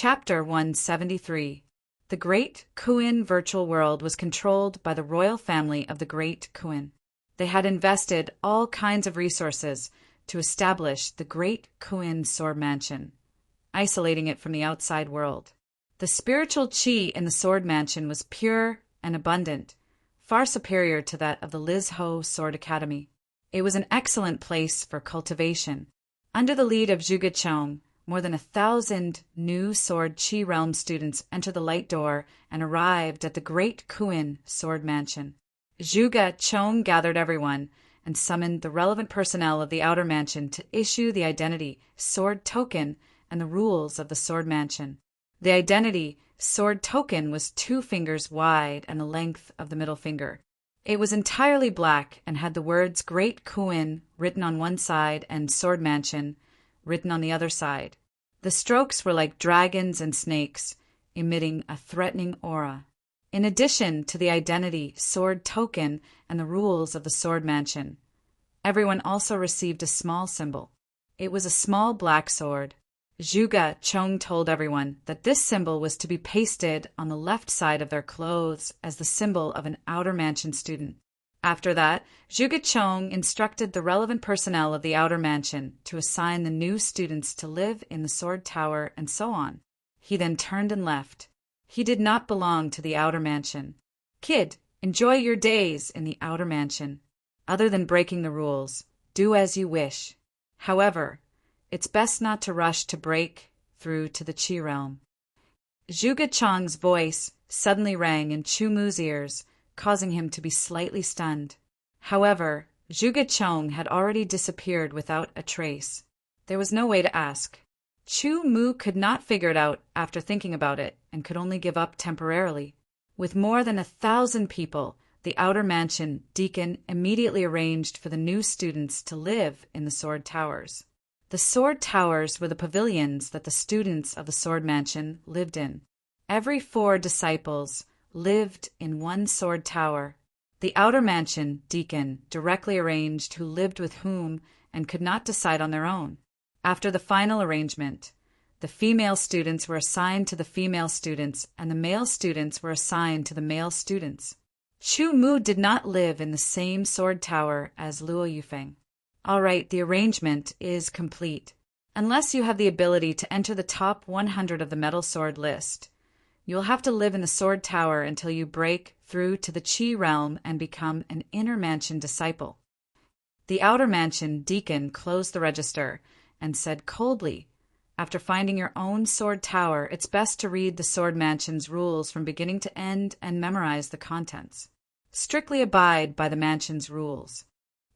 Chapter 173. The Great Kuin virtual world was controlled by the royal family of the Great Kuin. They had invested all kinds of resources to establish the Great Kuin Sword Mansion, isolating it from the outside world. The spiritual chi in the Sword Mansion was pure and abundant, far superior to that of the Liz Ho Sword Academy. It was an excellent place for cultivation. Under the lead of Zhuge Chong, more than 1,000 new Sword Chi Realm students entered the light door and arrived at the Great Kuin Sword Mansion. Zhuge Chong gathered everyone and summoned the relevant personnel of the Outer Mansion to issue the identity sword token and the rules of the Sword Mansion. The identity sword token was 2 fingers wide and the length of the middle finger. It was entirely black and had the words Great Kuin written on one side and Sword Mansion written on the other side. The strokes were like dragons and snakes, emitting a threatening aura. In addition to the identity sword token and the rules of the Sword Mansion, everyone also received a small symbol. It was a small black sword. Zhuge Chong told everyone that this symbol was to be pasted on the left side of their clothes as the symbol of an Outer Mansion student. After that, Zhuge Chong instructed the relevant personnel of the Outer Mansion to assign the new students to live in the Sword Tower and so on. He then turned and left. He did not belong to the Outer Mansion. Kid, enjoy your days in the Outer Mansion. Other than breaking the rules, do as you wish. However, it's best not to rush to break through to the Chi realm. Zhuge Chong's voice suddenly rang in Chu Mu's ears, causing him to be slightly stunned. However, Zhuge Chong had already disappeared without a trace. There was no way to ask. Chu Mu could not figure it out after thinking about it and could only give up temporarily. With more than 1,000 people, the Outer Mansion deacon immediately arranged for the new students to live in the Sword Towers. The Sword Towers were the pavilions that the students of the Sword Mansion lived in. Every 4 disciples lived in one Sword Tower. The Outer Mansion deacon directly arranged who lived with whom and could not decide on their own. After the final arrangement, the female students were assigned to the female students and the male students were assigned to the male students. Chu Mu did not live in the same Sword Tower as Luo Yufeng. All right, the arrangement is complete. Unless you have the ability to enter the top 100 of the Metal Sword list, you will have to live in the Sword Tower until you break through to the Chi realm and become an Inner Mansion disciple. The Outer Mansion deacon closed the register and said coldly, after finding your own Sword Tower, it's best to read the Sword Mansion's rules from beginning to end and memorize the contents. Strictly abide by the mansion's rules.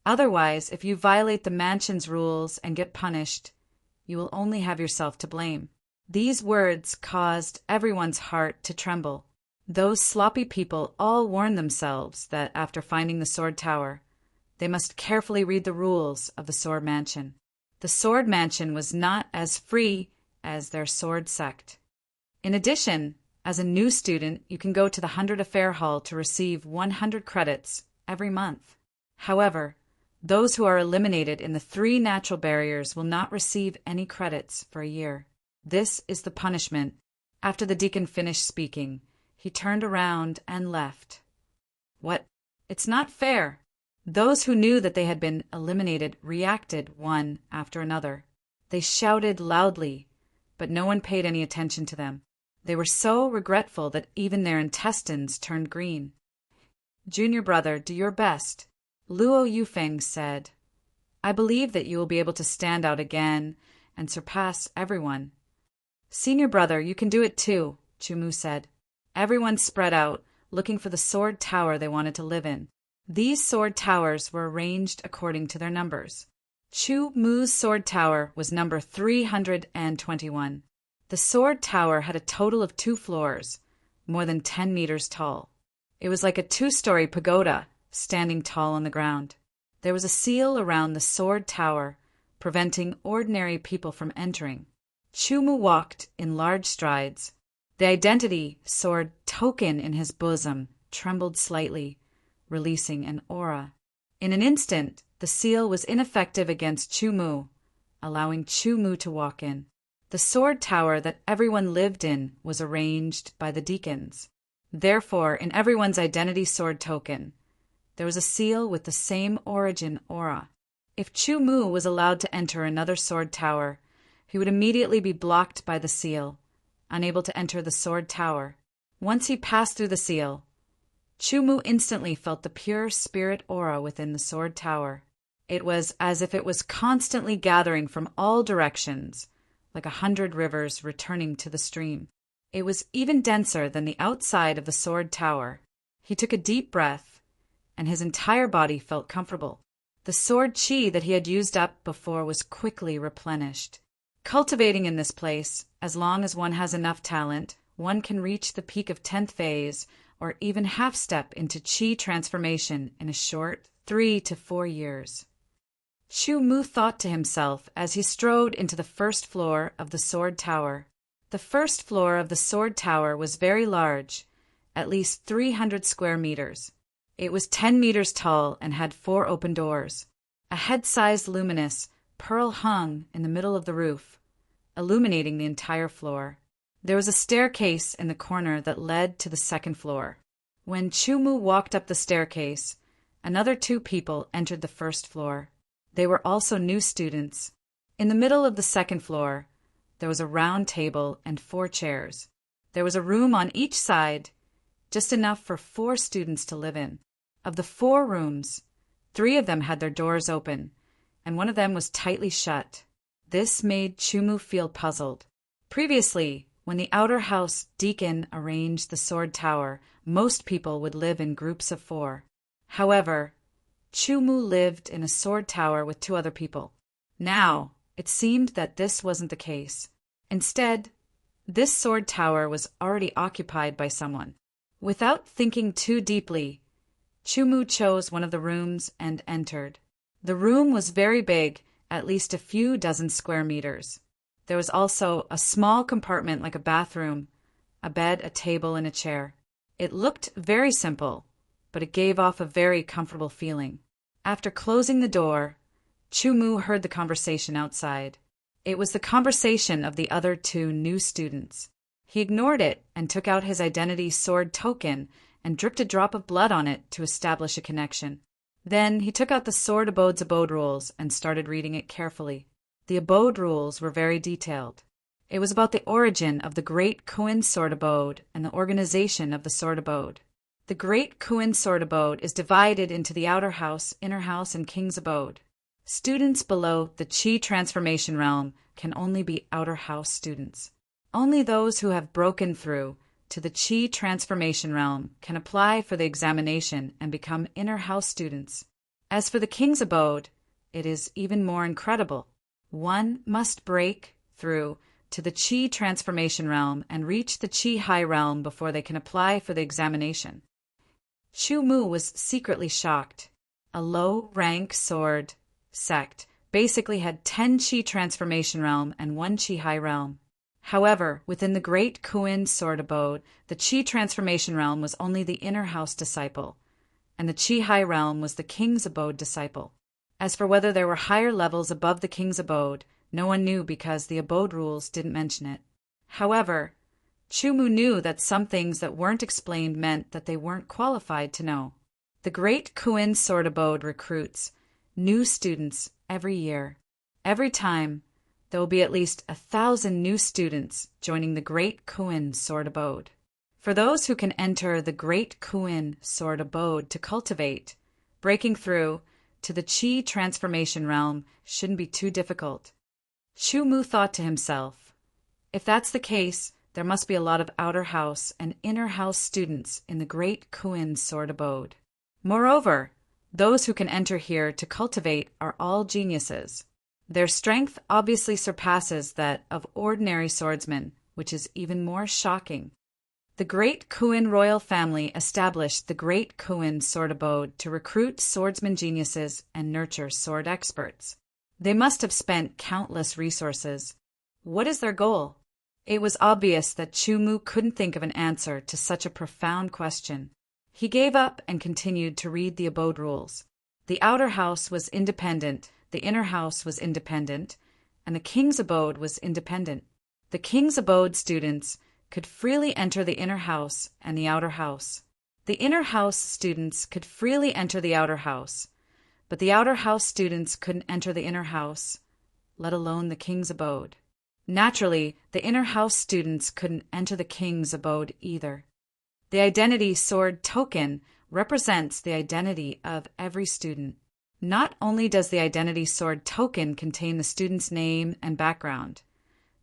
Otherwise, if you violate the mansion's rules and get punished, you will only have yourself to blame. These words caused everyone's heart to tremble. Those sloppy people all warned themselves that after finding the Sword Tower, they must carefully read the rules of the Sword Mansion. The Sword Mansion was not as free as their sword sect. In addition, as a new student, you can go to the 100 Affair Hall to receive 100 credits every month. However, those who are eliminated in the 3 natural barriers will not receive any credits for a year. This is the punishment. After the deacon finished speaking, he turned around and left. What? It's not fair. Those who knew that they had been eliminated reacted one after another. They shouted loudly, but no one paid any attention to them. They were so regretful that even their intestines turned green. Junior brother, do your best. Luo Yufeng said, I believe that you will be able to stand out again and surpass everyone. Senior brother, you can do it too, Chu Mu said. Everyone spread out, looking for the Sword Tower they wanted to live in. These Sword Towers were arranged according to their numbers. Chu Mu's Sword Tower was number 321. The Sword Tower had a total of 2 floors, more than 10 meters tall. It was like a 2-story pagoda, standing tall on the ground. There was a seal around the Sword Tower, preventing ordinary people from entering. Chu Mu walked in large strides. The identity sword token in his bosom trembled slightly, releasing an aura. In an instant, the seal was ineffective against Chu Mu, allowing Chu Mu to walk in. The sword tower that everyone lived in was arranged by the deacons. Therefore, in everyone's identity sword token, there was a seal with the same origin aura. If Chu Mu was allowed to enter another sword tower, he would immediately be blocked by the seal, unable to enter the sword tower. Once he passed through the seal, Chu Mu instantly felt the pure spirit aura within the sword tower. It was as if it was constantly gathering from all directions, like 100 rivers returning to the stream. It was even denser than the outside of the sword tower. He took a deep breath, and his entire body felt comfortable. The sword chi that he had used up before was quickly replenished. Cultivating in this place, as long as one has enough talent, one can reach the peak of 10th phase or even half-step into chi transformation in a short 3 to 4 years. Chu Mu thought to himself as he strode into the first floor of the sword tower. The first floor of the sword tower was very large, at least 300 square meters. It was 10 meters tall and had 4 open doors. A head-sized luminous pearl hung in the middle of the roof, illuminating the entire floor. There was a staircase in the corner that led to the second floor. When Chu Mu walked up the staircase, another 2 people entered the first floor. They were also new students. In the middle of the second floor, there was a round table and 4 chairs. There was a room on each side, just enough for 4 students to live in. Of the 4 rooms, 3 of them had their doors open, and one of them was tightly shut. This made Chu Mu feel puzzled. Previously, when the outer house deacon arranged the sword tower, most people would live in groups of 4. However, Chu Mu lived in a sword tower with 2 other people. Now, it seemed that this wasn't the case. Instead, this sword tower was already occupied by someone. Without thinking too deeply, Chu Mu chose one of the rooms and entered. The room was very big, at least a few dozen square meters. There was also a small compartment like a bathroom, a bed, a table, and a chair. It looked very simple, but it gave off a very comfortable feeling. After closing the door, Chu Mu heard the conversation outside. It was the conversation of the other 2 new students. He ignored it and took out his identity sword token and dripped a drop of blood on it to establish a connection. Then he took out the sword abode's abode rules and started reading it carefully. The abode rules were very detailed. It was about the origin of the Great Kuin Sword Abode and the organization of the Sword Abode. The Great Kuin Sword Abode is divided into the Outer House, Inner House, and King's Abode. Students below the Chi Transformation Realm can only be Outer House students. Only those who have broken through to the Chi Transformation Realm can apply for the examination and become Inner House students. As for the King's Abode, it is even more incredible. One must break through to the Chi Transformation Realm and reach the Chi High Realm before they can apply for the examination. Chu Mu was secretly shocked. A low-rank sword sect basically had 10 Chi Transformation Realm and 1 Chi High Realm. However, within the Great Kuin Sword Abode, the Chi Transformation Realm was only the Inner House disciple, and the Chi High Realm was the King's Abode disciple. As for whether there were higher levels above the King's Abode, no one knew because the abode rules didn't mention it. However, Chu Mu knew that some things that weren't explained meant that they weren't qualified to know. The Great Kuin Sword Abode recruits new students every year. Every time, there will be at least 1,000 new students joining the Great Kuin Sword Abode. For those who can enter the Great Kuin Sword Abode to cultivate, breaking through to the Chi Transformation Realm shouldn't be too difficult. Chu Mu thought to himself, if that's the case, there must be a lot of Outer House and Inner House students in the Great Kuin Sword Abode. Moreover, those who can enter here to cultivate are all geniuses. Their strength obviously surpasses that of ordinary swordsmen, which is even more shocking. The Great Kuin royal family established the Great Kuin Sword Abode to recruit swordsman geniuses and nurture sword experts. They must have spent countless resources. What is their goal? It was obvious that Chu Mu couldn't think of an answer to such a profound question. He gave up and continued to read the abode rules. The outer house was independent, the inner house was independent, and the king's abode was independent. The king's abode students could freely enter the inner house and the outer house. The inner house students could freely enter the outer house, but the outer house students couldn't enter the inner house, let alone the king's abode. Naturally, the inner house students couldn't enter the king's abode either. The identity sword token represents the identity of every student. Not only does the identity sword token contain the student's name and background,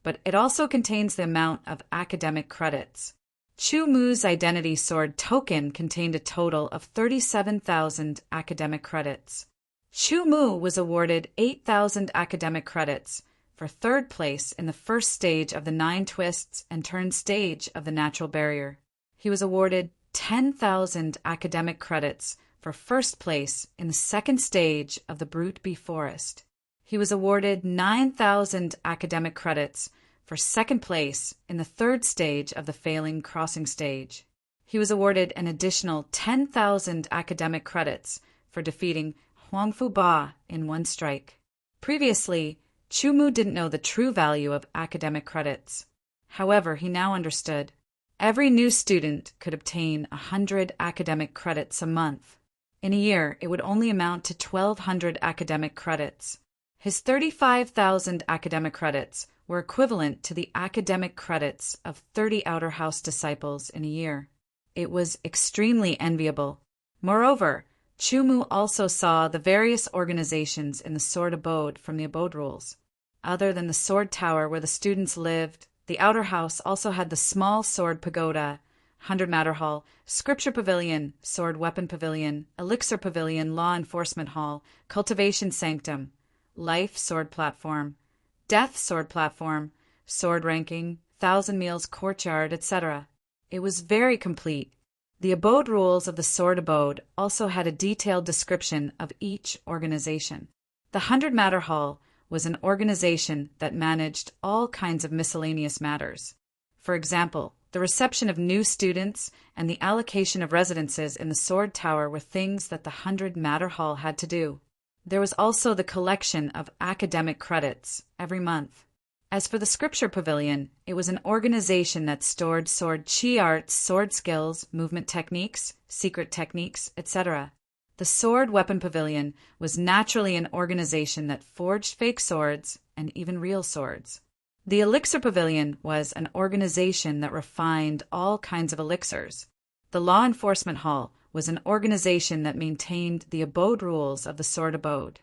but it also contains the amount of academic credits. Chu Mu's identity sword token contained a total of 37,000 academic credits. Chu Mu was awarded 8,000 academic credits for third place in the first stage of the 9 twists and turns stage of the natural barrier. He was awarded 10,000 academic credits for first place in the second stage of the Brute Bee Forest. He was awarded 9,000 academic credits for second place in the third stage of the Failing Crossing stage. He was awarded an additional 10,000 academic credits for defeating Huangfu Ba in one strike. Previously, Chu Mu didn't know the true value of academic credits. However, he now understood. Every new student could obtain 100 academic credits a month. In a year, it would only amount to 1,200 academic credits. His 35,000 academic credits were equivalent to the academic credits of 30 outer house disciples in a year. It was extremely enviable. Moreover, Chu Mu also saw the various organizations in the sword abode from the abode rules. Other than the sword tower where the students lived, the outer house also had the small sword pagoda, 100 Matter Hall, Scripture Pavilion, Sword Weapon Pavilion, Elixir Pavilion, Law Enforcement Hall, Cultivation Sanctum, Life Sword Platform, Death Sword Platform, Sword Ranking, Thousand Meals Courtyard, etc. It was very complete. The abode rules of the sword abode also had a detailed description of each organization. The 100 Matter Hall was an organization that managed all kinds of miscellaneous matters. For example, the reception of new students and the allocation of residences in the sword tower were things that the 100 Matter Hall had to do. There was also the collection of academic credits every month. As for the Scripture Pavilion, it was an organization that stored sword chi arts, sword skills, movement techniques, secret techniques, etc. The Sword Weapon Pavilion was naturally an organization that forged fake swords and even real swords. The Elixir Pavilion was an organization that refined all kinds of elixirs. The Law Enforcement Hall was an organization that maintained the abode rules of the sword abode.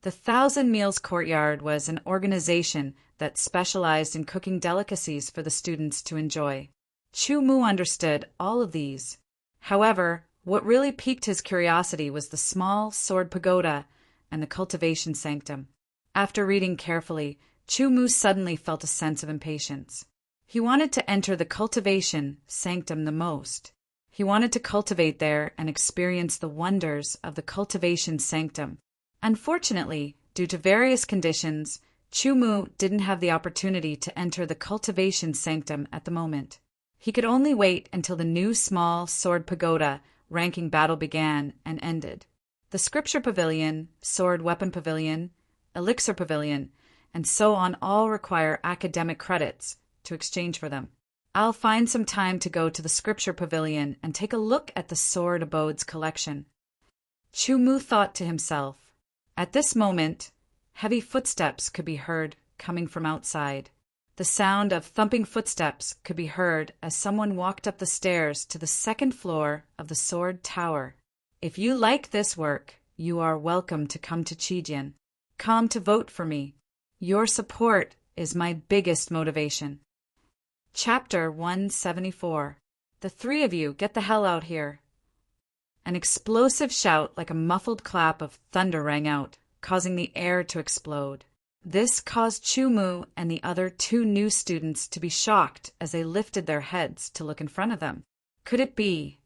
The Thousand Meals Courtyard was an organization that specialized in cooking delicacies for the students to enjoy. Chu Mu understood all of these. However, what really piqued his curiosity was the small sword pagoda and the cultivation sanctum. After reading carefully, Chu Mu suddenly felt a sense of impatience. He wanted to enter the cultivation sanctum the most. He wanted to cultivate there and experience the wonders of the cultivation sanctum. Unfortunately, due to various conditions, Chu Mu didn't have the opportunity to enter the cultivation sanctum at the moment. He could only wait until the new small sword pagoda ranking battle began and ended. The Scripture Pavilion, Sword Weapon Pavilion, Elixir Pavilion, and so on all require academic credits to exchange for them. I'll find some time to go to the Scripture Pavilion and take a look at the Sword Abode's collection. Chu Mu thought to himself. At this moment, heavy footsteps could be heard coming from outside. The sound of thumping footsteps could be heard as someone walked up the stairs to the second floor of the Sword Tower. If you like this work, you are welcome to come to Chijian. Come to vote for me. Your support is my biggest motivation. Chapter 174. The three of you, get the hell out here. An explosive shout like a muffled clap of thunder rang out, causing the air to explode. This caused Chu Mu and the other 2 new students to be shocked as they lifted their heads to look in front of them. Could it be?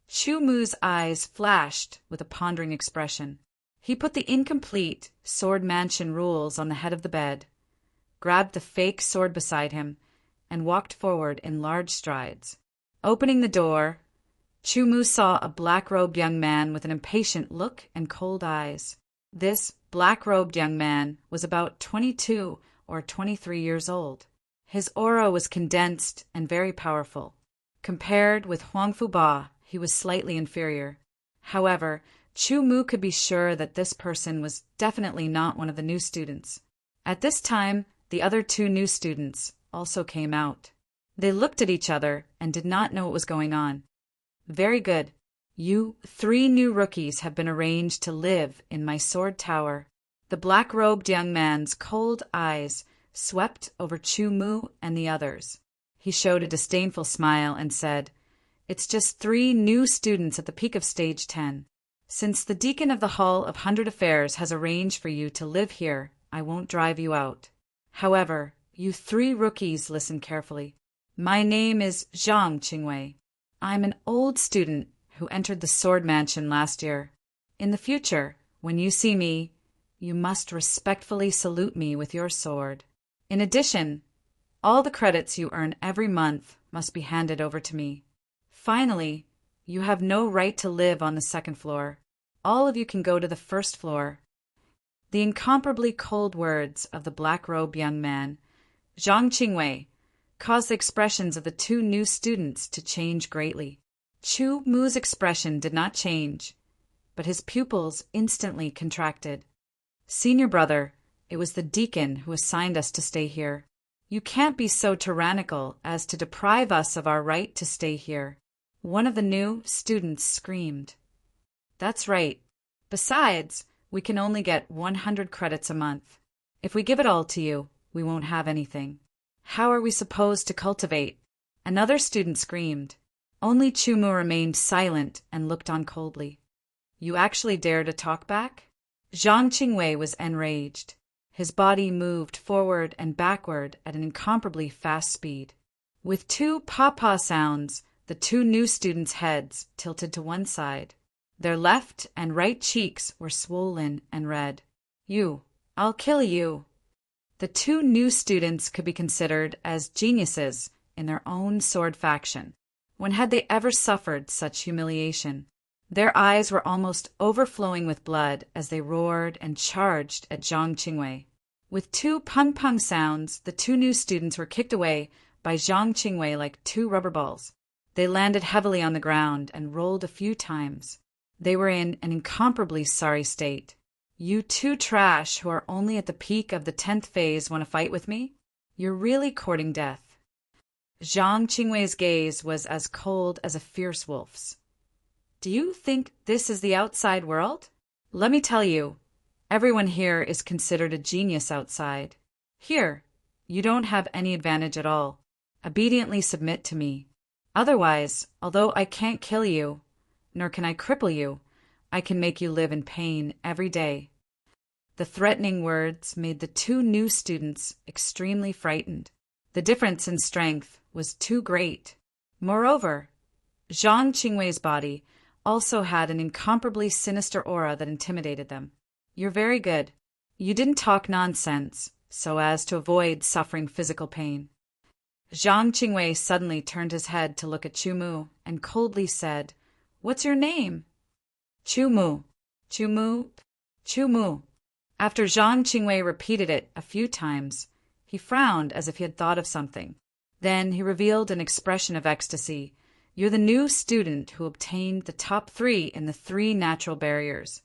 Chu Mu's eyes flashed with a pondering expression. He put the incomplete Sword Mansion rules on the head of the bed, grabbed the fake sword beside him, and walked forward in large strides. Opening the door, Chu Mu saw a black-robed young man with an impatient look and cold eyes. This black-robed young man was about 22 or 23 years old. His aura was condensed and very powerful. Compared with Huang Fuba, he was slightly inferior. However, Chu Mu could be sure that this person was definitely not one of the new students. At this time, the other two new students also came out. They looked at each other and did not know what was going on. Very good. You 3 new rookies have been arranged to live in my sword tower. The black-robed young man's cold eyes swept over Chu Mu and the others. He showed a disdainful smile and said, "It's just 3 new students at the peak of stage 10. Since the deacon of the Hall of 100 Affairs has arranged for you to live here, I won't drive you out. However, you 3 rookies listen carefully. My name is Zhang Qingwei. I'm an old student who entered the Sword Mansion last year. In the future, when you see me, you must respectfully salute me with your sword. In addition, all the credits you earn every month must be handed over to me. Finally, you have no right to live on the 2nd floor. All of you can go to the 1st floor." The incomparably cold words of the black-robed young man, Zhang Qingwei, caused the expressions of the 2 new students to change greatly. Chu Mu's expression did not change, but his pupils instantly contracted. "Senior brother, it was the deacon who assigned us to stay here. You can't be so tyrannical as to deprive us of our right to stay here." One of the new students screamed. "That's right. Besides, we can only get 100 credits a month. If we give it all to you, we won't have anything. How are we supposed to cultivate?" Another student screamed. Only Chu Mu remained silent and looked on coldly. "You actually dare to talk back?" Zhang Qingwei was enraged. His body moved forward and backward at an incomparably fast speed. With 2 pa-pa sounds, the 2 new students' heads tilted to one side. Their left and right cheeks were swollen and red. I'll kill you." The 2 new students could be considered as geniuses in their own sword faction. When had they ever suffered such humiliation? Their eyes were almost overflowing with blood as they roared and charged at Zhang Qingwei. With 2 pung-pung sounds, the 2 new students were kicked away by Zhang Qingwei like 2 rubber balls. They landed heavily on the ground and rolled a few times. They were in an incomparably sorry state. "You 2 trash who are only at the peak of the 10th phase want to fight with me? You're really courting death." Zhang Qingwei's gaze was as cold as a fierce wolf's. "Do you think this is the outside world? Let me tell you, everyone here is considered a genius outside. Here, you don't have any advantage at all. Obediently submit to me. Otherwise, although I can't kill you, nor can I cripple you, I can make you live in pain every day." The threatening words made the 2 new students extremely frightened. The difference in strength was too great. Moreover, Zhang Qingwei's body also had an incomparably sinister aura that intimidated them. "You're very good. You didn't talk nonsense, so as to avoid suffering physical pain." Zhang Qingwei suddenly turned his head to look at Chu Mu and coldly said, "What's your name?" "Chu Mu. Chu Mu. Chu Mu." After Zhang Qingwei repeated it a few times, he frowned as if he had thought of something. Then he revealed an expression of ecstasy. "You're the new student who obtained the top 3 in the 3 natural barriers."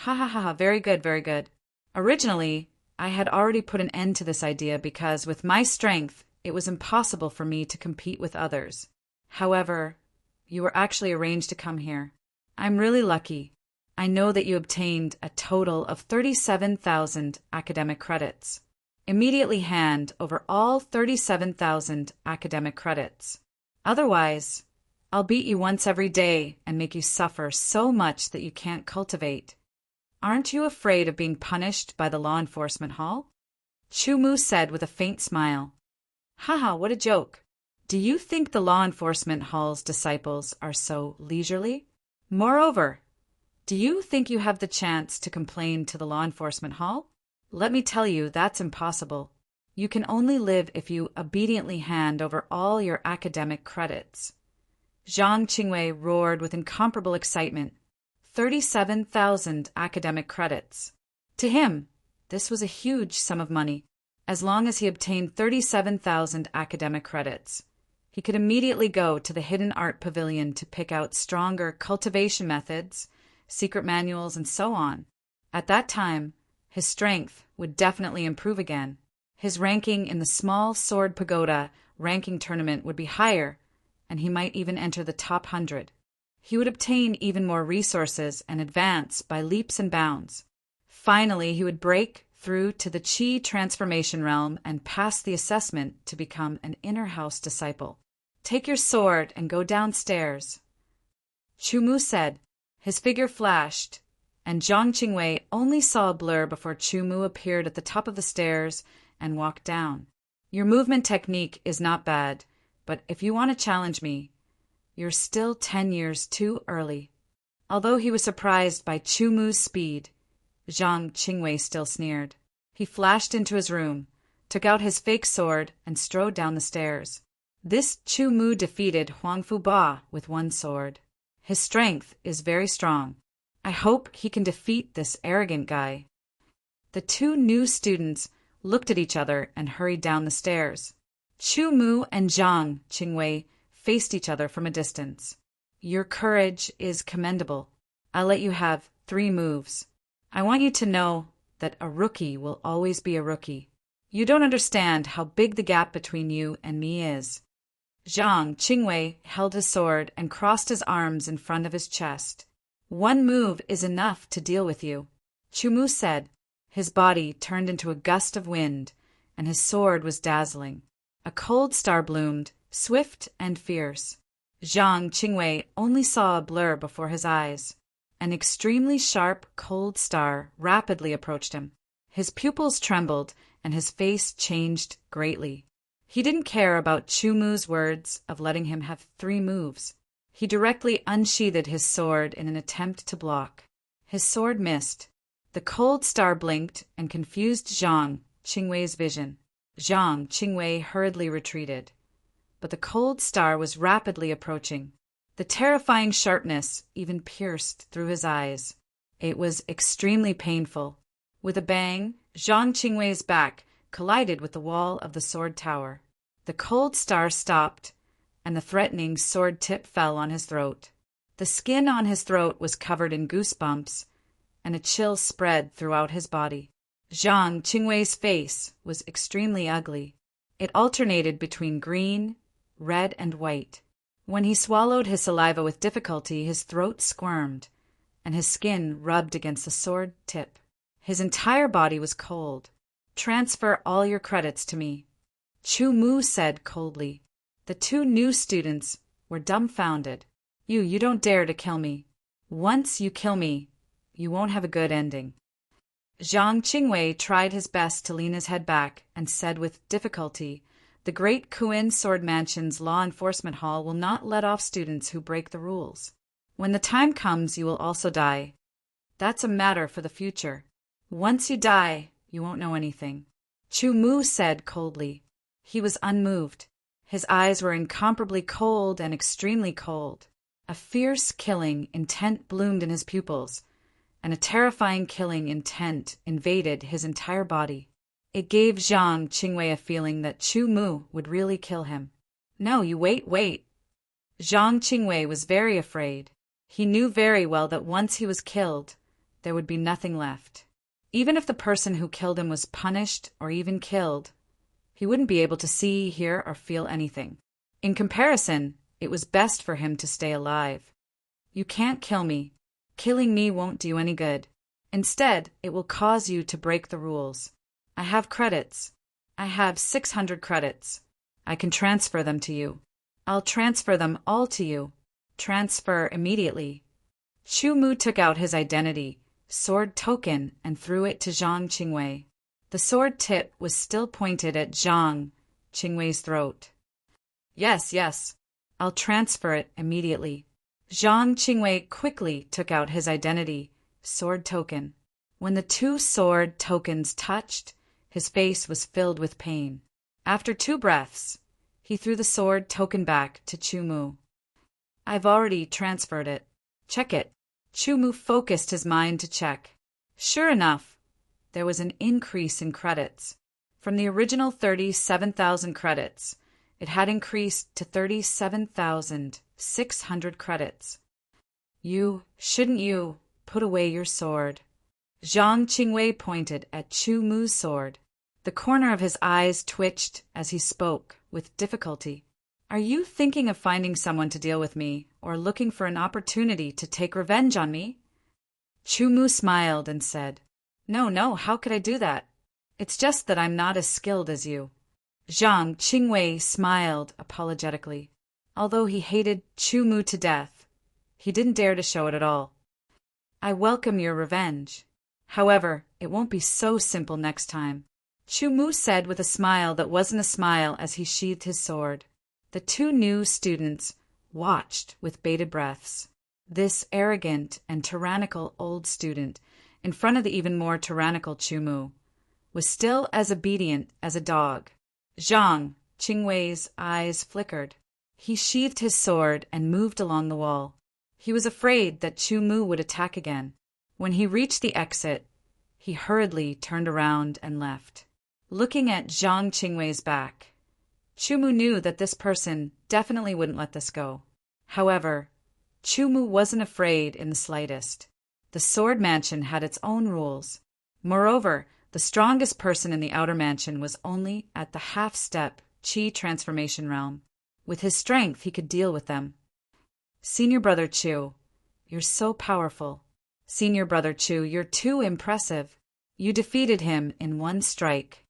"Ha ha ha, very good, very good. Originally, I had already put an end to this idea because, with my strength, it was impossible for me to compete with others. However, you were actually arranged to come here. I'm really lucky. I know that you obtained a total of 37,000 academic credits. Immediately hand over all 37,000 academic credits. Otherwise, I'll beat you once every day and make you suffer so much that you can't cultivate. Aren't you afraid of being punished by the law enforcement hall?" Chu Mu said with a faint smile. "Haha, what a joke. Do you think the law enforcement hall's disciples are so leisurely? Moreover, do you think you have the chance to complain to the law enforcement hall? Let me tell you, that's impossible. You can only live if you obediently hand over all your academic credits." Zhang Qingwei roared with incomparable excitement. 37,000 academic credits. To him, this was a huge sum of money. as long as he obtained 37,000 academic credits. He could immediately go to the Hidden Art Pavilion to pick out stronger cultivation methods, secret manuals, and so on. At that time, his strength would definitely improve again. His ranking in the Small Sword Pagoda ranking tournament would be higher, and he might even enter the top 100. He would obtain even more resources and advance by leaps and bounds. Finally, he would break through to the Qi transformation realm and pass the assessment to become an inner house disciple. Take your sword and go downstairs, Chu Mu said. His figure flashed, and Zhang Qingwei only saw a blur before Chu Mu appeared at the top of the stairs and walked down. Your movement technique is not bad, but if you want to challenge me, you're still 10 years too early. Although he was surprised by Chu Mu's speed, Zhang Qingwei still sneered. He flashed into his room, took out his fake sword, and strode down the stairs. This Chu Mu defeated Huang Fuba with one sword. His strength is very strong. I hope he can defeat this arrogant guy. The two new students looked at each other and hurried down the stairs. Chu Mu and Zhang Qingwei faced each other from a distance. Your courage is commendable. I'll let you have 3 moves. I want you to know that a rookie will always be a rookie. You don't understand how big the gap between you and me is. Zhang Qingwei held his sword and crossed his arms in front of his chest. 1 move is enough to deal with you, Chu Mu said. His body turned into a gust of wind, and his sword was dazzling. A cold star bloomed, swift and fierce. Zhang Qingwei only saw a blur before his eyes. An extremely sharp, cold star rapidly approached him. His pupils trembled, and his face changed greatly. He didn't care about Chu Mu's words of letting him have 3 moves. He directly unsheathed his sword in an attempt to block. His sword missed. The cold star blinked and confused Zhang Qingwei's vision. Zhang Qingwei hurriedly retreated. But the cold star was rapidly approaching. The terrifying sharpness even pierced through his eyes. It was extremely painful. With a bang, Zhang Qingwei's back collided with the wall of the sword tower. The cold star stopped, and the threatening sword tip fell on his throat. The skin on his throat was covered in goosebumps, and a chill spread throughout his body. Zhang Qingwei's face was extremely ugly. It alternated between green, red, and white. When he swallowed his saliva with difficulty, his throat squirmed, and his skin rubbed against the sword tip. His entire body was cold. Transfer all your credits to me, Chu Mu said coldly. The 2 new students were dumbfounded. You don't dare to kill me. Once you kill me, you won't have a good ending. Zhang Qingwei tried his best to lean his head back and said with difficulty, the Great Kuin Sword Mansion's Law Enforcement Hall will not let off students who break the rules. When the time comes, you will also die. That's a matter for the future. Once you die, you won't know anything, Chu Mu said coldly. He was unmoved. His eyes were incomparably cold and extremely cold. A fierce killing intent bloomed in his pupils, and a terrifying killing intent invaded his entire body. It gave Zhang Qingwei a feeling that Chu Mu would really kill him. No, you wait. Zhang Qingwei was very afraid. He knew very well that once he was killed, there would be nothing left. Even if the person who killed him was punished or even killed, he wouldn't be able to see, hear, or feel anything. In comparison, it was best for him to stay alive. You can't kill me. Killing me won't do any good. Instead, it will cause you to break the rules. I have credits. I have 600 credits. I can transfer them to you. I'll transfer them all to you. Transfer immediately. Chu Mu took out his identity sword token and threw it to Zhang Qingwei. The sword tip was still pointed at Zhang Qingwei's throat. Yes. I'll transfer it immediately. Zhang Qingwei quickly took out his identity sword token. When the 2 sword tokens touched, his face was filled with pain. After 2 breaths, he threw the sword token back to Chu Mu. I've already transferred it. Check it. Chu Mu focused his mind to check. Sure enough, there was an increase in credits. From the original 37,000 credits, it had increased to 37,600 credits. Shouldn't you put away your sword? Zhang Qingwei pointed at Chu Mu's sword. The corner of his eyes twitched as he spoke with difficulty. Are you thinking of finding someone to deal with me, or looking for an opportunity to take revenge on me? Chu Mu smiled and said, No, how could I do that? It's just that I'm not as skilled as you. Zhang Qingwei smiled apologetically. Although he hated Chu Mu to death, he didn't dare to show it at all. I welcome your revenge. However, it won't be so simple next time, Chu Mu said with a smile that wasn't a smile as he sheathed his sword. The two new students watched with bated breaths. This arrogant and tyrannical old student, in front of the even more tyrannical Chu Mu, was still as obedient as a dog. Zhang Qingwei's eyes flickered. He sheathed his sword and moved along the wall. He was afraid that Chu Mu would attack again. When he reached the exit, he hurriedly turned around and left. Looking at Zhang Qingwei's back, Chu Mu knew that this person definitely wouldn't let this go. However, Chu Mu wasn't afraid in the slightest. The sword mansion had its own rules. Moreover, the strongest person in the outer mansion was only at the half-step Qi transformation realm. With his strength, he could deal with them. Senior Brother Chu, you're so powerful. Senior Brother Chu, you're too impressive. You defeated him in one strike.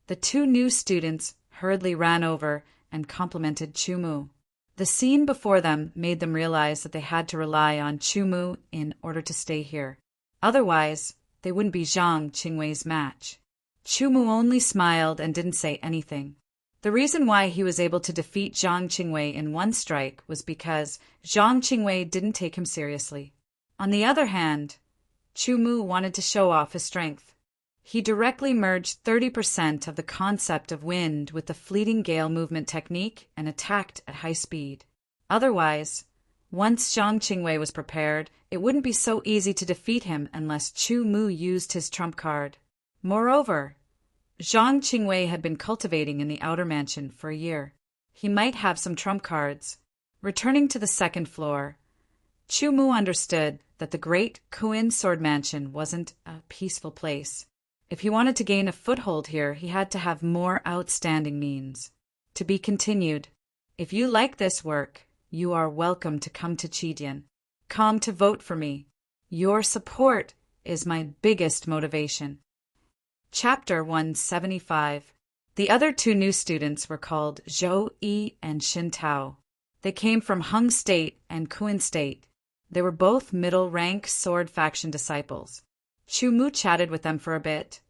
The two new students hurriedly ran over and complimented Chu Mu. The scene before them made them realize that they had to rely on Chu Mu in order to stay here. Otherwise, they wouldn't be Zhang Qingwei's match. Chu Mu only smiled and didn't say anything. The reason why he was able to defeat Zhang Qingwei in one strike was because Zhang Qingwei didn't take him seriously. On the other hand, Chu Mu wanted to show off his strength. He directly merged 30% of the concept of wind with the fleeting gale movement technique and attacked at high speed. Otherwise, once Zhang Qingwei was prepared, it wouldn't be so easy to defeat him unless Chu Mu used his trump card. Moreover, Zhang Qingwei had been cultivating in the outer mansion for a year. He might have some trump cards. Returning to the second floor, Chu Mu understood that the great Kuin sword mansion wasn't a peaceful place. If he wanted to gain a foothold here, he had to have more outstanding means. To be continued. If you like this work, you are welcome to come to Qidian. Come to vote for me. Your support is my biggest motivation. Chapter 175. The other two new students were called Zhou Yi and Xin Tao. They came from Hung State and Kuin State. They were both middle-rank sword faction disciples. Chu Mu chatted with them for a bit,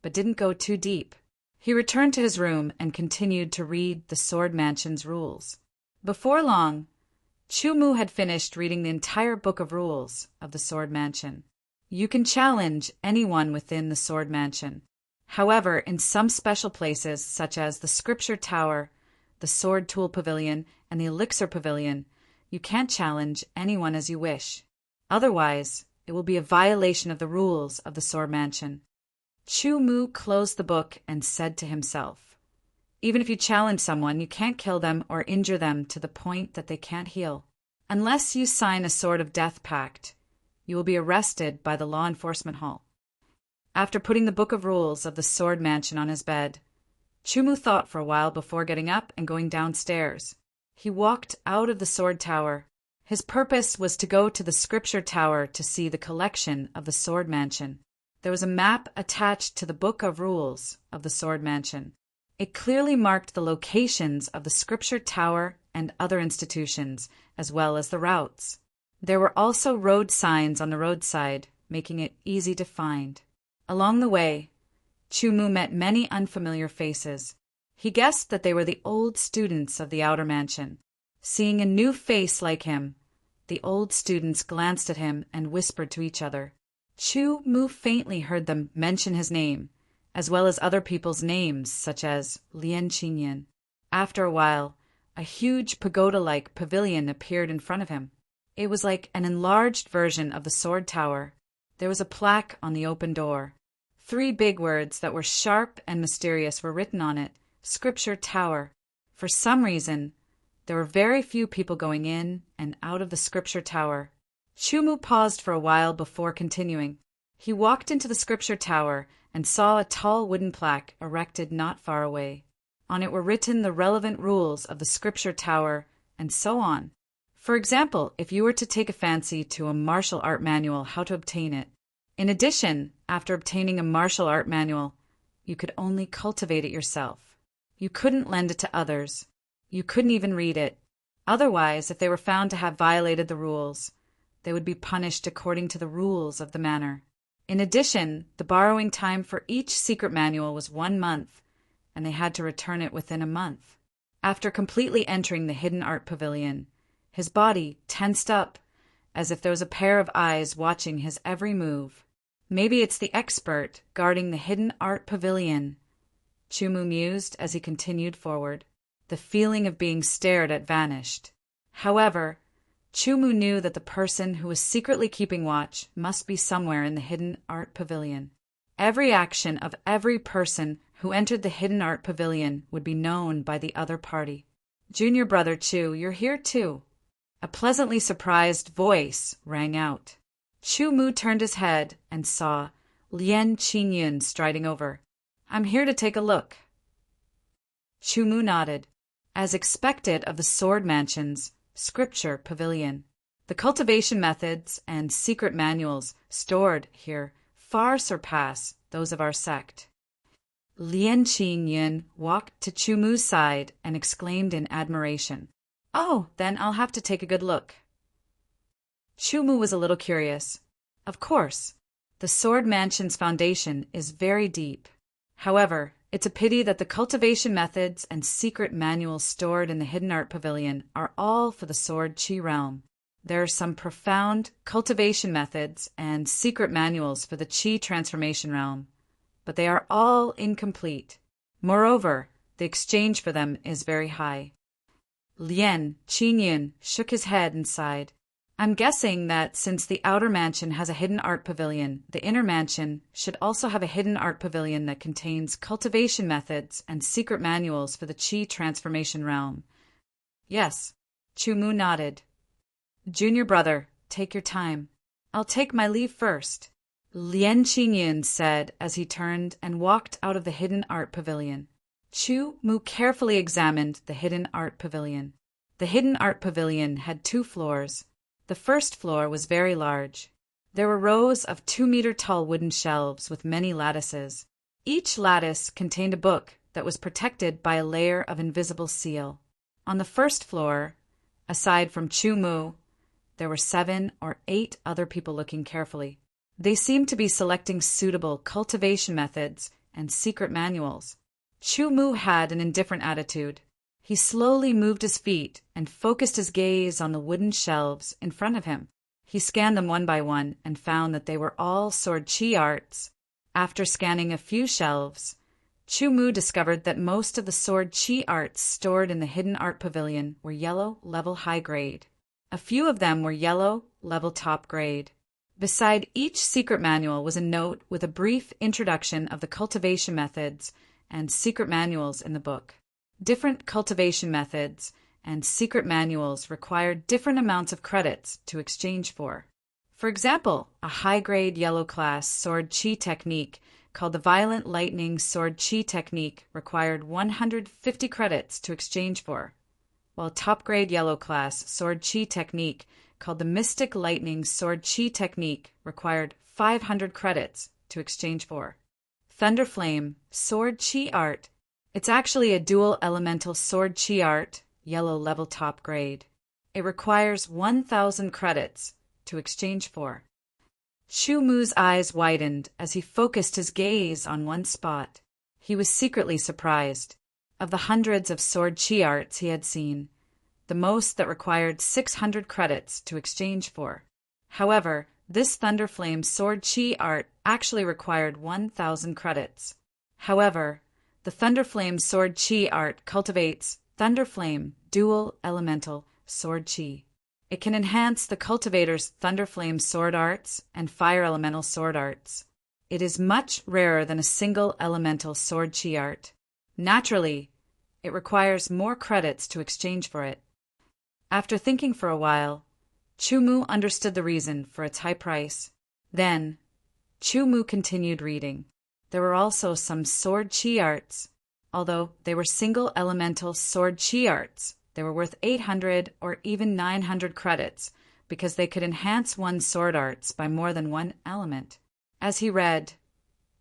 but didn't go too deep. He returned to his room and continued to read the Sword Mansion's rules. Before long, Chu Mu had finished reading the entire book of rules of the Sword Mansion. You can challenge anyone within the Sword Mansion. However, in some special places, such as the Scripture Tower, the Sword Tool Pavilion, and the Elixir Pavilion, you can't challenge anyone as you wish. Otherwise, it will be a violation of the rules of the Sword Mansion. Chu Mu closed the book and said to himself, even if you challenge someone, you can't kill them or injure them to the point that they can't heal. Unless you sign a Sword of Death pact, you will be arrested by the law enforcement hall. After putting the book of rules of the Sword Mansion on his bed, Chu Mu thought for a while before getting up and going downstairs. He walked out of the Sword Tower. His purpose was to go to the Scripture Tower to see the collection of the Sword Mansion. There was a map attached to the Book of Rules of the Sword Mansion. It clearly marked the locations of the Scripture Tower and other institutions, as well as the routes. There were also road signs on the roadside, making it easy to find. Along the way, Chu Mu met many unfamiliar faces. He guessed that they were the old students of the outer mansion. Seeing a new face like him, the old students glanced at him and whispered to each other. Chu Mu faintly heard them mention his name, as well as other people's names, such as Lian Qinyan. After a while, a huge pagoda-like pavilion appeared in front of him. It was like an enlarged version of the Sword Tower. There was a plaque on the open door. Three big words that were sharp and mysterious were written on it: Scripture Tower. For some reason, there were very few people going in and out of the Scripture Tower. Chumu paused for a while before continuing. He walked into the Scripture Tower and saw a tall wooden plaque erected not far away. On it were written the relevant rules of the Scripture Tower, and so on. For example, if you were to take a fancy to a martial art manual, how to obtain it. In addition, after obtaining a martial art manual, you could only cultivate it yourself. You couldn't lend it to others. You couldn't even read it. Otherwise, if they were found to have violated the rules, they would be punished according to the rules of the manor. In addition, the borrowing time for each secret manual was 1 month, and they had to return it within a month. After completely entering the hidden art pavilion, his body tensed up as if there was a pair of eyes watching his every move. Maybe it's the expert guarding the hidden art pavilion, Chumu mused as he continued forward. The feeling of being stared at vanished. However, Chumu knew that the person who was secretly keeping watch must be somewhere in the hidden art pavilion. Every action of every person who entered the hidden art pavilion would be known by the other party. "Junior brother Chu, you're here too." A pleasantly surprised voice rang out. Chumu turned his head and saw Lien Qingyun striding over. "I'm here to take a look." Chumu nodded. As expected of the Sword Mansion's Scripture Pavilion, the cultivation methods and secret manuals stored here far surpass those of our sect. Lien Qingyun walked to Chumu's side and exclaimed in admiration, "Oh, then I'll have to take a good look." Chumu was a little curious. Of course, the Sword Mansion's foundation is very deep. However, it's a pity that the cultivation methods and secret manuals stored in the Hidden Art Pavilion are all for the Sword Chi realm. There are some profound cultivation methods and secret manuals for the Chi transformation realm, but they are all incomplete. Moreover, the exchange for them is very high. Lien Qingyun shook his head and sighed. "I'm guessing that since the outer mansion has a hidden art pavilion, the inner mansion should also have a hidden art pavilion that contains cultivation methods and secret manuals for the Chi transformation realm." "Yes," Chumu nodded. "Junior brother, take your time. I'll take my leave first," Lien Qingyun said as he turned and walked out of the hidden art pavilion. Chumu carefully examined the hidden art pavilion. The hidden art pavilion had 2 floors. The first floor was very large. There were rows of 2-meter-tall wooden shelves with many lattices. Each lattice contained a book that was protected by a layer of invisible seal. On the first floor, aside from Chumu, there were 7 or 8 other people looking carefully. They seemed to be selecting suitable cultivation methods and secret manuals. Chumu had an indifferent attitude. He slowly moved his feet and focused his gaze on the wooden shelves in front of him. He scanned them one by one and found that they were all Sword Chi arts. After scanning a few shelves, Chumu discovered that most of the Sword Chi arts stored in the Hidden Art Pavilion were yellow level high grade. A few of them were yellow level top grade. Beside each secret manual was a note with a brief introduction of the cultivation methods and secret manuals in the book. Different cultivation methods and secret manuals required different amounts of credits to exchange for. For example, a high-grade yellow class Sword Chi technique called the Violent Lightning Sword Chi technique required 150 credits to exchange for, while top-grade yellow class Sword Chi technique called the Mystic Lightning Sword Chi technique required 500 credits to exchange for. Thunderflame Sword Chi art. It's actually a dual elemental Sword Chi art, yellow level top grade. It requires 1,000 credits to exchange for. Chumu's eyes widened as he focused his gaze on one spot. He was secretly surprised. Of the hundreds of Sword Chi arts he had seen, the most that required 600 credits to exchange for. However, this Thunderflame Sword Chi art actually required 1,000 credits. However, the Thunderflame Sword Chi art cultivates Thunderflame Dual Elemental Sword Chi. It can enhance the cultivator's Thunderflame sword arts and Fire Elemental sword arts. It is much rarer than a single elemental sword chi art. Naturally, it requires more credits to exchange for it. After thinking for a while, Chumu understood the reason for its high price. Then, Chumu continued reading. There were also some sword chi arts. Although they were single elemental sword chi arts, they were worth 800 or even 900 credits because they could enhance one's sword arts by more than one element. As he read,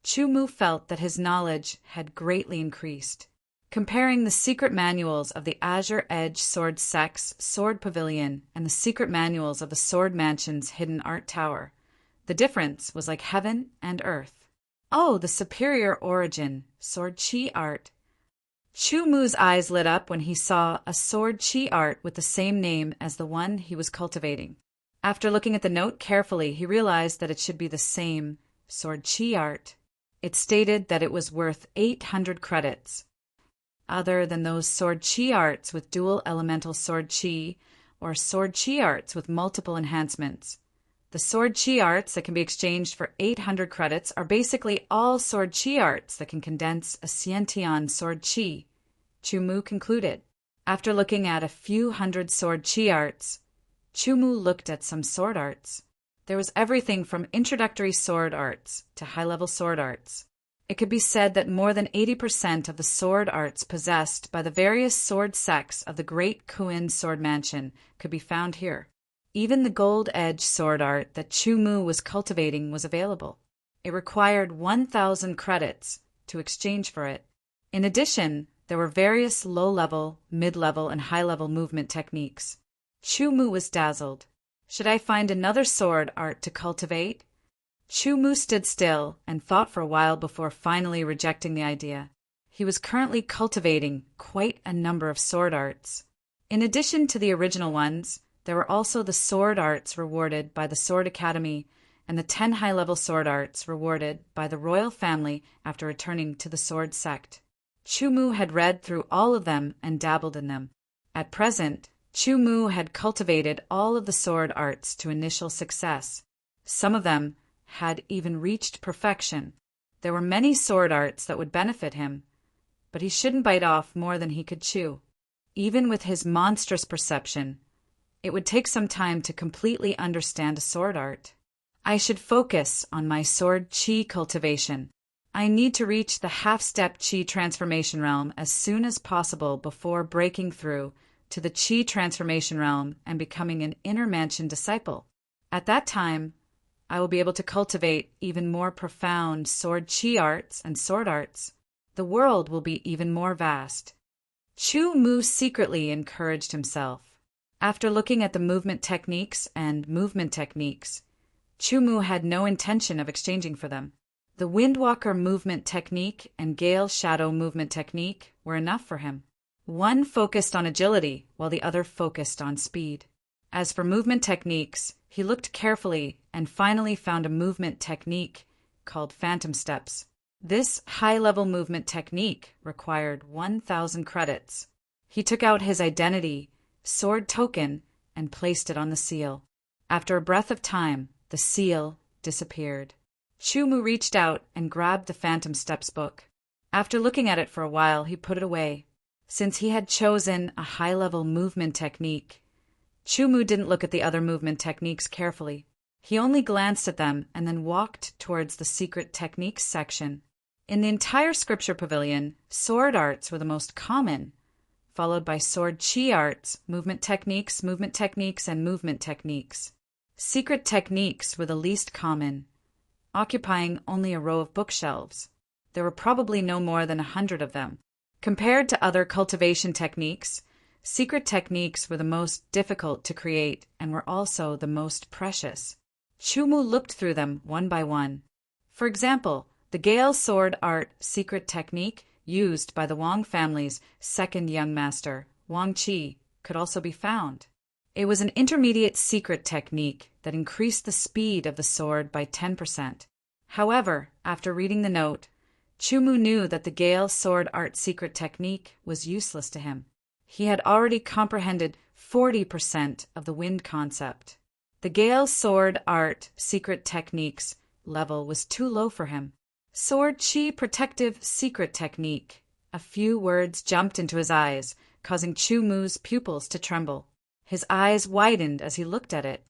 Chumu felt that his knowledge had greatly increased. Comparing the secret manuals of the Azure Edge Sword Sect's Sword Pavilion and the secret manuals of the Sword Mansion's Hidden Art Tower, the difference was like heaven and earth. Oh, the superior origin, sword chi art. Chumu's eyes lit up when he saw a sword chi art with the same name as the one he was cultivating. After looking at the note carefully, he realized that it should be the same sword chi art. It stated that it was worth 800 credits. Other than those sword chi arts with dual elemental sword chi or sword chi arts with multiple enhancements, the sword chi arts that can be exchanged for 800 credits are basically all sword chi arts that can condense a Xiantian sword chi, Chumu concluded. After looking at a few hundred sword chi arts, Chumu looked at some sword arts. There was everything from introductory sword arts to high-level sword arts. It could be said that more than 80% of the sword arts possessed by the various sword sects of the Great Kuin Sword Mansion could be found here. Even the gold edge sword art that Chumu was cultivating was available. It required 1,000 credits to exchange for it. In addition, there were various low-level, mid-level, and high-level movement techniques. Chumu was dazzled. Should I find another sword art to cultivate? Chumu stood still and thought for a while before finally rejecting the idea. He was currently cultivating quite a number of sword arts. In addition to the original ones, there were also the sword arts rewarded by the Sword Academy and the 10 high-level sword arts rewarded by the royal family after returning to the sword sect. Chumu had read through all of them and dabbled in them. At present, Chumu had cultivated all of the sword arts to initial success. Some of them had even reached perfection. There were many sword arts that would benefit him, but he shouldn't bite off more than he could chew. Even with his monstrous perception, it would take some time to completely understand a sword art. I should focus on my sword chi cultivation. I need to reach the half-step chi transformation realm as soon as possible before breaking through to the chi transformation realm and becoming an inner mansion disciple. At that time, I will be able to cultivate even more profound sword chi arts and sword arts. The world will be even more vast. Chumu secretly encouraged himself. After looking at the movement techniques and movement techniques, Chumu had no intention of exchanging for them. The Windwalker movement technique and Gale Shadow movement technique were enough for him. One focused on agility, while the other focused on speed. As for movement techniques, he looked carefully and finally found a movement technique called Phantom Steps. This high-level movement technique required 1,000 credits. He took out his identity, sword token, and placed it on the seal. After a breath of time, the seal disappeared. Chumu reached out and grabbed the Phantom Steps book. After looking at it for a while, he put it away. Since he had chosen a high-level movement technique, Chumu didn't look at the other movement techniques carefully. He only glanced at them and then walked towards the secret techniques section. In the entire scripture pavilion, sword arts were the most common, followed by sword chi arts, movement techniques, and movement techniques. Secret techniques were the least common, occupying only a row of bookshelves. There were probably no more than 100 of them. Compared to other cultivation techniques, secret techniques were the most difficult to create and were also the most precious. Chumu looked through them one by one. For example, the Gale Sword Art secret technique used by the Wang family's second young master, Wang Qi, could also be found. It was an intermediate secret technique that increased the speed of the sword by 10%. However, after reading the note, Chumu knew that the Gale Sword Art secret technique was useless to him. He had already comprehended 40% of the wind concept. The Gale Sword Art secret techniques level was too low for him. Sword Chi Protective Secret Technique. A few words jumped into his eyes, causing Chu Mu's pupils to tremble. His eyes widened as he looked at it.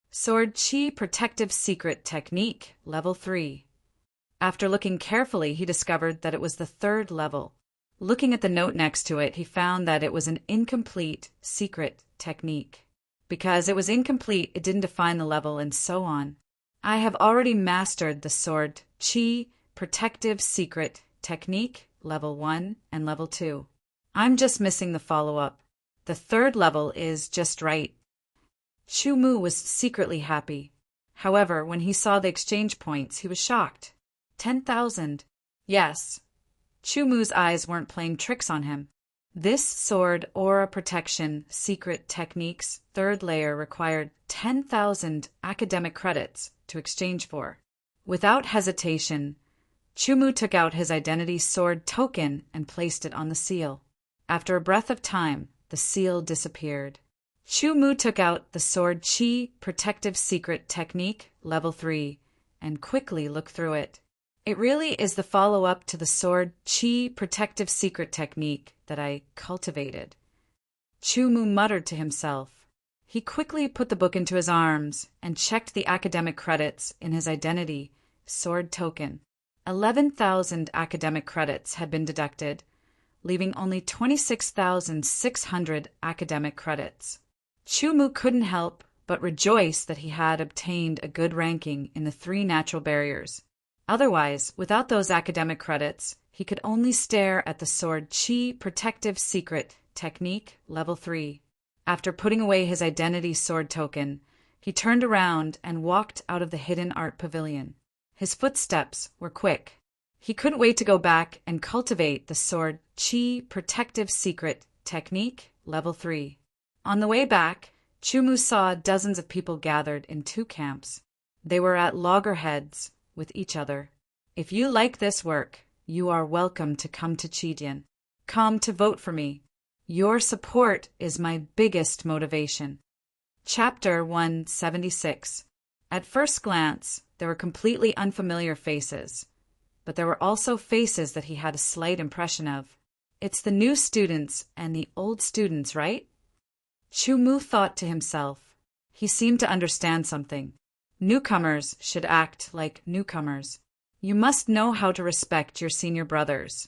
Sword Chi Protective Secret Technique, Level 3. After looking carefully, he discovered that it was the third level. Looking at the note next to it, he found that it was an incomplete secret technique. Because it was incomplete, it didn't define the level, and so on. I have already mastered the Sword Chi Protective Secret Technique, Level 1 and Level 2. I'm just missing the follow-up. The third level is just right. Chu Mu was secretly happy. However, when he saw the exchange points, he was shocked. 10,000. Yes. Chu Mu's eyes weren't playing tricks on him. This Sword Aura Protection Secret Technique's third layer required 10,000 academic credits to exchange for. Without hesitation, Chu Mu took out his identity sword token and placed it on the seal. After a breath of time, the seal disappeared. Chu Mu took out the Sword Chi Protective Secret Technique, Level 3, and quickly looked through it. It really is the follow-up to the Sword Chi Protective Secret Technique that I cultivated. Chu Mu muttered to himself. He quickly put the book into his arms and checked the academic credits in his identity sword token. 11,000 academic credits had been deducted, leaving only 26,600 academic credits. Chu Mu couldn't help but rejoice that he had obtained a good ranking in the 3 natural barriers. Otherwise, without those academic credits, he could only stare at the Sword Chi Protective Secret Technique, Level 3. After putting away his identity sword token, he turned around and walked out of the hidden art pavilion. His footsteps were quick. He couldn't wait to go back and cultivate the Sword Chi Protective Secret Technique, Level 3. On the way back, Chu Mu saw dozens of people gathered in 2 camps. They were at loggerheads with each other. If you like this work, you are welcome to come to Chidian. Come to vote for me. Your support is my biggest motivation. Chapter 176. At first glance, there were completely unfamiliar faces, but there were also faces that he had a slight impression of. It's the new students and the old students, right? Chu Mu thought to himself. He seemed to understand something. Newcomers should act like newcomers. You must know how to respect your senior brothers.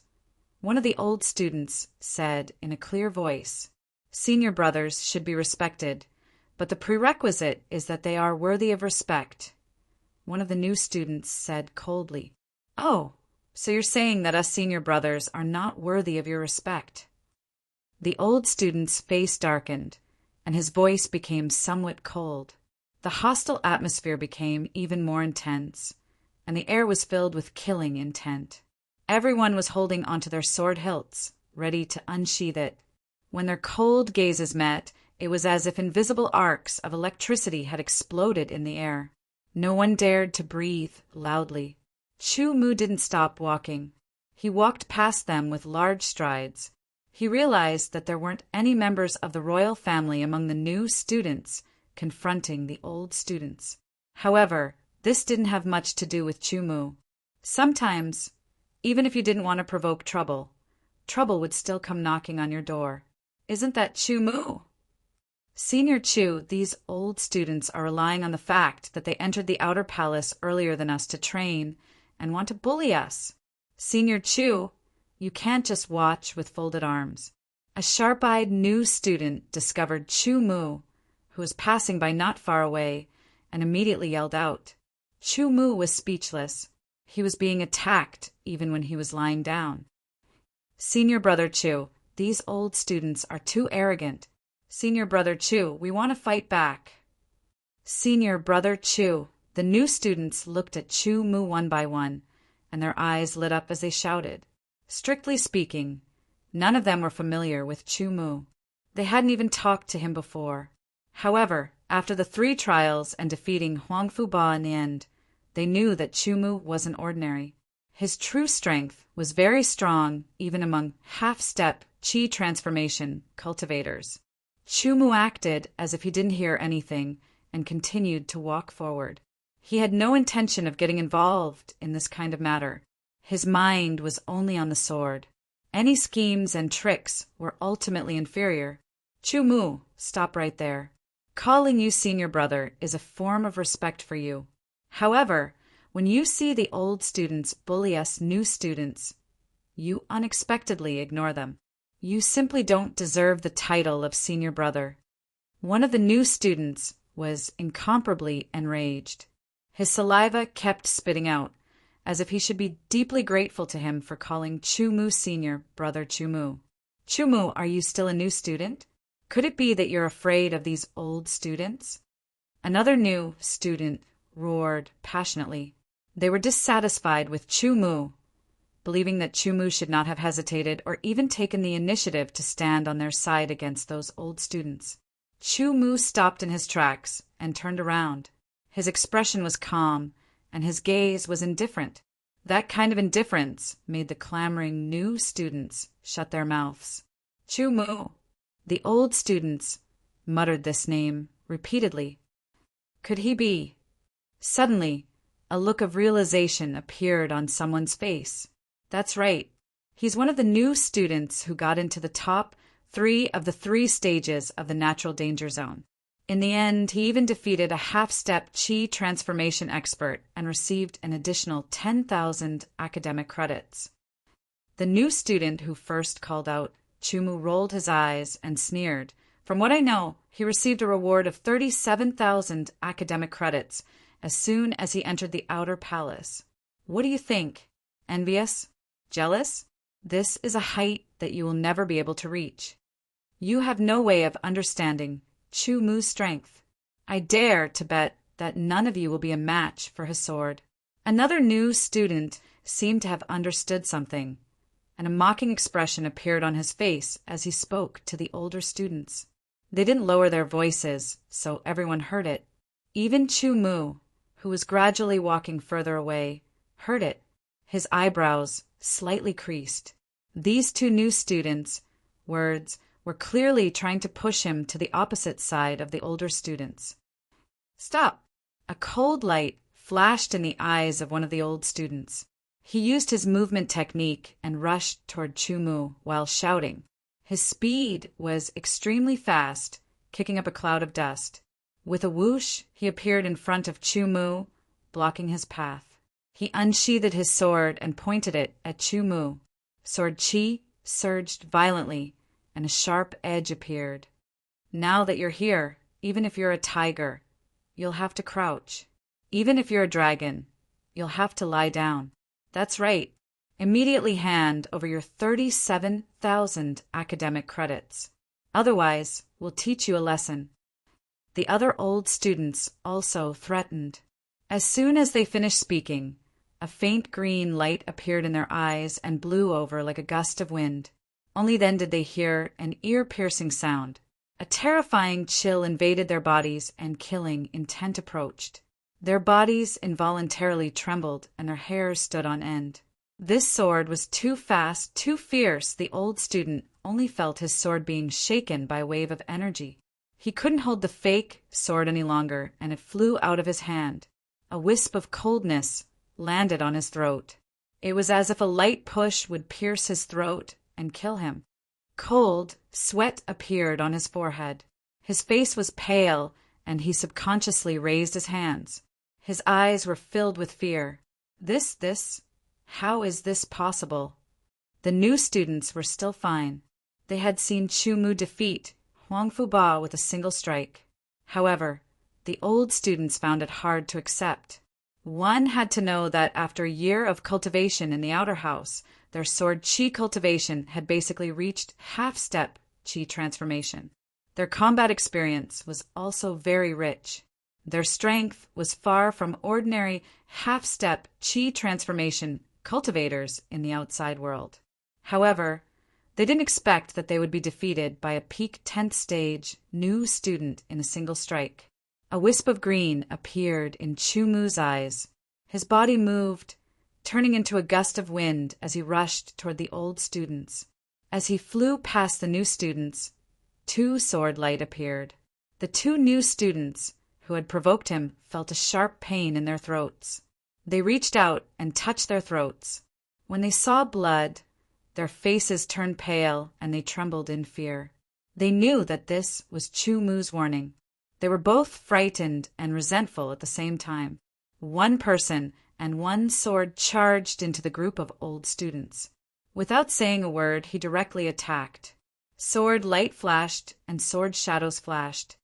One of the old students said in a clear voice. Senior brothers should be respected, but the prerequisite is that they are worthy of respect. One of the new students said coldly. Oh, so you're saying that us senior brothers are not worthy of your respect? The old student's face darkened, and his voice became somewhat cold. The hostile atmosphere became even more intense, and the air was filled with killing intent. Everyone was holding onto their sword hilts, ready to unsheath it. When their cold gazes met, it was as if invisible arcs of electricity had exploded in the air. No one dared to breathe loudly. Chu Mu didn't stop walking. He walked past them with large strides. He realized that there weren't any members of the royal family among the new students confronting the old students. However, this didn't have much to do with Chu Mu. Sometimes, even if you didn't want to provoke trouble, trouble would still come knocking on your door. Isn't that Chu Mu? Senior Chu, these old students are relying on the fact that they entered the outer palace earlier than us to train and want to bully us. Senior Chu, you can't just watch with folded arms. A sharp-eyed new student discovered Chu Mu, who was passing by not far away, and immediately yelled out. Chu Mu was speechless. He was being attacked even when he was lying down. Senior Brother Chu, these old students are too arrogant. Senior Brother Chu, we want to fight back. Senior Brother Chu, the new students looked at Chu Mu one by one, and their eyes lit up as they shouted. Strictly speaking, none of them were familiar with Chu Mu. They hadn't even talked to him before. However, after the 3 trials and defeating Huang Fu Ba in the end, they knew that Chu Mu wasn't ordinary. His true strength was very strong even among half-step Qi transformation cultivators. Chu Mu acted as if he didn't hear anything and continued to walk forward. He had no intention of getting involved in this kind of matter. His mind was only on the sword. Any schemes and tricks were ultimately inferior. Chu Mu, stop right there. Calling you senior brother is a form of respect for you. However, when you see the old students bully us new students, you unexpectedly ignore them. You simply don't deserve the title of senior brother. One of the new students was incomparably enraged. His saliva kept spitting out, as if he should be deeply grateful to him for calling Chu Mu Senior brother Chu Mu. Chu Mu, are you still a new student? Could it be that you're afraid of these old students? Another new student roared passionately. They were dissatisfied with Chu Mu, believing that Chu Mu should not have hesitated or even taken the initiative to stand on their side against those old students. Chu Mu stopped in his tracks and turned around. His expression was calm, and his gaze was indifferent. That kind of indifference made the clamoring new students shut their mouths. Chu Mu. The old students muttered this name repeatedly. Could he be? Suddenly, a look of realization appeared on someone's face. That's right. He's one of the new students who got into the top 3 of the 3 stages of the natural danger zone. In the end, he even defeated a half-step Qi transformation expert and received an additional 10,000 academic credits. The new student who first called out, Chu Mu rolled his eyes and sneered. From what I know, he received a reward of 37,000 academic credits as soon as he entered the outer palace. What do you think? Envious? Jealous? This is a height that you will never be able to reach. You have no way of understanding Chu Mu's strength. I dare to bet that none of you will be a match for his sword. Another new student seemed to have understood something, and a mocking expression appeared on his face as he spoke to the older students. They didn't lower their voices, so everyone heard it. Even Chu Mu, who was gradually walking further away, heard it. His eyebrows slightly creased. These 2 new students' words were clearly trying to push him to the opposite side of the older students. Stop! A cold light flashed in the eyes of one of the old students. He used his movement technique and rushed toward Chu Mu while shouting. His speed was extremely fast, kicking up a cloud of dust. With a whoosh, he appeared in front of Chu Mu, blocking his path. He unsheathed his sword and pointed it at Chu Mu. Sword Qi surged violently, and a sharp edge appeared. Now that you're here, even if you're a tiger, you'll have to crouch. Even if you're a dragon, you'll have to lie down. That's right. Immediately hand over your 37,000 academic credits. Otherwise, we'll teach you a lesson. The other old students also threatened. As soon as they finished speaking, a faint green light appeared in their eyes and blew over like a gust of wind. Only then did they hear an ear-piercing sound. A terrifying chill invaded their bodies, and killing intent approached. Their bodies involuntarily trembled, and their hair stood on end. This sword was too fast, too fierce. The old student only felt his sword being shaken by a wave of energy. He couldn't hold the fake sword any longer, and it flew out of his hand. A wisp of coldness landed on his throat. It was as if a light push would pierce his throat and kill him. Cold sweat appeared on his forehead. His face was pale, and he subconsciously raised his hands. His eyes were filled with fear. How is this possible? The new students were still fine. They had seen Chu Mu defeat Huang Fuba with a single strike. However, the old students found it hard to accept. One had to know that after a year of cultivation in the outer house, their sword Qi cultivation had basically reached half-step Qi transformation. Their combat experience was also very rich. Their strength was far from ordinary half-step Qi transformation cultivators in the outside world. However, they didn't expect that they would be defeated by a peak 10th stage new student in a single strike. A wisp of green appeared in Chu Mu's eyes. His body moved, turning into a gust of wind as he rushed toward the old students. As he flew past the new students, 2 sword light appeared. The 2 new students, who had provoked him felt a sharp pain in their throats. They reached out and touched their throats. When they saw blood, their faces turned pale and they trembled in fear. They knew that this was Chu Mu's warning. They were both frightened and resentful at the same time. One person and one sword charged into the group of old students. Without saying a word, he directly attacked. Sword light flashed and sword shadows flashed.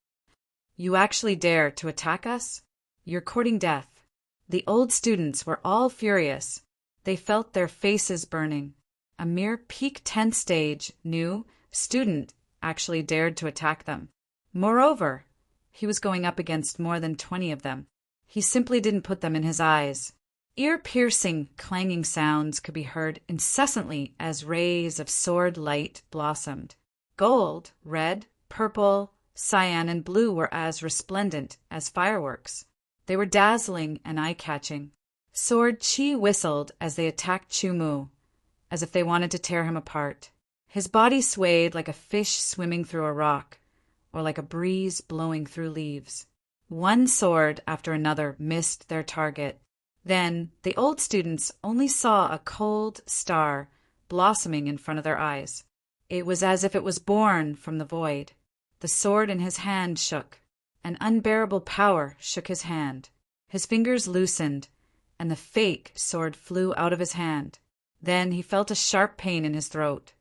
"You actually dare to attack us? You're courting death." The old students were all furious. They felt their faces burning. A mere peak 10 stage new student actually dared to attack them. Moreover, he was going up against more than 20 of them. He simply didn't put them in his eyes. Ear-piercing, clanging sounds could be heard incessantly as rays of sword light blossomed. Gold, red, purple, cyan, and blue were as resplendent as fireworks. They were dazzling and eye-catching. Sword Chi whistled as they attacked Chu Mu, as if they wanted to tear him apart. His body swayed like a fish swimming through a rock, or like a breeze blowing through leaves. One sword after another missed their target. Then the old students only saw a cold star blossoming in front of their eyes. It was as if it was born from the void. The sword in his hand shook. An unbearable power shook his hand. His fingers loosened, and the fake sword flew out of his hand. Then he felt a sharp pain in his throat.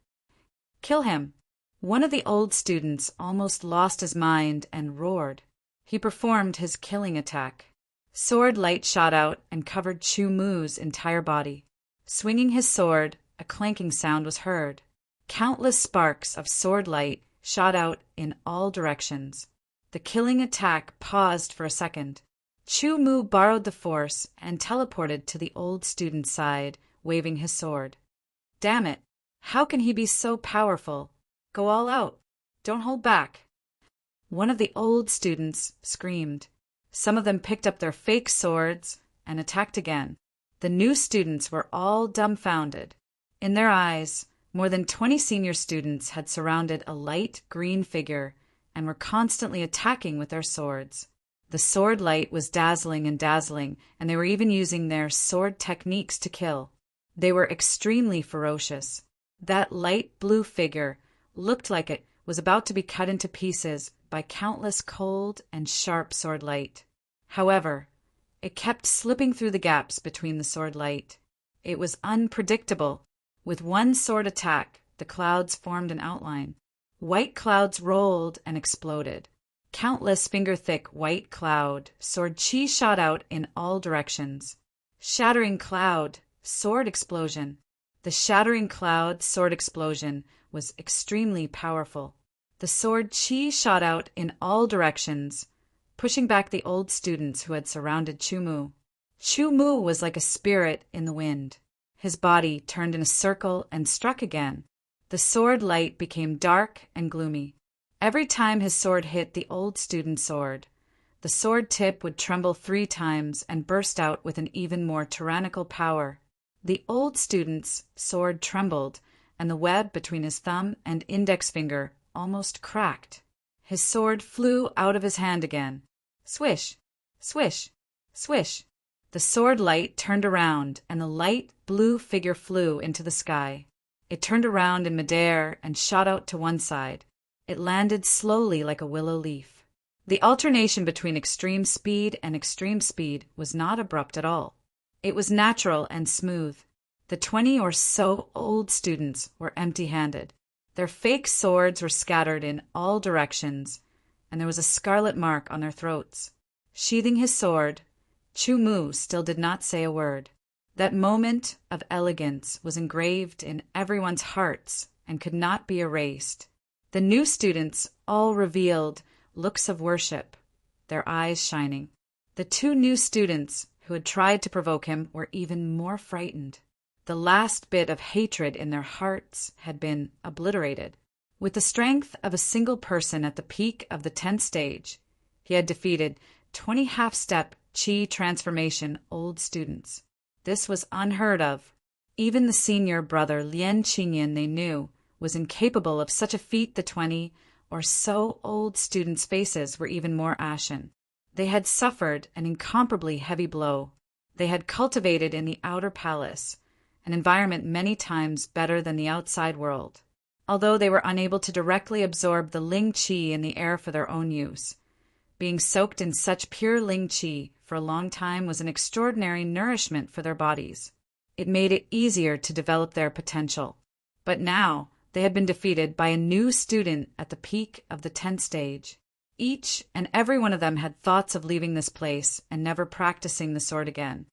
"Kill him!" One of the old students almost lost his mind and roared. He performed his killing attack. Sword light shot out and covered Chu Mu's entire body. Swinging his sword, a clanking sound was heard. Countless sparks of sword light shot out in all directions. The killing attack paused for a second. Chu Mu borrowed the force and teleported to the old student's side, waving his sword. "Damn it! How can he be so powerful? Go all out! Don't hold back!" One of the old students screamed. Some of them picked up their fake swords and attacked again. The new students were all dumbfounded. In their eyes, more than 20 senior students had surrounded a light green figure and were constantly attacking with their swords. The sword light was dazzling, and they were even using their sword techniques to kill. They were extremely ferocious. That light blue figure looked like it was about to be cut into pieces by countless cold and sharp sword light. However, it kept slipping through the gaps between the sword light. It was unpredictable. With one sword attack, the clouds formed an outline. White clouds rolled and exploded. Countless finger-thick white cloud, sword chi shot out in all directions. Shattering cloud, sword explosion. The shattering cloud sword explosion was extremely powerful. The sword chi shot out in all directions, pushing back the old students who had surrounded Chu Mu. Chu Mu was like a spirit in the wind. His body turned in a circle and struck again. The sword light became dark and gloomy. Every time his sword hit the old student's sword, the sword tip would tremble 3 times and burst out with an even more tyrannical power. The old student's sword trembled, and the web between his thumb and index finger almost cracked. His sword flew out of his hand again. Swish, swish, swish. The sword light turned around, and the light blue figure flew into the sky. It turned around in midair and shot out to one side. It landed slowly like a willow leaf. The alternation between extreme speed and extreme speed was not abrupt at all. It was natural and smooth. The 20 or so old students were empty-handed. Their fake swords were scattered in all directions, and there was a scarlet mark on their throats. Sheathing his sword, Chu Mu still did not say a word. That moment of elegance was engraved in everyone's hearts and could not be erased. The new students all revealed looks of worship, their eyes shining. The 2 new students who had tried to provoke him were even more frightened. The last bit of hatred in their hearts had been obliterated. With the strength of a single person at the peak of the 10th stage, he had defeated 20 half-step chi transformation old students. This was unheard of. Even the senior brother Lien Qingyan they knew was incapable of such a feat. The 20 or so old students' faces were even more ashen. They had suffered an incomparably heavy blow. They had cultivated in the outer palace, an environment many times better than the outside world, although they were unable to directly absorb the Ling Qi in the air for their own use. Being soaked in such pure Ling Qi for a long time was an extraordinary nourishment for their bodies. It made it easier to develop their potential. But now they had been defeated by a new student at the peak of the 10th stage. Each and every one of them had thoughts of leaving this place and never practicing the sword again.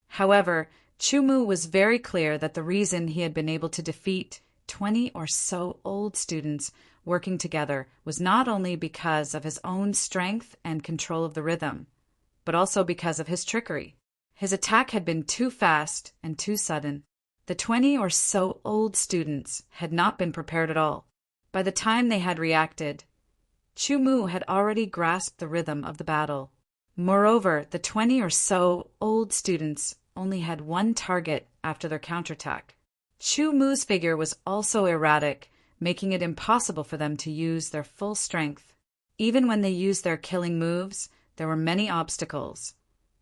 However, Chumu was very clear that the reason he had been able to defeat 20 or so old students working together was not only because of his own strength and control of the rhythm, but also because of his trickery. His attack had been too fast and too sudden. The 20 or so old students had not been prepared at all. By the time they had reacted, Chumu had already grasped the rhythm of the battle. Moreover, the 20 or so old students only had one target after their counterattack. Chumu's figure was also erratic, making it impossible for them to use their full strength. Even when they used their killing moves, there were many obstacles,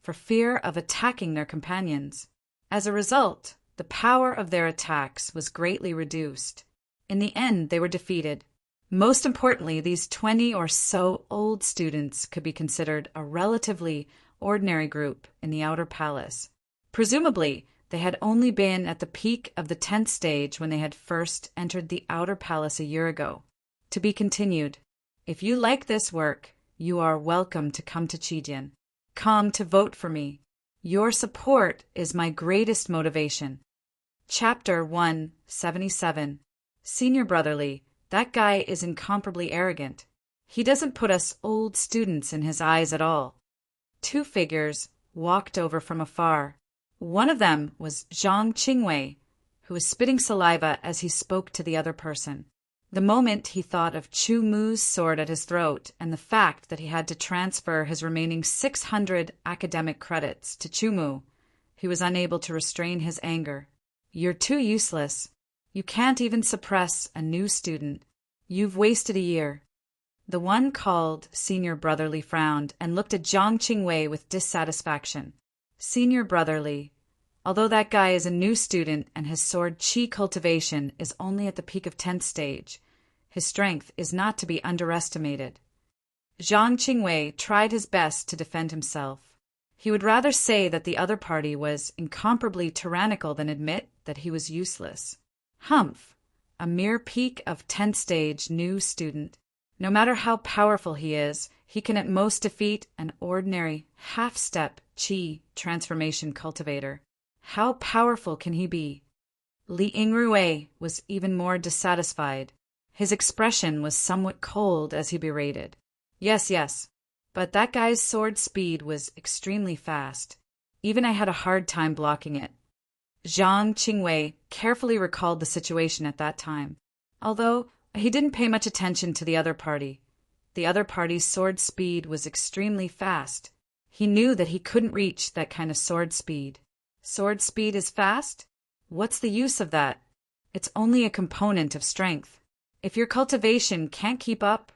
for fear of attacking their companions. As a result, the power of their attacks was greatly reduced. In the end, they were defeated. Most importantly, these 20 or so old students could be considered a relatively ordinary group in the outer palace. Presumably, they had only been at the peak of the 10th stage when they had first entered the outer palace a year ago. To be continued. If you like this work, you are welcome to come to Chidian. Come to vote for me. Your support is my greatest motivation. Chapter 177. Senior Brotherly, that guy is incomparably arrogant. He doesn't put us old students in his eyes at all. Two figures walked over from afar. One of them was Zhang Qingwei, who was spitting saliva as he spoke to the other person. The moment he thought of Chu Mu's sword at his throat and the fact that he had to transfer his remaining 600 academic credits to Chu Mu, he was unable to restrain his anger. You're too useless. You can't even suppress a new student. You've wasted a year. The one called Senior Brotherly frowned and looked at Zhang Qingwei with dissatisfaction. Senior Brotherly, although that guy is a new student and his sword Qi cultivation is only at the peak of 10th stage, his strength is not to be underestimated. Zhang Qingwei tried his best to defend himself. He would rather say that the other party was incomparably tyrannical than admit that he was useless. Humph, a mere peak of 10th stage new student. No matter how powerful he is, he can at most defeat an ordinary half-step Qi transformation cultivator. How powerful can he be? Li Yingrui was even more dissatisfied. His expression was somewhat cold as he berated. Yes, but that guy's sword speed was extremely fast. Even I had a hard time blocking it. Zhang Qingwei carefully recalled the situation at that time, although he didn't pay much attention to the other party. The other party's sword speed was extremely fast. He knew that he couldn't reach that kind of sword speed. Sword speed is fast? What's the use of that? It's only a component of strength. If your cultivation can't keep up,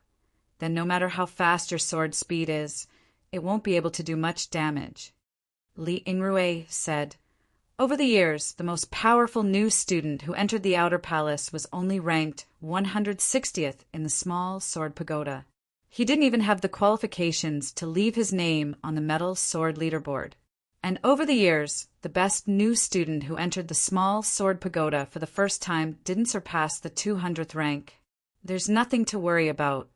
then no matter how fast your sword speed is, it won't be able to do much damage. Li Yingrui said, over the years, the most powerful new student who entered the outer palace was only ranked 160th in the small sword pagoda. He didn't even have the qualifications to leave his name on the metal sword leaderboard. And over the years, the best new student who entered the small sword pagoda for the first time didn't surpass the 200th rank. There's nothing to worry about.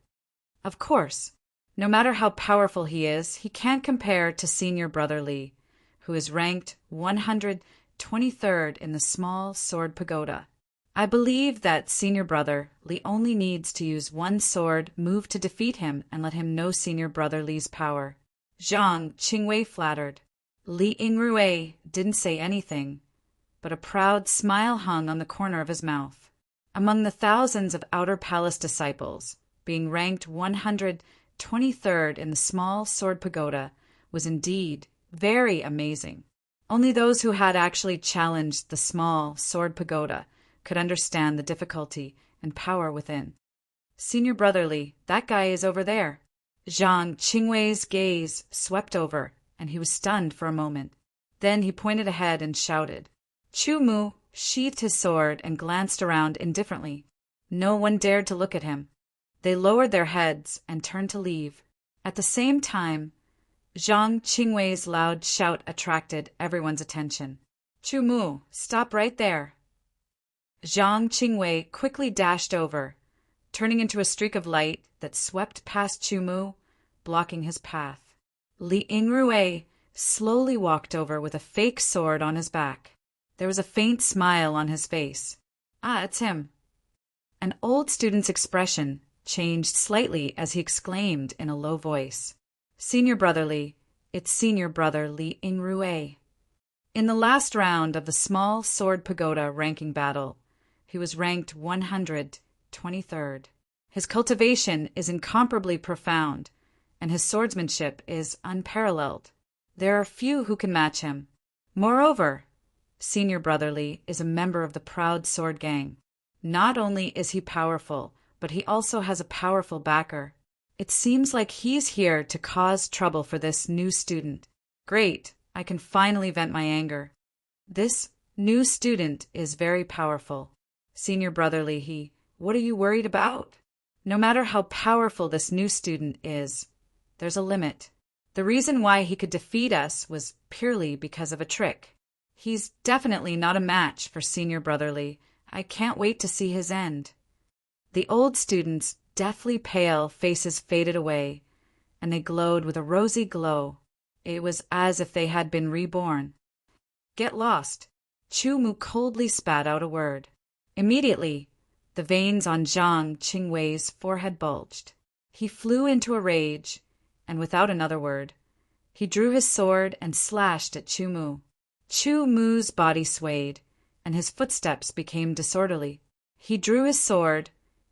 Of course, no matter how powerful he is, he can't compare to Senior Brotherly, who is ranked 123rd in the small sword pagoda. I believe that Senior Brother Li only needs to use one sword move to defeat him and let him know Senior Brother Li's power. Zhang Qingwei flattered. Li Yingrui didn't say anything, but a proud smile hung on the corner of his mouth. Among the thousands of outer palace disciples, being ranked 123rd in the small sword pagoda was indeed very amazing. Only those who had actually challenged the small sword pagoda could understand the difficulty and power within. Senior Brotherly, that guy is over there. Zhang Qingwei's gaze swept over, and he was stunned for a moment. Then he pointed ahead and shouted. Chu Mu sheathed his sword and glanced around indifferently. No one dared to look at him. They lowered their heads and turned to leave. At the same time, Zhang Qingwei's loud shout attracted everyone's attention. Chu Mu, stop right there. Zhang Qingwei quickly dashed over, turning into a streak of light that swept past Chu Mu, blocking his path. Li Yingrui slowly walked over with a fake sword on his back. There was a faint smile on his face. Ah, it's him. An old student's expression changed slightly as he exclaimed in a low voice. Senior Brother Li, it's Senior Brother Li Yingrui. In the last round of the small sword pagoda ranking battle, he was ranked 123rd. His cultivation is incomparably profound, and his swordsmanship is unparalleled. There are few who can match him. Moreover, Senior Brother Li is a member of the proud sword gang. Not only is he powerful, but he also has a powerful backer. It seems like he's here to cause trouble for this new student. Great, I can finally vent my anger. This new student is very powerful. Senior Brother Li, what are you worried about? No matter how powerful this new student is, there's a limit. The reason why he could defeat us was purely because of a trick. He's definitely not a match for Senior Brother Li. I can't wait to see his end. The old students' deathly pale faces faded away, and they glowed with a rosy glow. It was as if they had been reborn. Get lost. Chu Mu coldly spat out a word. Immediately, the veins on Zhang Qingwei's forehead bulged. He flew into a rage, and without another word, he drew his sword and slashed at Chu Mu. Chu Mu's body swayed, and his footsteps became disorderly. He drew his sword,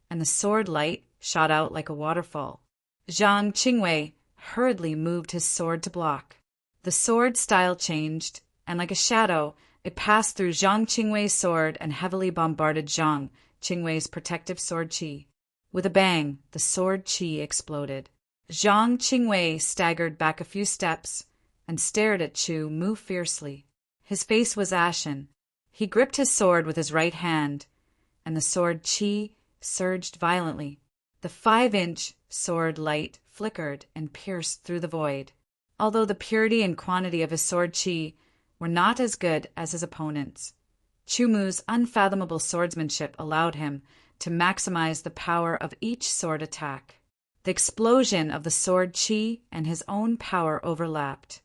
and the sword light shot out like a waterfall. Zhang Qingwei hurriedly moved his sword to block. The sword style changed, and like a shadow, it passed through Zhang Qingwei's sword and heavily bombarded Zhang Qingwei's protective sword chi. With a bang, the sword chi exploded. Zhang Qingwei staggered back a few steps and stared at Chu Mu fiercely. His face was ashen. He gripped his sword with his right hand, and the sword chi surged violently. The 5-inch sword light flickered and pierced through the void. Although the purity and quantity of his sword chi were not as good as his opponent's, Chu Mu's unfathomable swordsmanship allowed him to maximize the power of each sword attack. The explosion of the sword chi and his own power overlapped,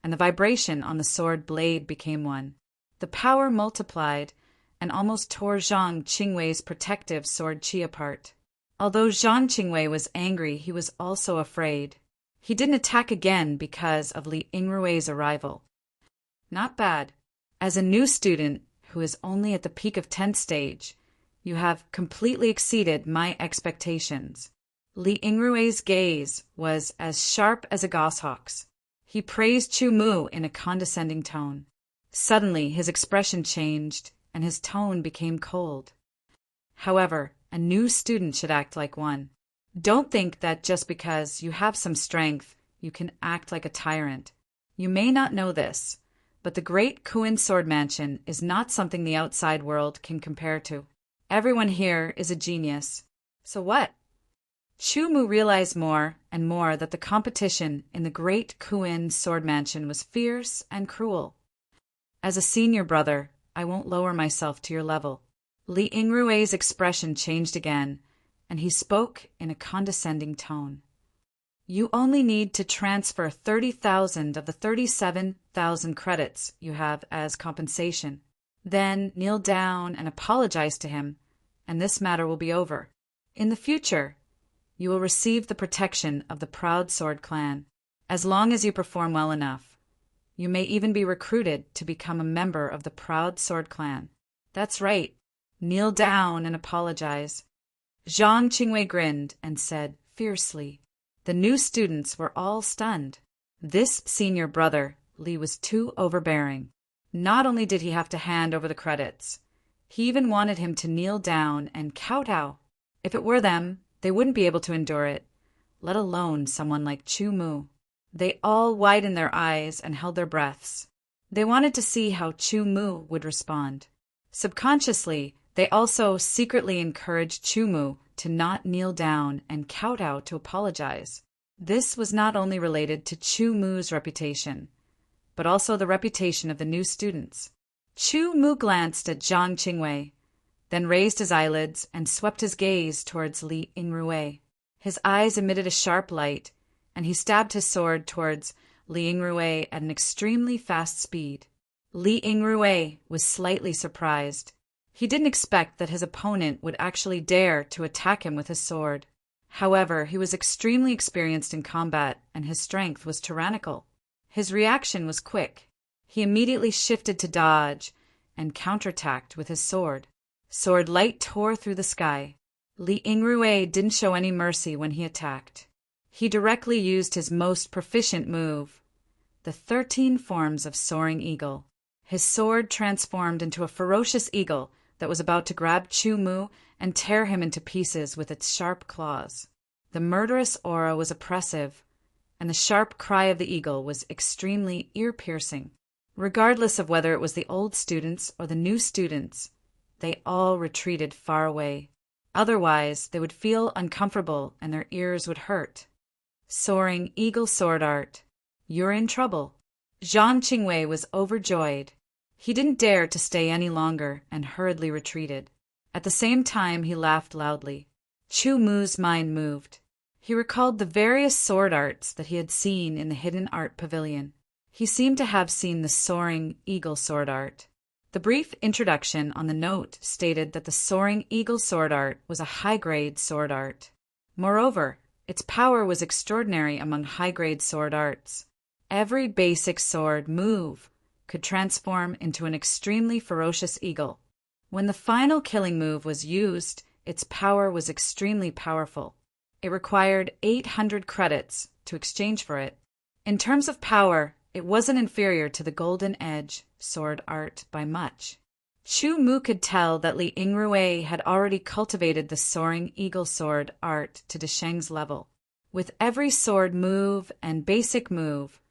and the vibration on the sword blade became one. The power multiplied and almost tore Zhang Qingwei's protective sword chi apart. Although Zhang Qingwei was angry, he was also afraid. He didn't attack again because of Li Yingrui's arrival. Not bad. As a new student who is only at the peak of 10th stage, you have completely exceeded my expectations. Li Yingrui's gaze was as sharp as a goshawk's. He praised Chu Mu in a condescending tone. Suddenly, his expression changed, and his tone became cold. However, a new student should act like one. Don't think that just because you have some strength, you can act like a tyrant. You may not know this, but the Great Kuin Sword Mansion is not something the outside world can compare to. Everyone here is a genius. So what? Chu Mu realized more and more that the competition in the Great Kuin Sword Mansion was fierce and cruel. As a senior brother, I won't lower myself to your level. Li Yingrui's expression changed again, and he spoke in a condescending tone. You only need to transfer 30,000 of the 37,000 credits you have as compensation. Then kneel down and apologize to him, and this matter will be over. In the future, you will receive the protection of the Proud Sword Clan. As long as you perform well enough, you may even be recruited to become a member of the Proud Sword Clan. That's right. Kneel down and apologize. Zhang Qingwei grinned and said fiercely. The new students were all stunned. This senior brother, Li, was too overbearing. Not only did he have to hand over the credits, he even wanted him to kneel down and kowtow. If it were them, they wouldn't be able to endure it. let alone someone like Chu Mu. They all widened their eyes and held their breaths. They wanted to see how Chu Mu would respond. Subconsciously, they also secretly encouraged Chu Mu to not kneel down and kowtow to apologize. This was not only related to Chu Mu's reputation, but also the reputation of the new students. Chu Mu glanced at Zhang Qingwei, then raised his eyelids and swept his gaze towards Li Yingrui. His eyes emitted a sharp light, and he stabbed his sword towards Li Yingrui at an extremely fast speed. Li Yingrui was slightly surprised. He didn't expect that his opponent would actually dare to attack him with his sword. However, he was extremely experienced in combat, and his strength was tyrannical. His reaction was quick. He immediately shifted to dodge and counterattacked with his sword. Sword light tore through the sky. Li Yingrui didn't show any mercy when he attacked. He directly used his most proficient move, the 13 forms of Soaring Eagle. His sword transformed into a ferocious eagle that was about to grab Chu Mu and tear him into pieces with its sharp claws. The murderous aura was oppressive, and the sharp cry of the eagle was extremely ear-piercing. Regardless of whether it was the old students or the new students, they all retreated far away. Otherwise, they would feel uncomfortable and their ears would hurt. Soaring Eagle Sword Art. You're in trouble. Zhang Qingwei was overjoyed. He didn't dare to stay any longer and hurriedly retreated. At the same time, he laughed loudly. Chu Mu's mind moved. He recalled the various sword arts that he had seen in the Hidden Art Pavilion. He seemed to have seen the Soaring Eagle Sword Art. The brief introduction on the note stated that the Soaring Eagle Sword Art was a high-grade sword art. Moreover, its power was extraordinary among high-grade sword arts. Every basic sword move could transform into an extremely ferocious eagle. When the final killing move was used, its power was extremely powerful. It required 800 credits to exchange for it. In terms of power, it wasn't inferior to the Golden Edge sword art by much. Chu Mu could tell that Li Yingrui had already cultivated the Soaring Eagle sword art to Desheng's level. With every sword move and basic move,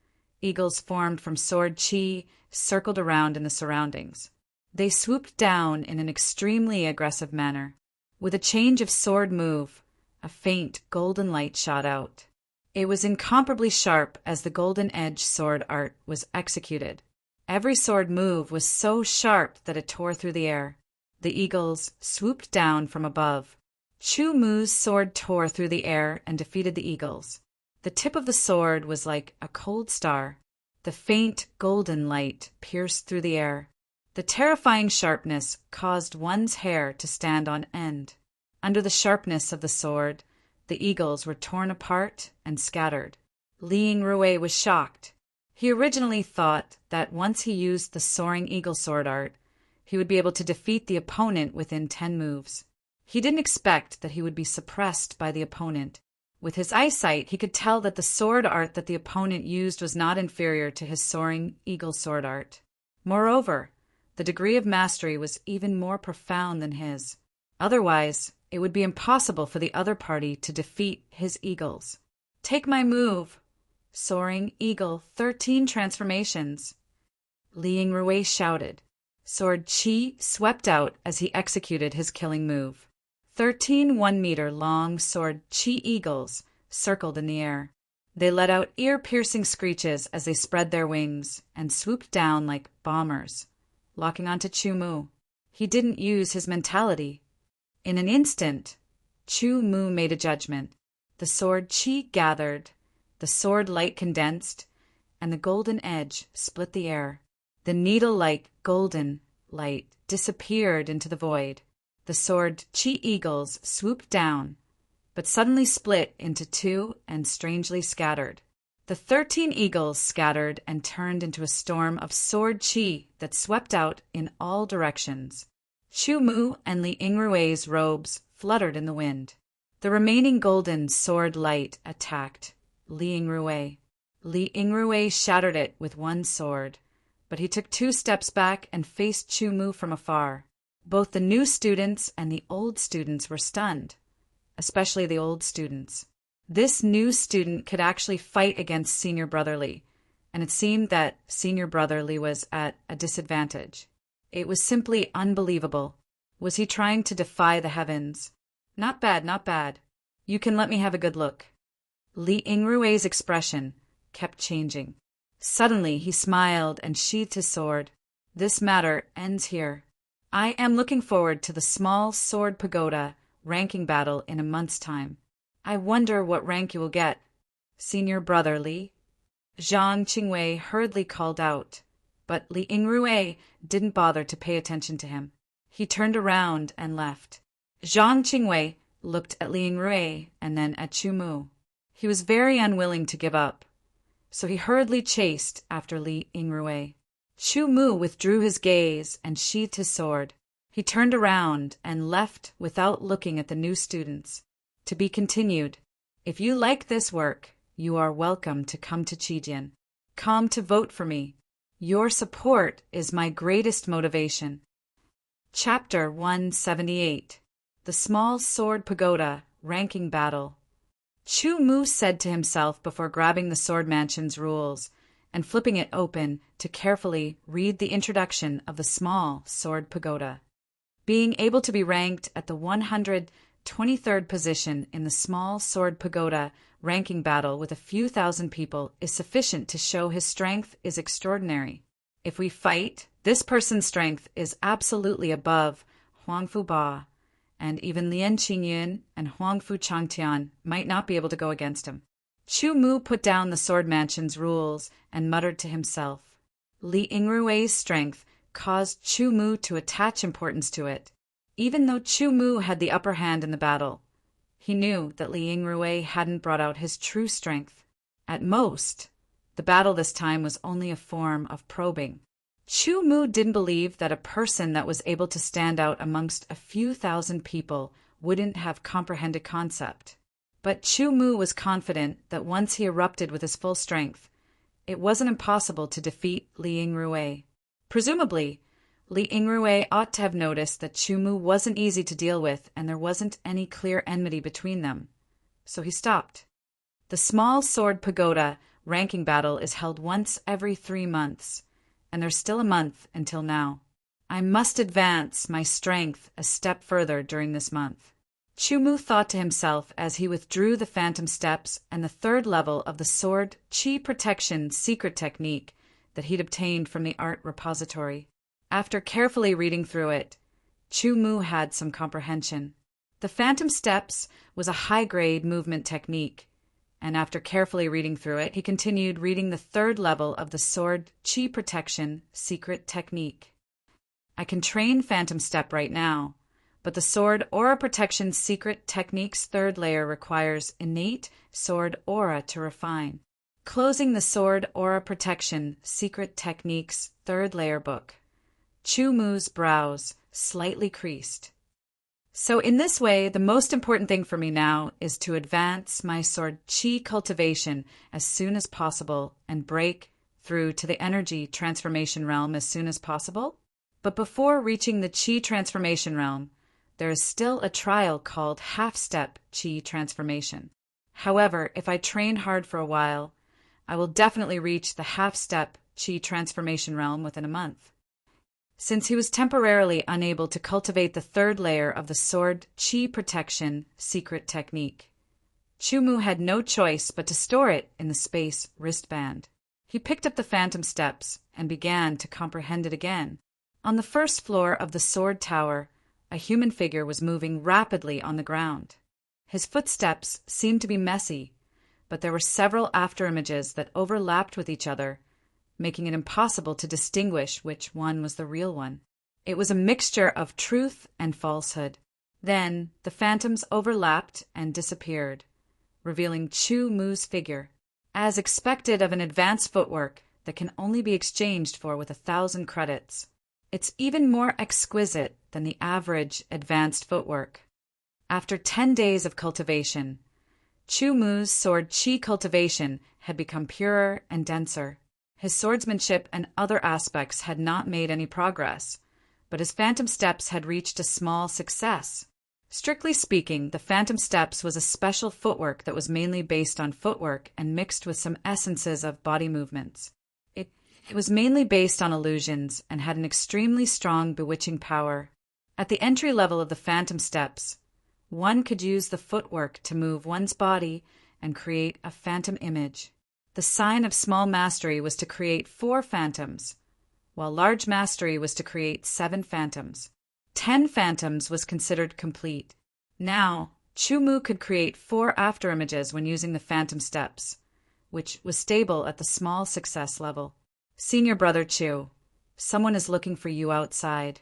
eagles formed from sword chi circled around in the surroundings. They swooped down in an extremely aggressive manner. With a change of sword move, a faint golden light shot out. It was incomparably sharp as the Golden Edge sword art was executed. Every sword move was so sharp that it tore through the air. The eagles swooped down from above. Chu Mu's sword tore through the air and defeated the eagles. The tip of the sword was like a cold star. The faint golden light pierced through the air. The terrifying sharpness caused one's hair to stand on end. Under the sharpness of the sword, the eagles were torn apart and scattered. Li Yingrui was shocked. He originally thought that once he used the Soaring Eagle sword art, he would be able to defeat the opponent within 10 moves. He didn't expect that he would be suppressed by the opponent. With his eyesight, he could tell that the sword art that the opponent used was not inferior to his Soaring Eagle sword art. Moreover, the degree of mastery was even more profound than his. Otherwise, it would be impossible for the other party to defeat his eagles. Take my move! Soaring Eagle 13 transformations. Li Yingrui shouted. Sword chi swept out as he executed his killing move. 13 1-meter-long sword chi eagles circled in the air. They let out ear-piercing screeches as they spread their wings and swooped down like bombers, locking onto Chu Mu. He didn't use his mentality. In an instant, Chu Mu made a judgment. The sword chi gathered, the sword light condensed, and the golden edge split the air. The needle-like golden light disappeared into the void. The sword chi eagles swooped down, but suddenly split into 2 and strangely scattered. The 13 eagles scattered and turned into a storm of sword chi that swept out in all directions. Chu Mu and Li Yingrui's robes fluttered in the wind. The remaining golden sword light attacked Li Yingrui. Li Yingrui shattered it with one sword, but he took 2 steps back and faced Chu Mu from afar. Both the new students and the old students were stunned, especially the old students. This new student could actually fight against senior brother Li, and it seemed that senior brother Li was at a disadvantage. It was simply unbelievable. Was he trying to defy the heavens? Not bad, not bad. You can let me have a good look. Li Yingrui's expression kept changing. Suddenly he smiled and sheathed his sword. This matter ends here. I am looking forward to the small sword pagoda ranking battle in a month's time. I wonder what rank you will get, senior brother Li. Zhang Qingwei hurriedly called out, but Li Yingrui didn't bother to pay attention to him. He turned around and left. Zhang Qingwei looked at Li Yingrui and then at Chu Mu. He was very unwilling to give up, so he hurriedly chased after Li Yingrui. Chu Mu withdrew his gaze and sheathed his sword. He turned around and left without looking at the new students. To be continued. If you like this work, you are welcome to come to Qijian. Come to vote for me. Your support is my greatest motivation. Chapter 178. The Small Sword Pagoda Ranking Battle. Chu Mu said to himself before grabbing the Sword Mansion's rules and flipping it open to carefully read the introduction of the Small Sword Pagoda. Being able to be ranked at the 123rd position in the Small Sword Pagoda ranking battle with a few thousand people is sufficient to show his strength is extraordinary. If we fight, this person's strength is absolutely above Huangfu Ba, and even Lian Qingyun and Huangfu Changtian might not be able to go against him. Chu Mu put down the Sword Mansion's rules and muttered to himself. Li Yingrui's strength caused Chu Mu to attach importance to it. Even though Chu Mu had the upper hand in the battle, he knew that Li Yingrui hadn't brought out his true strength. At most, the battle this time was only a form of probing. Chu Mu didn't believe that a person that was able to stand out amongst a few thousand people wouldn't have comprehended concept. But Chu Mu was confident that once he erupted with his full strength, it wasn't impossible to defeat Li Yingrui. Presumably, Li Yingrui ought to have noticed that Chu Mu wasn't easy to deal with and there wasn't any clear enmity between them. So he stopped. The Small Sword Pagoda ranking battle is held once every 3 months, and there's still a month until now. I must advance my strength a step further during this month. Chu Mu thought to himself as he withdrew the phantom steps and the 3rd level of the sword chi protection secret technique that he'd obtained from the art repository. After carefully reading through it, Chu Mu had some comprehension. The phantom steps was a high-grade movement technique, and after carefully reading through it, he continued reading the 3rd level of the sword chi protection secret technique. I can train phantom step right now, but the sword aura protection secret technique's 3rd layer requires innate sword aura to refine. Closing the sword aura protection secret technique's 3rd layer book, Chu Mu's brows slightly creased. So in this way, the most important thing for me now is to advance my sword chi cultivation as soon as possible and break through to the energy transformation realm as soon as possible. But before reaching the chi transformation realm, there is still a trial called half-step chi transformation. However, if I train hard for a while, I will definitely reach the half-step chi transformation realm within a month. Since he was temporarily unable to cultivate the 3rd layer of the sword chi protection secret technique, Chu Mu had no choice but to store it in the space wristband. He picked up the phantom steps and began to comprehend it again. On the 1st floor of the sword tower, a human figure was moving rapidly on the ground. His footsteps seemed to be messy, but there were several afterimages that overlapped with each other, making it impossible to distinguish which one was the real one. It was a mixture of truth and falsehood. Then the phantoms overlapped and disappeared, revealing Chu Mu's figure. As expected of an advanced footwork that can only be exchanged for with 1,000 credits, it's even more exquisite than the average advanced footwork. After 10 days of cultivation, Chu Mu's sword chi cultivation had become purer and denser. His swordsmanship and other aspects had not made any progress, but his phantom steps had reached a small success. Strictly speaking, the Phantom Steps was a special footwork that was mainly based on footwork and mixed with some essences of body movements. It was mainly based on illusions and had an extremely strong bewitching power. At the entry level of the Phantom Steps, one could use the footwork to move one's body and create a phantom image. The sign of small mastery was to create 4 phantoms, while large mastery was to create 7 phantoms. 10 phantoms was considered complete. Now, Chumu could create 4 afterimages when using the Phantom Steps, which was stable at the small success level. Senior Brother Chu, someone is looking for you outside.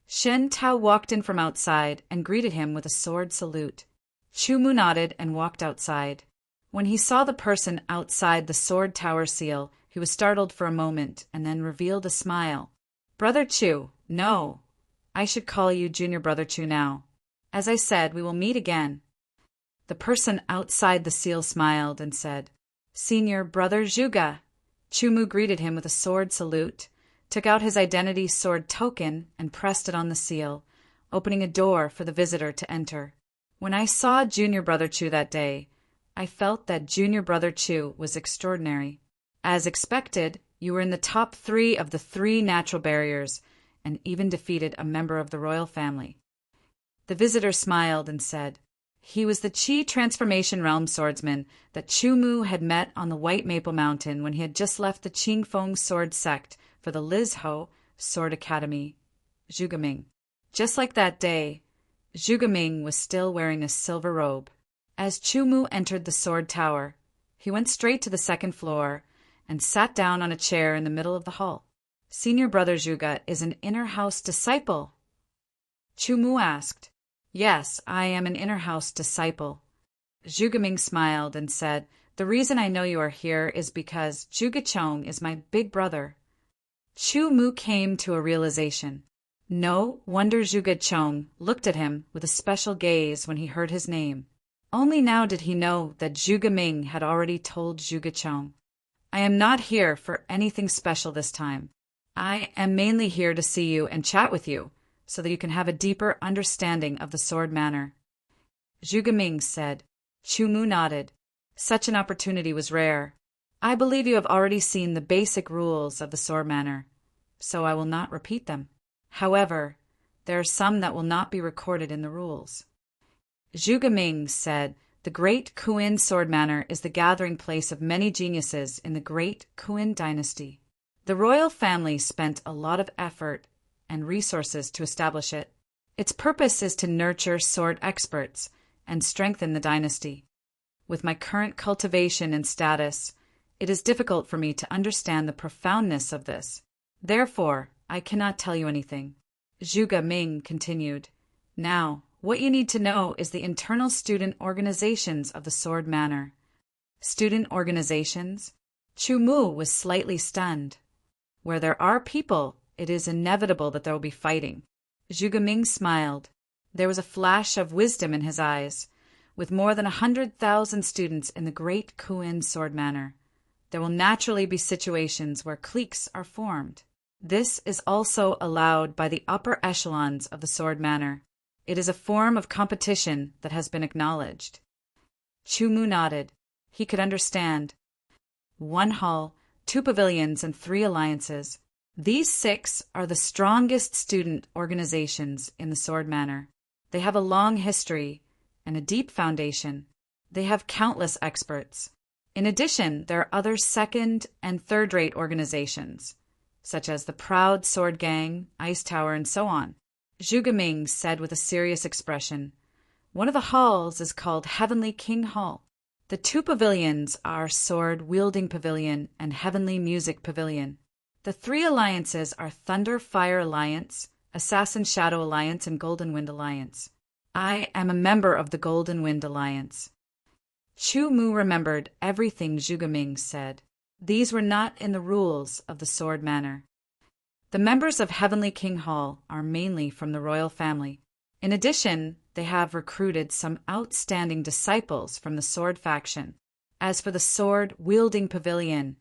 Shen Tao walked in from outside and greeted him with a sword salute. Chumu nodded and walked outside. When he saw the person outside the sword tower seal, he was startled for a moment and then revealed a smile. Brother Chu, no. I should call you Junior Brother Chu now. As I said, we will meet again. The person outside the seal smiled and said, Senior Brother Zhuge. Chumu greeted him with a sword salute, took out his identity sword token, and pressed it on the seal, opening a door for the visitor to enter. When I saw Junior Brother Chu that day, I felt that Junior Brother Chu was extraordinary. As expected, you were in the top 3 of the 3 natural barriers, and even defeated a member of the royal family. The visitor smiled and said, he was the Qi Transformation Realm swordsman that Chumu had met on the White Maple Mountain when he had just left the Qingfeng sword sect for the Lizhou Sword Academy, Zhuge. Just like that day, Zhuge was still wearing a silver robe. As Chumu entered the sword tower, he went straight to the 2nd floor and sat down on a chair in the middle of the hall. Senior Brother Zhuge is an inner house disciple? Chumu asked. Yes, I am an inner house disciple. Zhuge smiled and said, the reason I know you are here is because Zhuge Chong is my big brother. Chumu came to a realization. No wonder Zhuge Chong looked at him with a special gaze when he heard his name. Only now did he know that Zhuge Ming had already told Zhuge Chong. I am not here for anything special this time. I am mainly here to see you and chat with you, so that you can have a deeper understanding of the sword manner. Zhuge said. Chumu nodded. Such an opportunity was rare. I believe you have already seen the basic rules of the sword manner, so I will not repeat them. However, there are some that will not be recorded in the rules. Zhuge said, the Great Kuin sword manner is the gathering place of many geniuses in the Great Kuin dynasty. The royal family spent a lot of effort and resources to establish it. Its purpose is to nurture sword experts and strengthen the dynasty. With my current cultivation and status, it is difficult for me to understand the profoundness of this. Therefore, I cannot tell you anything. Zhuge Ming continued. Now, what you need to know is the internal student organizations of the sword manner. Student organizations? Chumu was slightly stunned. Where there are people, it is inevitable that there will be fighting. Zhuge smiled. There was a flash of wisdom in his eyes. With more than 100,000 students in the Great Kuin sword manner, there will naturally be situations where cliques are formed. This is also allowed by the upper echelons of the sword manner. It is a form of competition that has been acknowledged. Chumu nodded. He could understand. 1 hall, 2 pavilions, and 3 alliances. These 6 are the strongest student organizations in the sword manner. They have a long history and a deep foundation. They have countless experts. In addition, there are other second- and third-rate organizations, such as the Proud Sword Gang, Ice Tower, and so on. Zhuge said with a serious expression, one of the halls is called Heavenly King Hall. The 2 pavilions are Sword Wielding Pavilion and Heavenly Music Pavilion. The 3 alliances are Thunder Fire Alliance, Assassin Shadow Alliance, and Golden Wind Alliance. I am a member of the Golden Wind Alliance. Chumu remembered everything Zhuge said. These were not in the rules of the sword manner. The members of Heavenly King Hall are mainly from the royal family. In addition, they have recruited some outstanding disciples from the sword faction. As for the Sword Wielding Pavilion,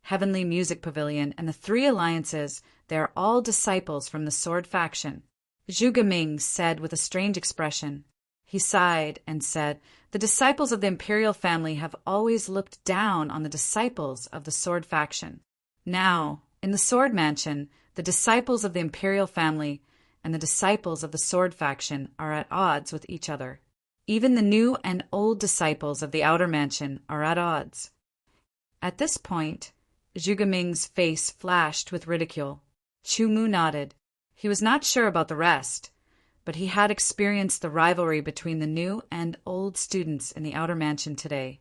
Heavenly Music Pavilion, and the 3 alliances, they are all disciples from the sword faction. Zhuge Ming said with a strange expression. He sighed and said, "The disciples of the imperial family have always looked down on the disciples of the sword faction. Now, in the sword mansion, the disciples of the imperial family and the disciples of the sword faction are at odds with each other. Even the new and old disciples of the outer mansion are at odds." At this point, Zhuge Ming's face flashed with ridicule. Chu Mu nodded. He was not sure about the rest, but he had experienced the rivalry between the new and old students in the outer mansion today.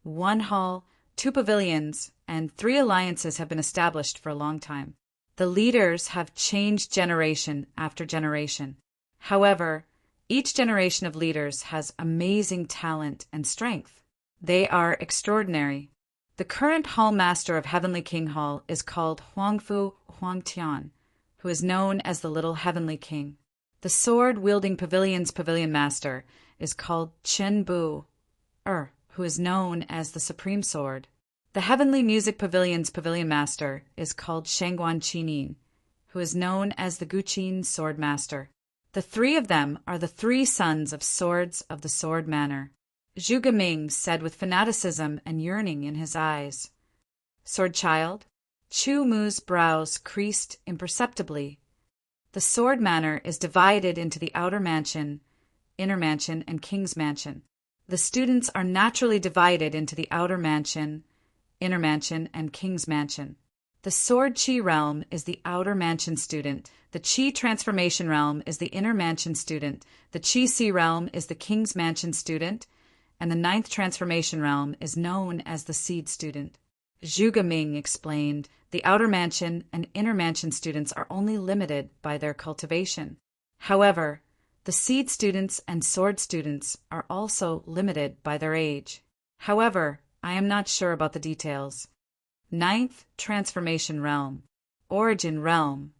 1 hall, 2 pavilions, and 3 alliances have been established for a long time. The leaders have changed generation after generation. However, each generation of leaders has amazing talent and strength. They are extraordinary. The current hall master of Heavenly King Hall is called Huangfu Huangtian, who is known as the Little Heavenly King. The sword-wielding pavilion's pavilion master is called Chen Bu, who is known as the Supreme Sword. The Heavenly Music Pavilion's pavilion master is called Shangguan Qinin, who is known as the Guqin Sword Master. The 3 of them are the 3 sons of swords of the Sword Manor. Zhuge Ming said with fanaticism and yearning in his eyes. "Sword child?" Chu Mu's brows creased imperceptibly. The Sword Manor is divided into the outer mansion, inner mansion, and king's mansion. The students are naturally divided into the outer mansion, inner mansion, and king's mansion. The Sword Chi realm is the outer mansion student, the Chi transformation realm is the inner mansion student, the Chi Si realm is the king's mansion student, and the 9th transformation realm is known as the seed student. Zhuge Ming explained, the outer mansion and inner mansion students are only limited by their cultivation. However, the seed students and sword students are also limited by their age. However, I am not sure about the details. 9th transformation realm, origin realm.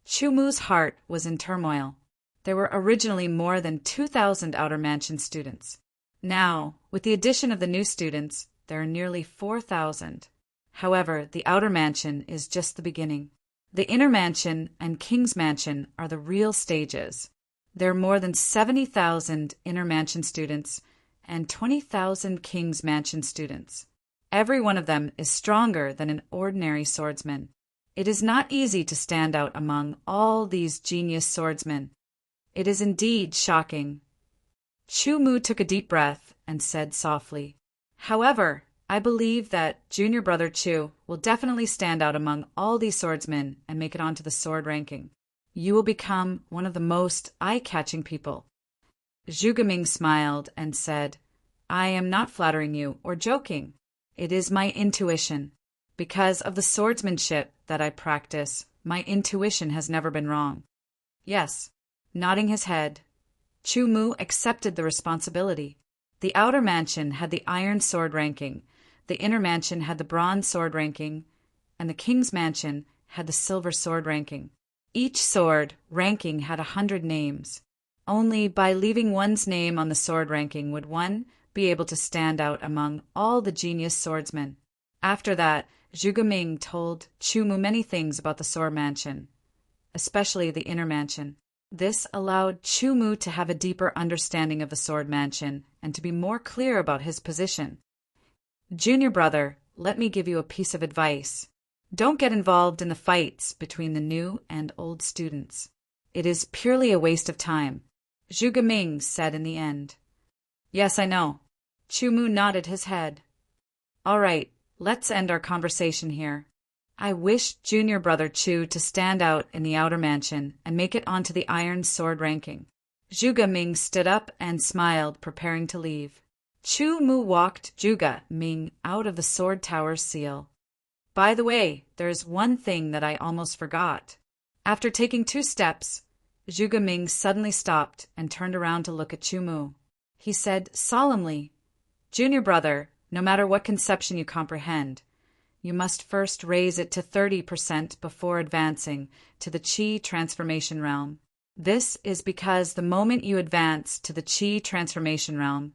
Chu Mu's heart was in turmoil. There were originally more than 2,000 outer mansion students. Now, with the addition of the new students, there are nearly 4,000. However, the outer mansion is just the beginning. The inner mansion and king's mansion are the real stages. There are more than 70,000 inner mansion students and 20,000 king's mansion students. Every one of them is stronger than an ordinary swordsman. It is not easy to stand out among all these genius swordsmen. It is indeed shocking. Chu Mu took a deep breath and said softly, "However, I believe that junior brother Chu will definitely stand out among all these swordsmen and make it onto the sword ranking. You will become one of the most eye-catching people." Zhuge Ming smiled and said, "I am not flattering you or joking. It is my intuition. Because of the swordsmanship that I practice, my intuition has never been wrong." Yes, nodding his head, Chu Mu accepted the responsibility. The outer mansion had the iron sword ranking, the inner mansion had the bronze sword ranking, and the king's mansion had the silver sword ranking. Each sword ranking had 100 names. Only by leaving one's name on the sword ranking would one be able to stand out among all the genius swordsmen. After that, Zhuge Ming told Chu Mu many things about the sword mansion, especially the inner mansion. This allowed Chu Mu to have a deeper understanding of the sword mansion and to be more clear about his position. "Junior brother, let me give you a piece of advice. Don't get involved in the fights between the new and old students. It is purely a waste of time," Zhuge Ming said in the end. "Yes, I know." Chu Mu nodded his head. "All right, let's end our conversation here. I wish junior brother Chu to stand out in the outer mansion and make it onto the iron sword ranking." Zhuge Ming stood up and smiled, preparing to leave. Chu Mu walked Zhuge Ming out of the sword tower's seal. "By the way, there is one thing that I almost forgot." After taking 2 steps, Zhuge Ming suddenly stopped and turned around to look at Chu Mu. He said solemnly, "Junior brother, no matter what conception you comprehend, you must first raise it to 30% before advancing to the Qi transformation realm. This is because the moment you advance to the Qi transformation realm,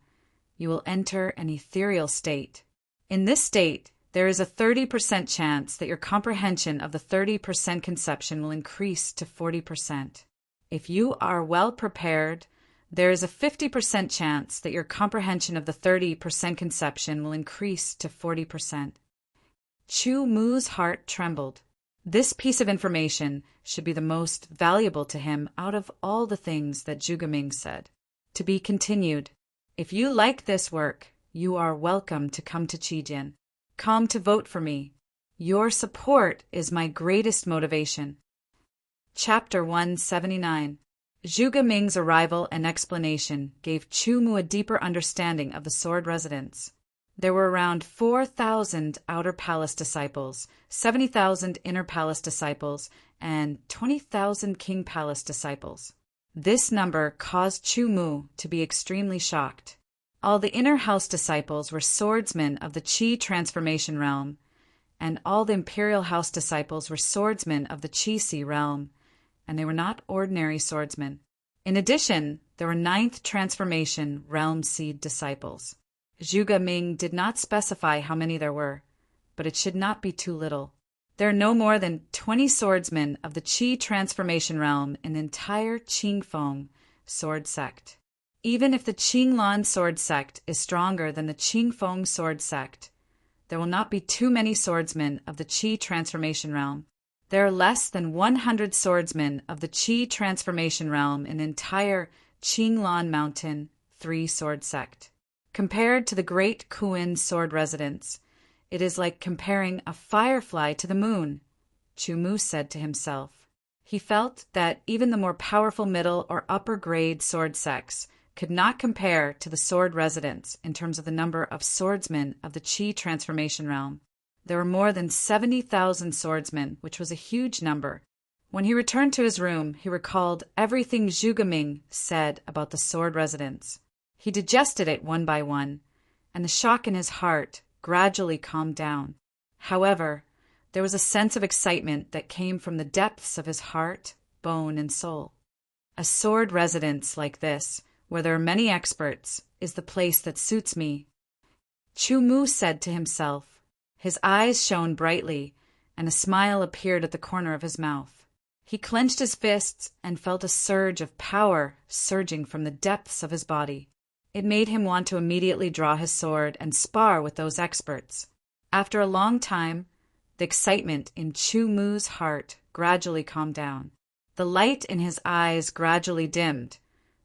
you will enter an ethereal state. In this state, There is a 30% chance that your comprehension of the 30% conception will increase to 40%. If you are well prepared, there is a 50% chance that your comprehension of the 30% conception will increase to 40%. Chu Mu's heart trembled. This piece of information should be the most valuable to him out of all the things that Zhuge Ming said. To be continued. If you like this work, you are welcome to come to Qijin. Come to vote for me. Your support is my greatest motivation. Chapter 179. Zhuge Ming's arrival and explanation gave Chu Mu a deeper understanding of the sword residence. There were around 4,000 outer palace disciples, 70,000 inner palace disciples, and 20,000 king palace disciples. This number caused Chu Mu to be extremely shocked. All the inner house disciples were swordsmen of the Qi transformation realm, and all the imperial house disciples were swordsmen of the Qi Si realm, and they were not ordinary swordsmen. In addition, there were 9th transformation realm seed disciples. Zhuge Ming did not specify how many there were, but it should not be too little. There are no more than 20 swordsmen of the Qi transformation realm in the entire Qingfeng sword sect. Even if the Qinglan sword sect is stronger than the Qingfeng sword sect, there will not be too many swordsmen of the Qi transformation realm. There are less than 100 swordsmen of the Qi transformation realm in the entire Qinglan Mountain 3 sword sect. Compared to the Great Kuin sword residence, it is like comparing a firefly to the moon, Chu Mu said to himself. He felt that even the more powerful middle or upper grade sword sects could not compare to the sword residence in terms of the number of swordsmen of the Qi transformation realm. There were more than 70,000 swordsmen, which was a huge number. When he returned to his room, he recalled everything Zhuge Ming said about the sword residence. He digested it one by one, and the shock in his heart gradually calmed down. However, there was a sense of excitement that came from the depths of his heart, bone, and soul. A sword residence like this, where there are many experts, is the place that suits me, Chu Mu said to himself. His eyes shone brightly, and a smile appeared at the corner of his mouth. He clenched his fists and felt a surge of power surging from the depths of his body. It made him want to immediately draw his sword and spar with those experts. After a long time, the excitement in Chu Mu's heart gradually calmed down. The light in his eyes gradually dimmed,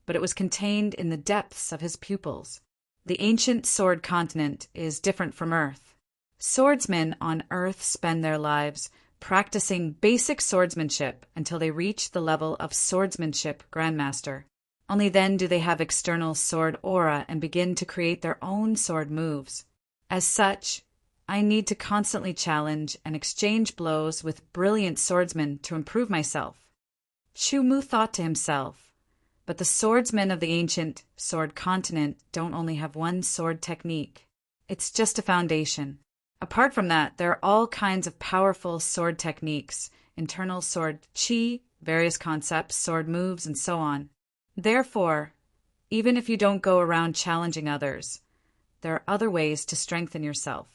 but it was contained in the depths of his pupils. The ancient sword continent is different from Earth. Swordsmen on Earth spend their lives practicing basic swordsmanship until they reach the level of swordsmanship grandmaster. Only then do they have external sword aura and begin to create their own sword moves. As such, I need to constantly challenge and exchange blows with brilliant swordsmen to improve myself. Chu Mu thought to himself, but the swordsmen of the ancient sword continent don't only have one sword technique. It's just a foundation. Apart from that, there are all kinds of powerful sword techniques, internal sword chi, various concepts, sword moves, and so on. Therefore, even if you don't go around challenging others, there are other ways to strengthen yourself.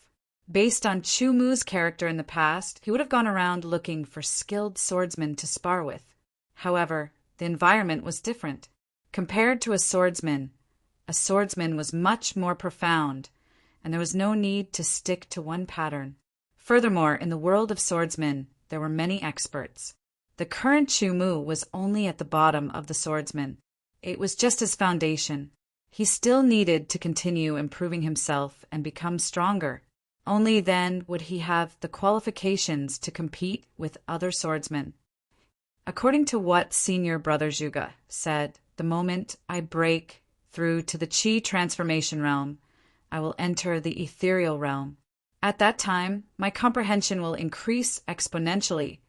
Based on Chu Mu's character in the past, he would have gone around looking for skilled swordsmen to spar with. However, the environment was different. Compared to a swordsman was much more profound, and there was no need to stick to one pattern. Furthermore, in the world of swordsmen, there were many experts. The current Chu Mu was only at the bottom of the swordsman. It was just his foundation. He still needed to continue improving himself and become stronger. Only then would he have the qualifications to compete with other swordsmen. According to what Senior Brother Zhuge said, the moment I break through to the Qi transformation realm, I will enter the ethereal realm. At that time, my comprehension will increase exponentially,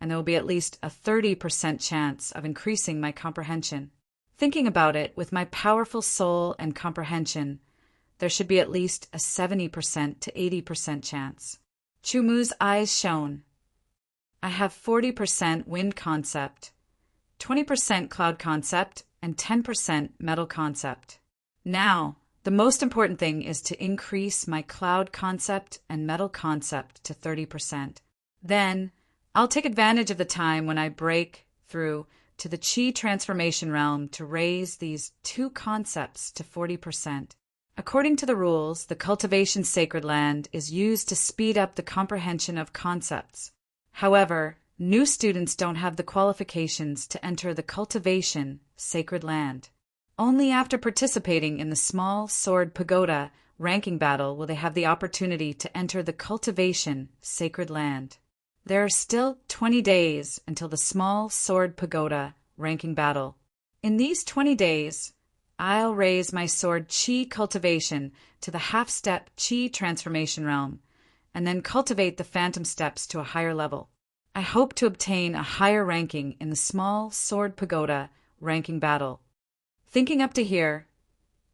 and there will be at least a 30% chance of increasing my comprehension. Thinking about it, with my powerful soul and comprehension, there should be at least a 70% to 80% chance. Chu Mu's eyes shone. I have 40% wind concept, 20% cloud concept, and 10% metal concept. Now, The most important thing is to increase my cloud concept and metal concept to 30%. Then, I'll take advantage of the time when I break through to the Qi transformation realm to raise these two concepts to 40%. According to the rules, the cultivation sacred land is used to speed up the comprehension of concepts. However, new students don't have the qualifications to enter the cultivation sacred land. Only after participating in the small sword pagoda ranking battle will they have the opportunity to enter the cultivation sacred land. There are still 20 days until the small sword pagoda ranking battle. In these 20 days, I'll raise my sword Qi cultivation to the half-step Qi transformation realm, and then cultivate the phantom steps to a higher level. I hope to obtain a higher ranking in the small sword pagoda ranking battle. Thinking up to here,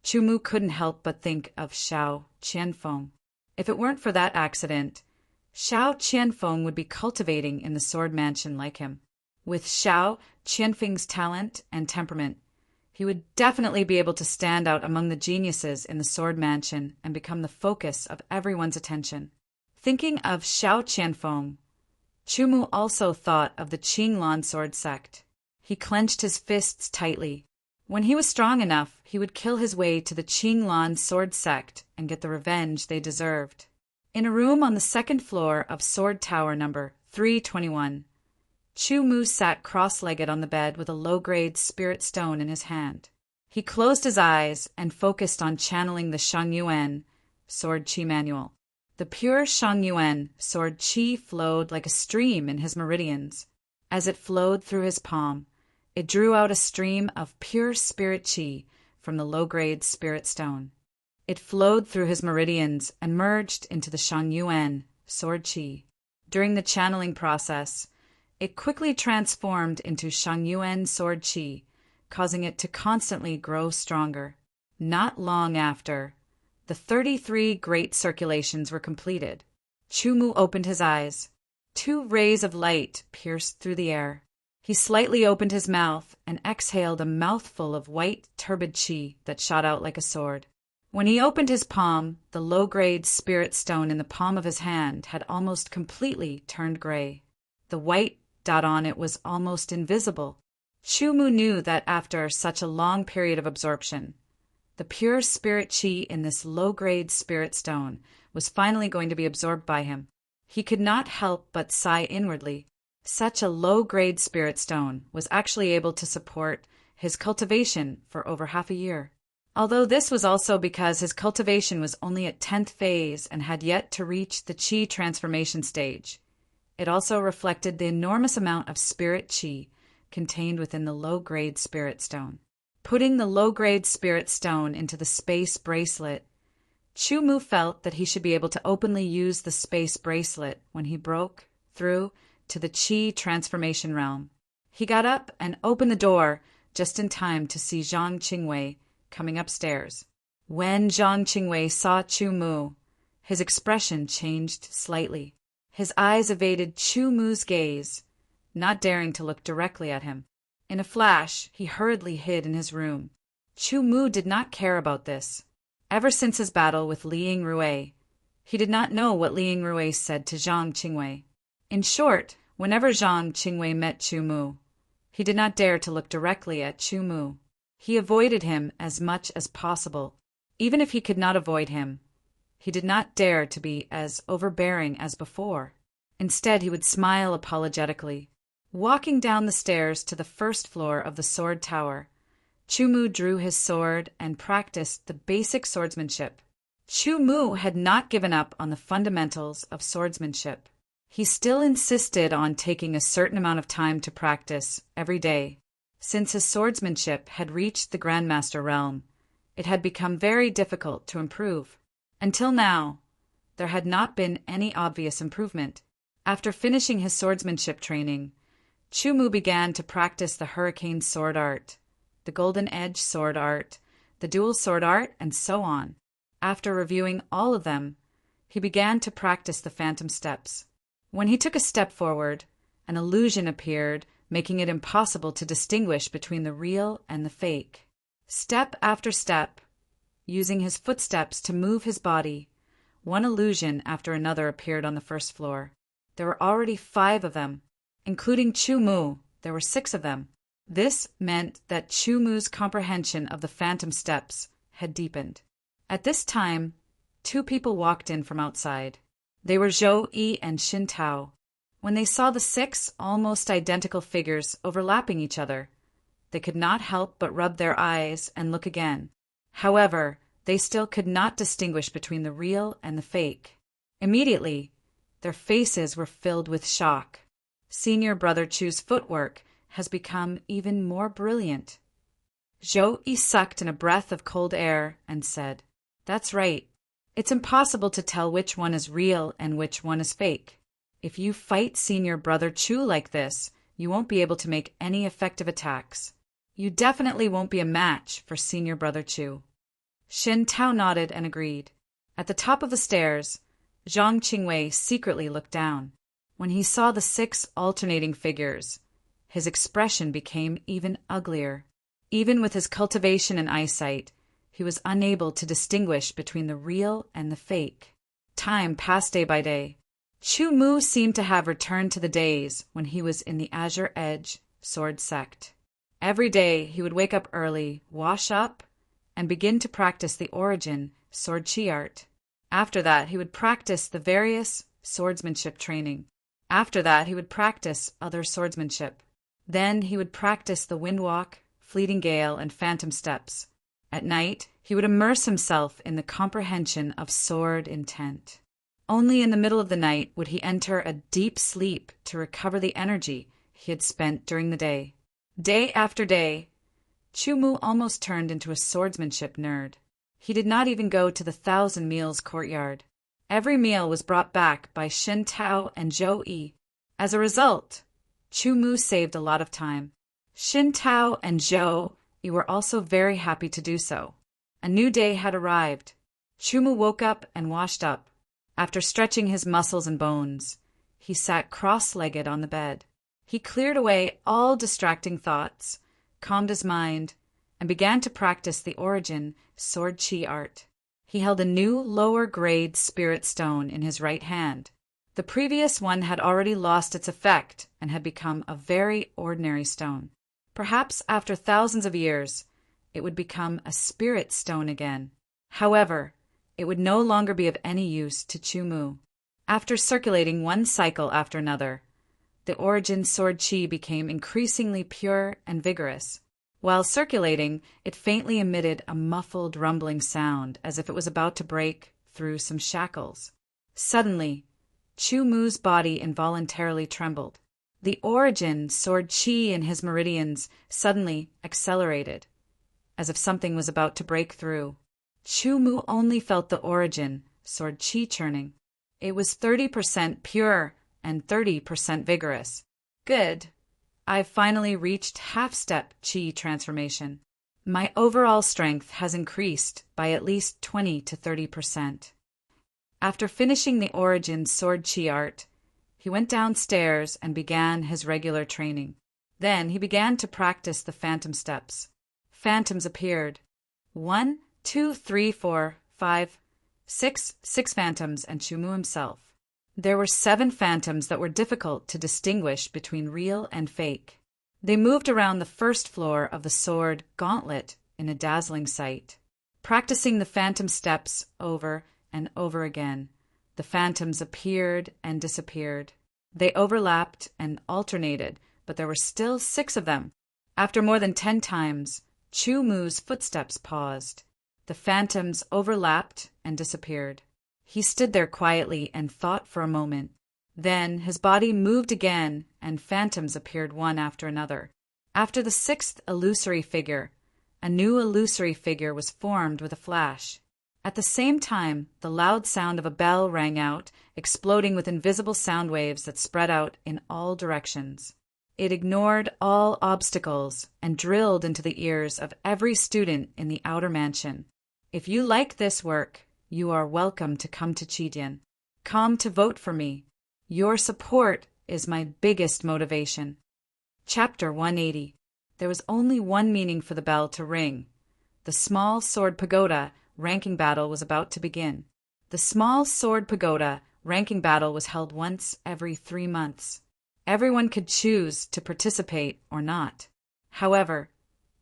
Chumu couldn't help but think of Xiao Qianfeng. If it weren't for that accident, Xiao Qianfeng would be cultivating in the sword mansion like him. With Xiao Qianfeng's talent and temperament, he would definitely be able to stand out among the geniuses in the sword mansion and become the focus of everyone's attention. Thinking of Xiao Qianfeng, Chumu also thought of the Qinglan sword sect. He clenched his fists tightly. When he was strong enough, he would kill his way to the Qinglan sword sect and get the revenge they deserved. In a room on the second floor of Sword Tower number 321, Chumu sat cross-legged on the bed with a low-grade spirit stone in his hand. He closed his eyes and focused on channeling the Shangyuan sword Qi manual. The pure Shangyuan sword Qi flowed like a stream in his meridians. As it flowed through his palm, it drew out a stream of pure spirit Qi from the low-grade spirit stone. It flowed through his meridians and merged into the Shangyuan sword Qi. During the channeling process, it quickly transformed into Shangyuan sword Qi, causing it to constantly grow stronger. Not long after, the 33 great circulations were completed. Chumu opened his eyes. 2 rays of light pierced through the air. He slightly opened his mouth and exhaled a mouthful of white, turbid Qi that shot out like a sword. When he opened his palm, the low-grade spirit stone in the palm of his hand had almost completely turned gray. The white dot on it was almost invisible. Chumu knew that after such a long period of absorption, the pure spirit Qi in this low-grade spirit stone was finally going to be absorbed by him. He could not help but sigh inwardly. Such a low-grade spirit stone was actually able to support his cultivation for over half a year. Although this was also because his cultivation was only at 10th phase and had yet to reach the Qi transformation stage, it also reflected the enormous amount of spirit Qi contained within the low-grade spirit stone. Putting the low-grade spirit stone into the space bracelet, Chumu felt that he should be able to openly use the space bracelet when he broke through to the Qi transformation realm. He got up and opened the door just in time to see Zhang Qingwei coming upstairs. When Zhang Qingwei saw Chumu, his expression changed slightly. His eyes evaded Chumu's gaze, not daring to look directly at him. In a flash, he hurriedly hid in his room. Chumu did not care about this. Ever since his battle with Liang Rui, he did not know what Liang Rui said to Zhang Qingwei. In short, whenever Zhang Qingwei met Chumu, he did not dare to look directly at Chumu. He avoided him as much as possible. Even if he could not avoid him, he did not dare to be as overbearing as before. Instead, he would smile apologetically. Walking down the stairs to the first floor of the sword tower, Chumu drew his sword and practiced the basic swordsmanship. Chumu had not given up on the fundamentals of swordsmanship. He still insisted on taking a certain amount of time to practice every day. Since his swordsmanship had reached the Grandmaster realm, it had become very difficult to improve. Until now, there had not been any obvious improvement. After finishing his swordsmanship training, Chumu began to practice the hurricane sword art, the golden edge sword art, the dual sword art, and so on. After reviewing all of them, he began to practice the phantom steps. When he took a step forward, an illusion appeared, making it impossible to distinguish between the real and the fake. Step after step, using his footsteps to move his body. One illusion after another appeared on the first floor. There were already 5 of them. Including Chu Mu, there were 6 of them. This meant that Chu Mu's comprehension of the phantom steps had deepened. At this time, 2 people walked in from outside. They were Zhou Yi and Xin Tao. When they saw the 6 almost identical figures overlapping each other, they could not help but rub their eyes and look again. However, they still could not distinguish between the real and the fake. Immediately, their faces were filled with shock. Senior Brother Chu's footwork has become even more brilliant. Zhou Yi sucked in a breath of cold air and said, "That's right. It's impossible to tell which one is real and which one is fake. If you fight Senior Brother Chu like this, you won't be able to make any effective attacks. You definitely won't be a match for Senior Brother Chu." Xin Tao nodded and agreed. At the top of the stairs, Zhang Qingwei secretly looked down. When he saw the 6 alternating figures, his expression became even uglier. Even with his cultivation and eyesight, he was unable to distinguish between the real and the fake. Time passed day by day. Chu Mu seemed to have returned to the days when he was in the Azure Edge sword sect. Every day he would wake up early, wash up, and begin to practice the origin sword chi art. After that, he would practice the various swordsmanship training. After that, he would practice other swordsmanship. Then he would practice the windwalk, fleeting gale, and phantom steps. At night, he would immerse himself in the comprehension of sword intent. Only in the middle of the night would he enter a deep sleep to recover the energy he had spent during the day. Day after day, Chu Mu almost turned into a swordsmanship nerd. He did not even go to the 1,000 Meals courtyard. Every meal was brought back by Xin Tao and Zhou Yi. As a result, Chu Mu saved a lot of time. Xin Tao and Zhou Yi were also very happy to do so. A new day had arrived. Chu Mu woke up and washed up. After stretching his muscles and bones, he sat cross-legged on the bed. He cleared away all distracting thoughts, calmed his mind, and began to practice the origin sword chi art. He held a new lower-grade spirit stone in his right hand. The previous one had already lost its effect and had become a very ordinary stone. Perhaps after thousands of years, it would become a spirit stone again. However, it would no longer be of any use to Chu Mu. After circulating one cycle after another, the origin sword chi became increasingly pure and vigorous. While circulating, it faintly emitted a muffled rumbling sound as if it was about to break through some shackles. Suddenly, Chu Mu's body involuntarily trembled. The origin sword chi in his meridians suddenly accelerated, as if something was about to break through. Chu Mu only felt the origin sword chi churning. It was 30% pure and 30% vigorous. Good. I've finally reached half-step chi transformation. My overall strength has increased by at least 20 to 30%. After finishing the origin sword chi art, he went downstairs and began his regular training. Then he began to practice the phantom steps. Phantoms appeared. 1, 2, 3, 4, 5, 6 phantoms and Chu Mu himself. There were 7 phantoms that were difficult to distinguish between real and fake. They moved around the first floor of the sword gauntlet in a dazzling sight. Practicing the phantom steps over and over again, the phantoms appeared and disappeared. They overlapped and alternated, but there were still 6 of them. After more than 10 times, Chu Mu's footsteps paused. The phantoms overlapped and disappeared. He stood there quietly and thought for a moment. Then his body moved again, and phantoms appeared one after another. After the 6th illusory figure, a new illusory figure was formed with a flash. At the same time, the loud sound of a bell rang out, exploding with invisible sound waves that spread out in all directions. It ignored all obstacles and drilled into the ears of every student in the outer mansion. If you like this work, you are welcome to come to Qidian. Come to vote for me. Your support is my biggest motivation. Chapter 180. There was only one meaning for the bell to ring. The small sword pagoda ranking battle was about to begin. The small sword pagoda ranking battle was held once every 3 months. Everyone could choose to participate or not. However,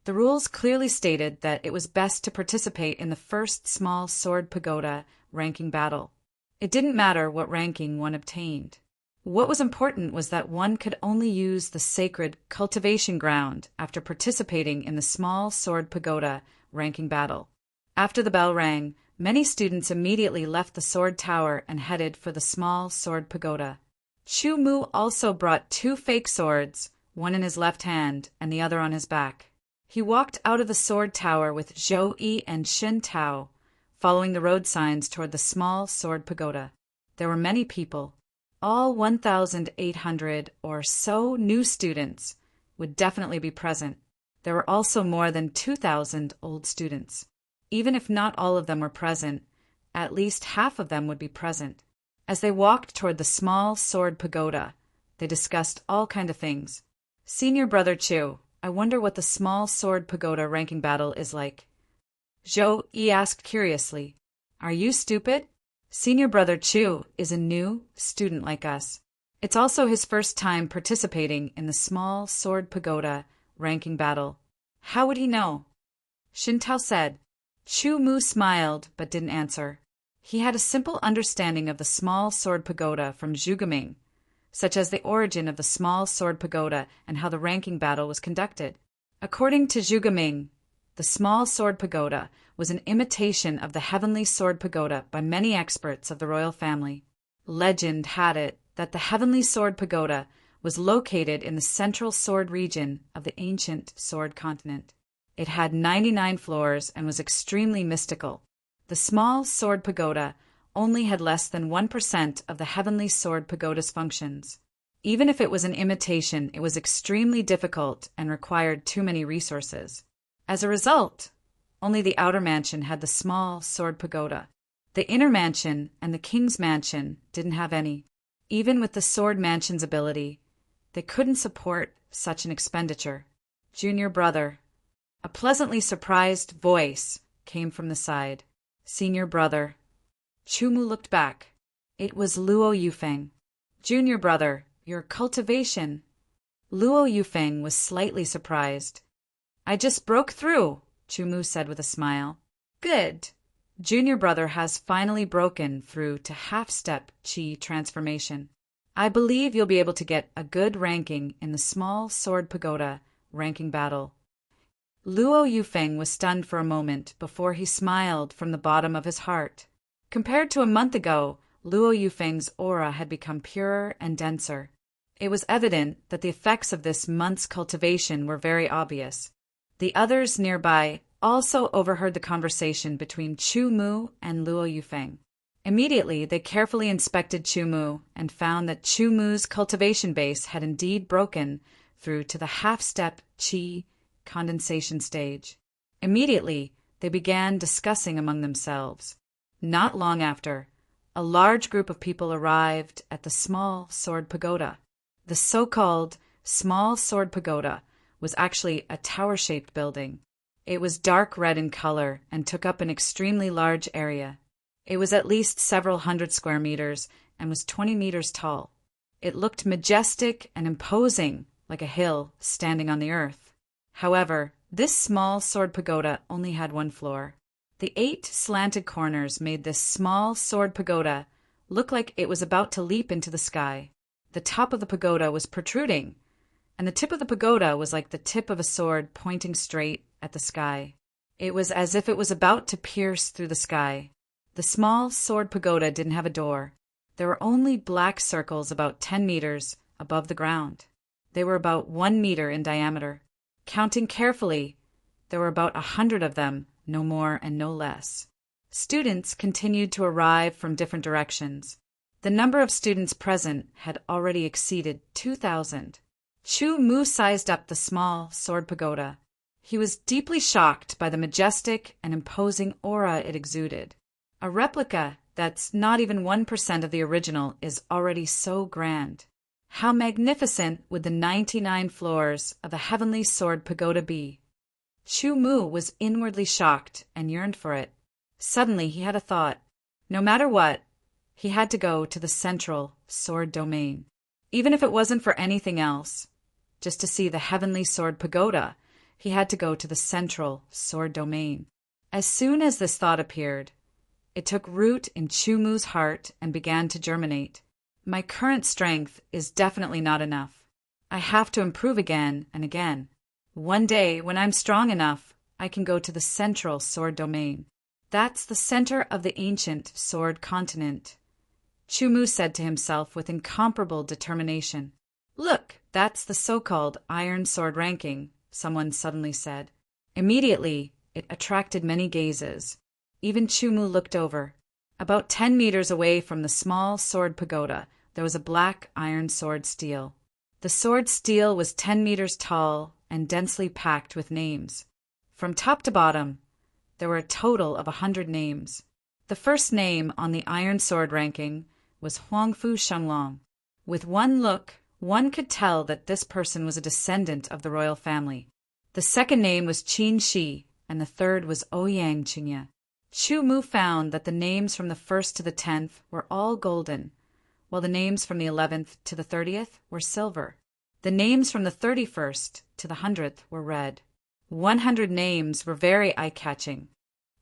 the rules clearly stated that it was best to participate in the first small sword pagoda ranking battle. It didn't matter what ranking one obtained. What was important was that one could only use the sacred cultivation ground after participating in the small sword pagoda ranking battle. After the bell rang, many students immediately left the sword tower and headed for the small sword pagoda. Chu Mu also brought 2 fake swords, one in his left hand and the other on his back. He walked out of the sword tower with Zhou Yi and Xin Tao, following the road signs toward the small sword pagoda. There were many people. All 1,800 or so new students would definitely be present. There were also more than 2,000 old students. Even if not all of them were present, at least half of them would be present. As they walked toward the small sword pagoda, they discussed all kinds of things. Senior Brother Chu, I wonder what the small sword pagoda ranking battle is like. Zhou Yi asked curiously. Are you stupid? Senior Brother Chu is a new student like us. It's also his first time participating in the small sword pagoda ranking battle. How would he know? Xin Tao said. Chu Mu smiled but didn't answer. He had a simple understanding of the small sword pagoda from Zhugeming, such as the origin of the small sword pagoda and how the ranking battle was conducted. According to Zhugeming, the small sword pagoda was an imitation of the heavenly sword pagoda by many experts of the royal family. Legend had it that the heavenly sword pagoda was located in the central sword region of the ancient sword continent. It had 99 floors and was extremely mystical. The small sword pagoda only had less than 1% of the heavenly sword pagoda's functions. Even if it was an imitation, it was extremely difficult and required too many resources. As a result, only the outer mansion had the small sword pagoda. The inner mansion and the king's mansion didn't have any. Even with the sword mansion's ability, they couldn't support such an expenditure. Junior brother. A pleasantly surprised voice came from the side. Senior brother. Chu Mu looked back. It was Luo Yufeng. Junior brother, your cultivation. Luo Yufeng was slightly surprised. I just broke through, Chu Mu said with a smile. Good. Junior brother has finally broken through to half-step Qi transformation. I believe you'll be able to get a good ranking in the small sword pagoda ranking battle. Luo Yufeng was stunned for a moment before he smiled from the bottom of his heart. Compared to a month ago, Luo Yufeng's aura had become purer and denser. It was evident that the effects of this month's cultivation were very obvious. The others nearby also overheard the conversation between Chu Mu and Luo Yufeng. Immediately, they carefully inspected Chu Mu and found that Chu Mu's cultivation base had indeed broken through to the half-step Qi condensation stage. Immediately, they began discussing among themselves. Not long after, a large group of people arrived at the small sword pagoda. The so-called small sword pagoda was actually a tower-shaped building. It was dark red in color and took up an extremely large area. It was at least several hundred square meters and was 20 meters tall. It looked majestic and imposing, like a hill standing on the earth. However, this small sword pagoda only had 1 floor. The 8 slanted corners made this small sword pagoda look like it was about to leap into the sky. The top of the pagoda was protruding, and the tip of the pagoda was like the tip of a sword pointing straight at the sky. It was as if it was about to pierce through the sky. The small sword pagoda didn't have a door. There were only black circles about 10 meters above the ground. They were about 1 meter in diameter. Counting carefully, there were about 100 of them, no more and no less. Students continued to arrive from different directions. The number of students present had already exceeded 2,000. Chu Mu sized up the small sword pagoda. He was deeply shocked by the majestic and imposing aura it exuded. A replica that's not even 1% of the original is already so grand. How magnificent would the 99 floors of the heavenly sword pagoda be? Chu Mu was inwardly shocked and yearned for it. Suddenly he had a thought. No matter what, he had to go to the central sword domain. Even if it wasn't for anything else, just to see the heavenly sword pagoda, he had to go to the central sword domain. As soon as this thought appeared, it took root in Chumu's heart and began to germinate. My current strength is definitely not enough. I have to improve again and again. One day, when I'm strong enough, I can go to the central sword domain. That's the center of the ancient sword continent. Chumu said to himself with incomparable determination. Look, that's the so-called Iron Sword ranking, someone suddenly said. Immediately, it attracted many gazes. Even Chumu looked over. About 10 meters away from the small sword pagoda, there was a black iron sword stele. The sword stele was 10 meters tall and densely packed with names. From top to bottom, there were a total of 100 names. The first name on the iron sword ranking was Huangfu Shenglong. With one look, one could tell that this person was a descendant of the royal family. The second name was Qin Shi, and the third was Ouyang Qingye. Chumu found that the names from the 1st to the 10th were all golden, while the names from the 11th to the 30th were silver. The names from the 31st to the 100th were red. 100 names were very eye-catching.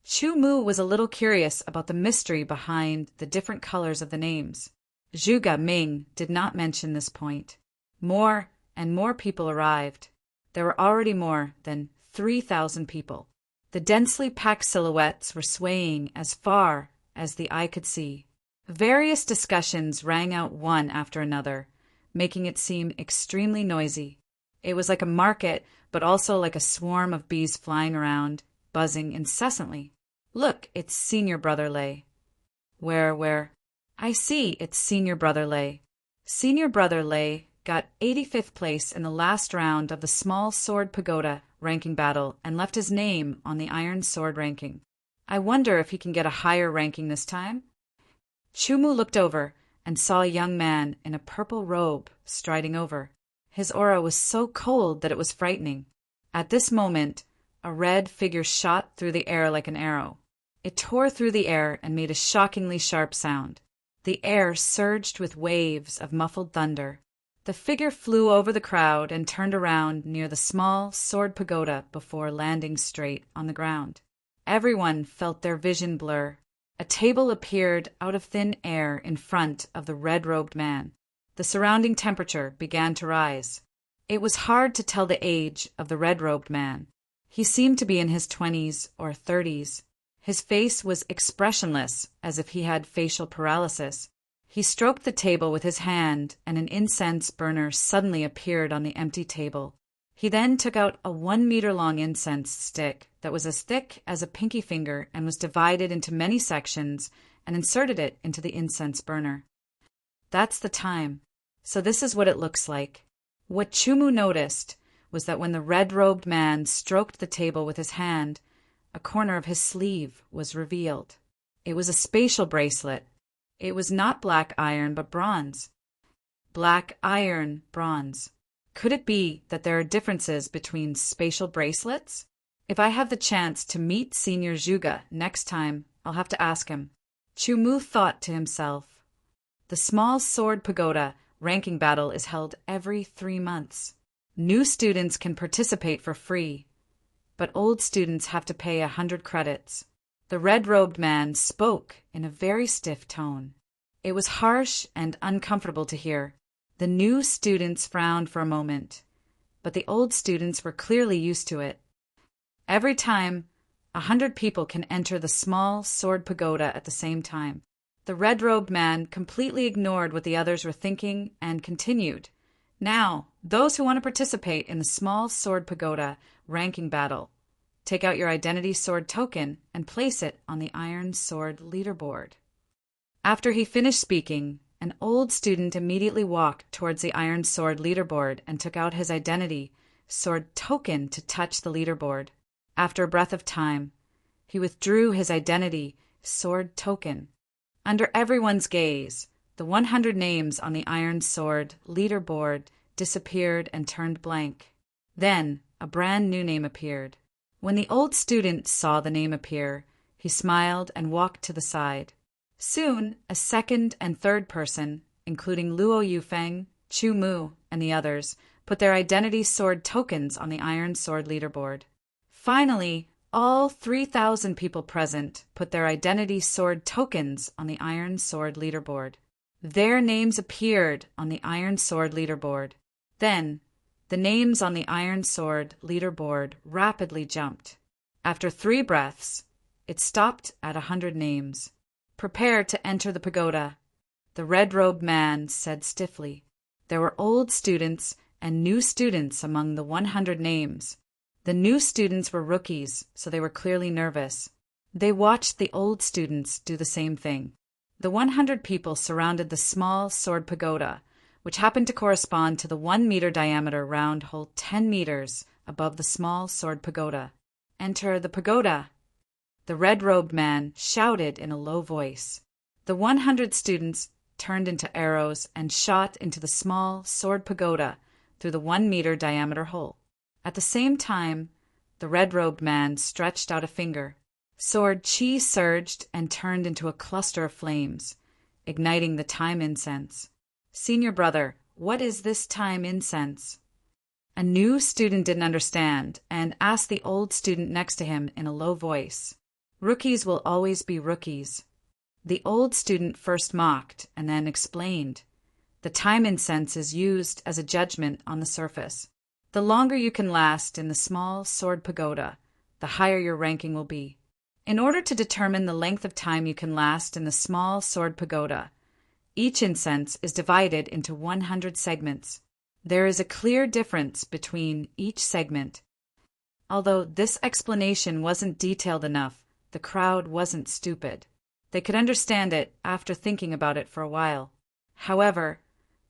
Chumu was a little curious about the mystery behind the different colors of the names. Zhuge Ming did not mention this point. More and more people arrived. There were already more than 3,000 people. The densely packed silhouettes were swaying as far as the eye could see. Various discussions rang out one after another, making it seem extremely noisy. It was like a market, but also like a swarm of bees flying around, buzzing incessantly. Look, it's Senior Brother Lei. Where? I see, it's Senior Brother Lei. Senior Brother Lei got 85th place in the last round of the small sword pagoda ranking battle and left his name on the iron sword ranking. I wonder if he can get a higher ranking this time? Chumu looked over and saw a young man in a purple robe striding over. His aura was so cold that it was frightening. At this moment, a red figure shot through the air like an arrow. It tore through the air and made a shockingly sharp sound. The air surged with waves of muffled thunder. The figure flew over the crowd and turned around near the small sword pagoda before landing straight on the ground. Everyone felt their vision blur. A table appeared out of thin air in front of the red-robed man. The surrounding temperature began to rise. It was hard to tell the age of the red-robed man. He seemed to be in his 20s or 30s. His face was expressionless, as if he had facial paralysis. He stroked the table with his hand, and an incense burner suddenly appeared on the empty table. He then took out a 1-meter-long incense stick that was as thick as a pinky finger and was divided into many sections and inserted it into the incense burner. That's the time. So this is what it looks like. What Chumu noticed was that when the red-robed man stroked the table with his hand, a corner of his sleeve was revealed. It was a spatial bracelet. It was not black iron, but bronze. Black iron, bronze. Could it be that there are differences between spatial bracelets? If I have the chance to meet Senior Zhuge next time, I'll have to ask him. Chumu thought to himself. The small sword pagoda ranking battle is held every 3 months. New students can participate for free, but old students have to pay 100 credits. The red-robed man spoke in a very stiff tone. It was harsh and uncomfortable to hear. The new students frowned for a moment, but the old students were clearly used to it. Every time, 100 people can enter the small sword pagoda at the same time. The red-robed man completely ignored what the others were thinking and continued. Now, those who want to participate in the small sword pagoda ranking battle, take out your identity sword token and place it on the iron sword leaderboard. After he finished speaking, an old student immediately walked towards the iron sword leaderboard and took out his identity sword token to touch the leaderboard. After a breath of time, he withdrew his identity sword token. Under everyone's gaze, the 100 names on the iron sword leaderboard disappeared and turned blank. Then a brand new name appeared. When the old student saw the name appear, He smiled and walked to the side. Soon, a second and third person, including Luo Yufeng, Chu Mu, and the others, put their identity sword tokens on the Iron Sword leaderboard. Finally, all 3,000 people present put their identity sword tokens on the Iron Sword leaderboard. Their names appeared on the Iron Sword leaderboard. Then, the names on the Iron Sword leaderboard rapidly jumped. After 3 breaths, it stopped at 100 names. "Prepare to enter the pagoda," the red-robed man said stiffly. There were old students and new students among the 100 names. The new students were rookies, so they were clearly nervous. They watched the old students do the same thing. The 100 people surrounded the small sword pagoda, which happened to correspond to the 1-meter diameter round hole 10 meters above the small sword pagoda. "Enter the pagoda," the red-robed man shouted in a low voice. The 100 students turned into arrows and shot into the small sword pagoda through the 1-meter diameter hole. At the same time, the red-robed man stretched out a finger. Sword chi surged and turned into a cluster of flames, igniting the time incense. "Senior brother, what is this time incense?" A new student didn't understand and asked the old student next to him in a low voice. "Rookies will always be rookies." The old student first mocked and then explained. "The time incense is used as a judgment on the surface. The longer you can last in the small sword pagoda, the higher your ranking will be. In order to determine the length of time you can last in the small sword pagoda, each incense is divided into 100 segments. There is a clear difference between each segment." Although this explanation wasn't detailed enough, the crowd wasn't stupid. They could understand it after thinking about it for a while. However,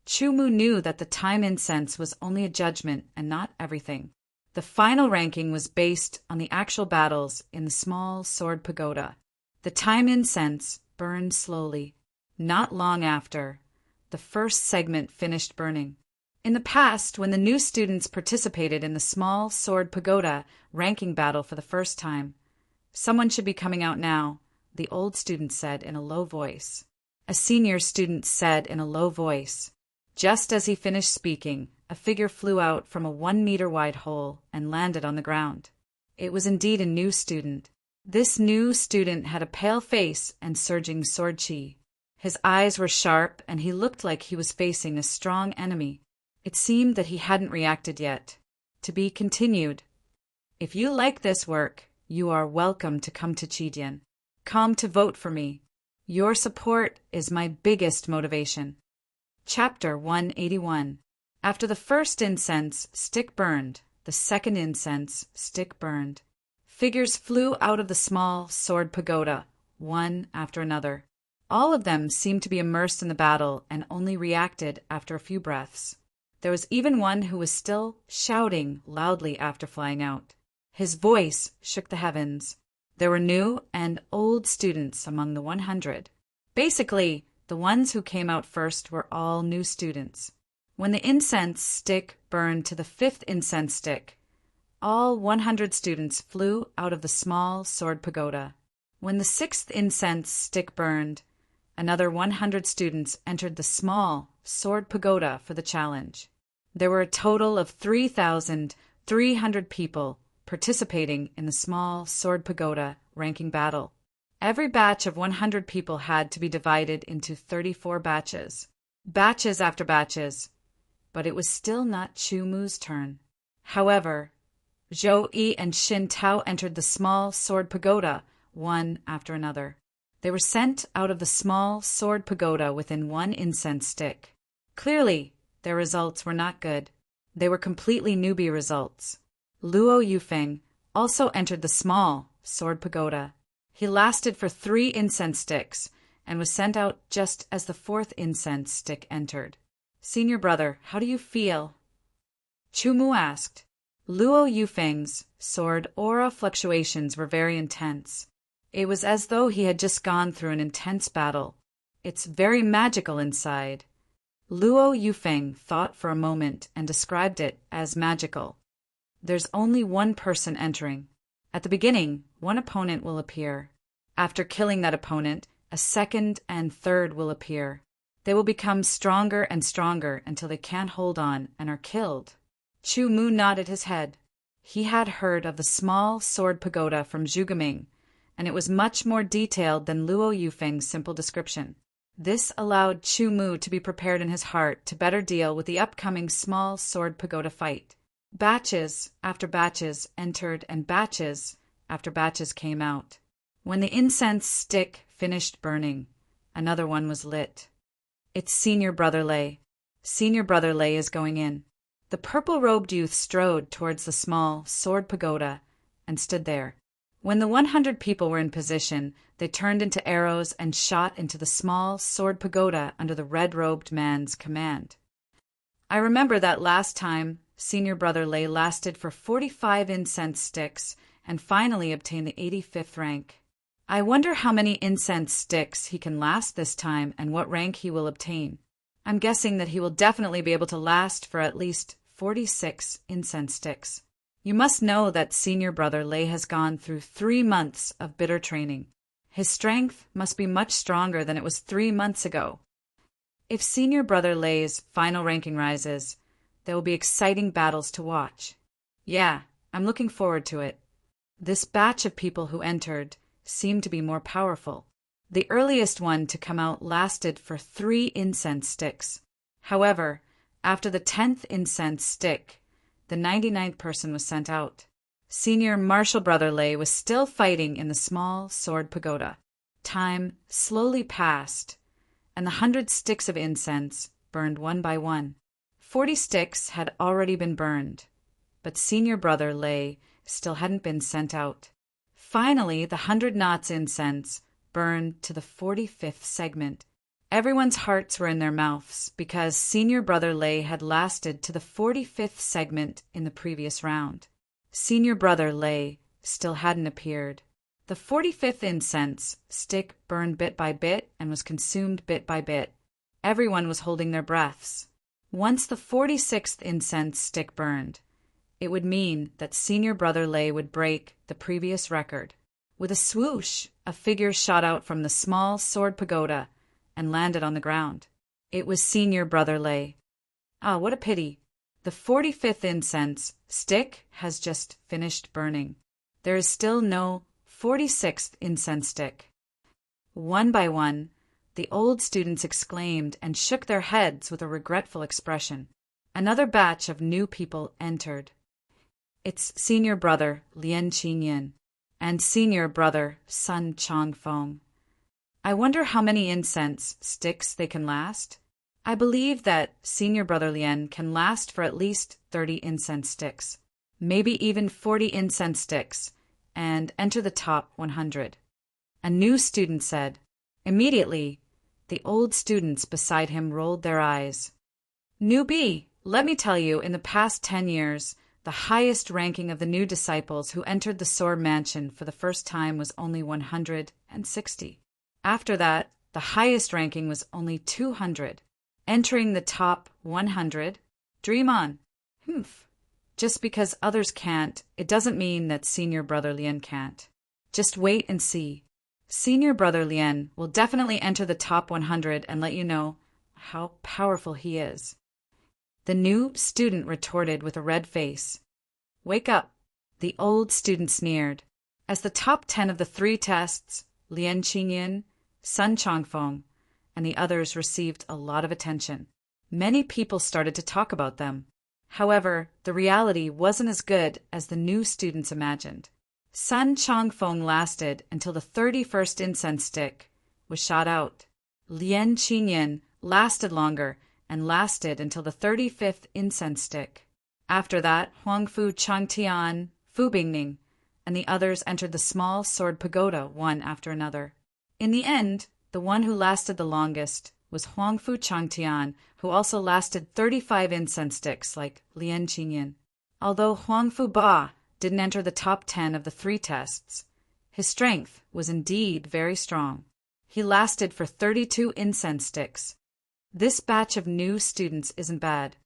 Chu Mu knew that the time incense was only a judgment and not everything. The final ranking was based on the actual battles in the small sword pagoda. The time incense burned slowly. Not long after, the first segment finished burning. In the past, when the new students participated in the small sword pagoda ranking battle for the first time, "Someone should be coming out now," the old student said in a low voice. A senior student said in a low voice. Just as he finished speaking, a figure flew out from a 1-meter wide hole and landed on the ground. It was indeed a new student. This new student had a pale face and surging sword chi. His eyes were sharp and he looked like he was facing a strong enemy. It seemed that he hadn't reacted yet. To be continued. "If you like this work, you are welcome to come to Chidian. Come to vote for me. Your support is my biggest motivation." Chapter 181. After the first incense stick burned, the second incense stick burned. Figures flew out of the small sword pagoda, one after another. All of them seemed to be immersed in the battle and only reacted after a few breaths. There was even one who was still shouting loudly after flying out. His voice shook the heavens. There were new and old students among the 100. Basically, the ones who came out first were all new students. When the incense stick burned to the 5th incense stick, all 100 students flew out of the small sword pagoda. When the 6th incense stick burned, another 100 students entered the small sword pagoda for the challenge. There were a total of 3,300 people participating in the small sword pagoda ranking battle. Every batch of 100 people had to be divided into 34 batches. Batches after batches. But it was still not Chu Mu's turn. However, Zhou Yi and Xin Tao entered the small sword pagoda one after another. They were sent out of the small sword pagoda within 1 incense stick. Clearly, their results were not good. They were completely newbie results. Luo Yufeng also entered the small sword pagoda. He lasted for 3 incense sticks and was sent out just as the 4th incense stick entered. "Senior brother, how do you feel?" Chu Mu asked. Luo Yufeng's sword aura fluctuations were very intense. It was as though he had just gone through an intense battle. "It's very magical inside." Luo Yufeng thought for a moment and described it as magical. "There's only one person entering. At the beginning, one opponent will appear. After killing that opponent, a second and third will appear. They will become stronger and stronger until they can't hold on and are killed. Chu Mu nodded his head. He had heard of the small sword pagoda from Zhugeming, and it was much more detailed than Luo Yufeng's simple description. This allowed Chu Mu to be prepared in his heart to better deal with the upcoming small sword pagoda fight. Batches after batches entered and batches after batches came out. When the incense stick finished burning, another one was lit. It's Senior Brother Lei. Senior Brother Lei is going in. The purple-robed youth strode towards the small sword pagoda and stood there. When the 100 people were in position, they turned into arrows and shot into the small sword pagoda under the red-robed man's command. I remember that last time Senior Brother Lei lasted for 45 incense sticks and finally obtained the 85th rank. I wonder how many incense sticks he can last this time and what rank he will obtain. I'm guessing that he will definitely be able to last for at least 46 incense sticks. You must know that Senior Brother Lei has gone through 3 months of bitter training. His strength must be much stronger than it was 3 months ago. If Senior Brother Lei's final ranking rises, there will be exciting battles to watch. Yeah, I'm looking forward to it. This batch of people who entered seemed to be more powerful. The earliest one to come out lasted for 3 incense sticks. However, after the 10th incense stick, the 99th person was sent out. Senior Martial Brother Lei was still fighting in the small sword pagoda. Time slowly passed, and the 100 sticks of incense burned one by one. 40 sticks had already been burned, but Senior Brother Lei still hadn't been sent out. Finally, the 100 knots incense burned to the 45th segment. Everyone's hearts were in their mouths because Senior Brother Lei had lasted to the 45th segment in the previous round. Senior Brother Lei still hadn't appeared. The 45th incense stick burned bit by bit and was consumed bit by bit. Everyone was holding their breaths. Once the 46th incense stick burned, it would mean that Senior Brother Lei would break the previous record. With a swoosh, a figure shot out from the small sword pagoda and landed on the ground. It was Senior Brother Lei. Ah, what a pity. The 45th incense stick has just finished burning. There is still no 46th incense stick. One by one, the old students exclaimed and shook their heads with a regretful expression. Another batch of new people entered. It's Senior Brother Lien Qinyin and Senior Brother Sun Chongfeng. I wonder how many incense sticks they can last. I believe that Senior Brother Lien can last for at least 30 incense sticks, maybe even 40 incense sticks, and enter the top 100. A new student said. Immediately, the old students beside him rolled their eyes. Newbie, let me tell you, in the past 10 years, the highest ranking of the new disciples who entered the Soar Mansion for the first time was only 160. After that, the highest ranking was only 200. Entering the top 100? Dream on. Just because others can't, it doesn't mean that Senior Brother Lien can't. Just wait and see. Senior Brother Lien will definitely enter the top 100 and let you know how powerful he is. The new student retorted with a red face. Wake up. The old student sneered. As the top 10 of the 3 tests, Lien Qinyin, Sun Chongfeng, and the others received a lot of attention. Many people started to talk about them. However, the reality wasn't as good as the new students imagined. Sun Chongfeng lasted until the 31st incense stick was shot out. Lien Qinyin lasted longer and lasted until the 35th incense stick. After that, Huangfu Changtian, Fu Bingning, and the others entered the small sword pagoda one after another. In the end, the one who lasted the longest was Huangfu Changtian, who also lasted 35 incense sticks like Lien Qinyin. Although Huangfu Ba didn't enter the top 10 of the 3 tests, his strength was indeed very strong. He lasted for 32 incense sticks. This batch of new students isn't bad.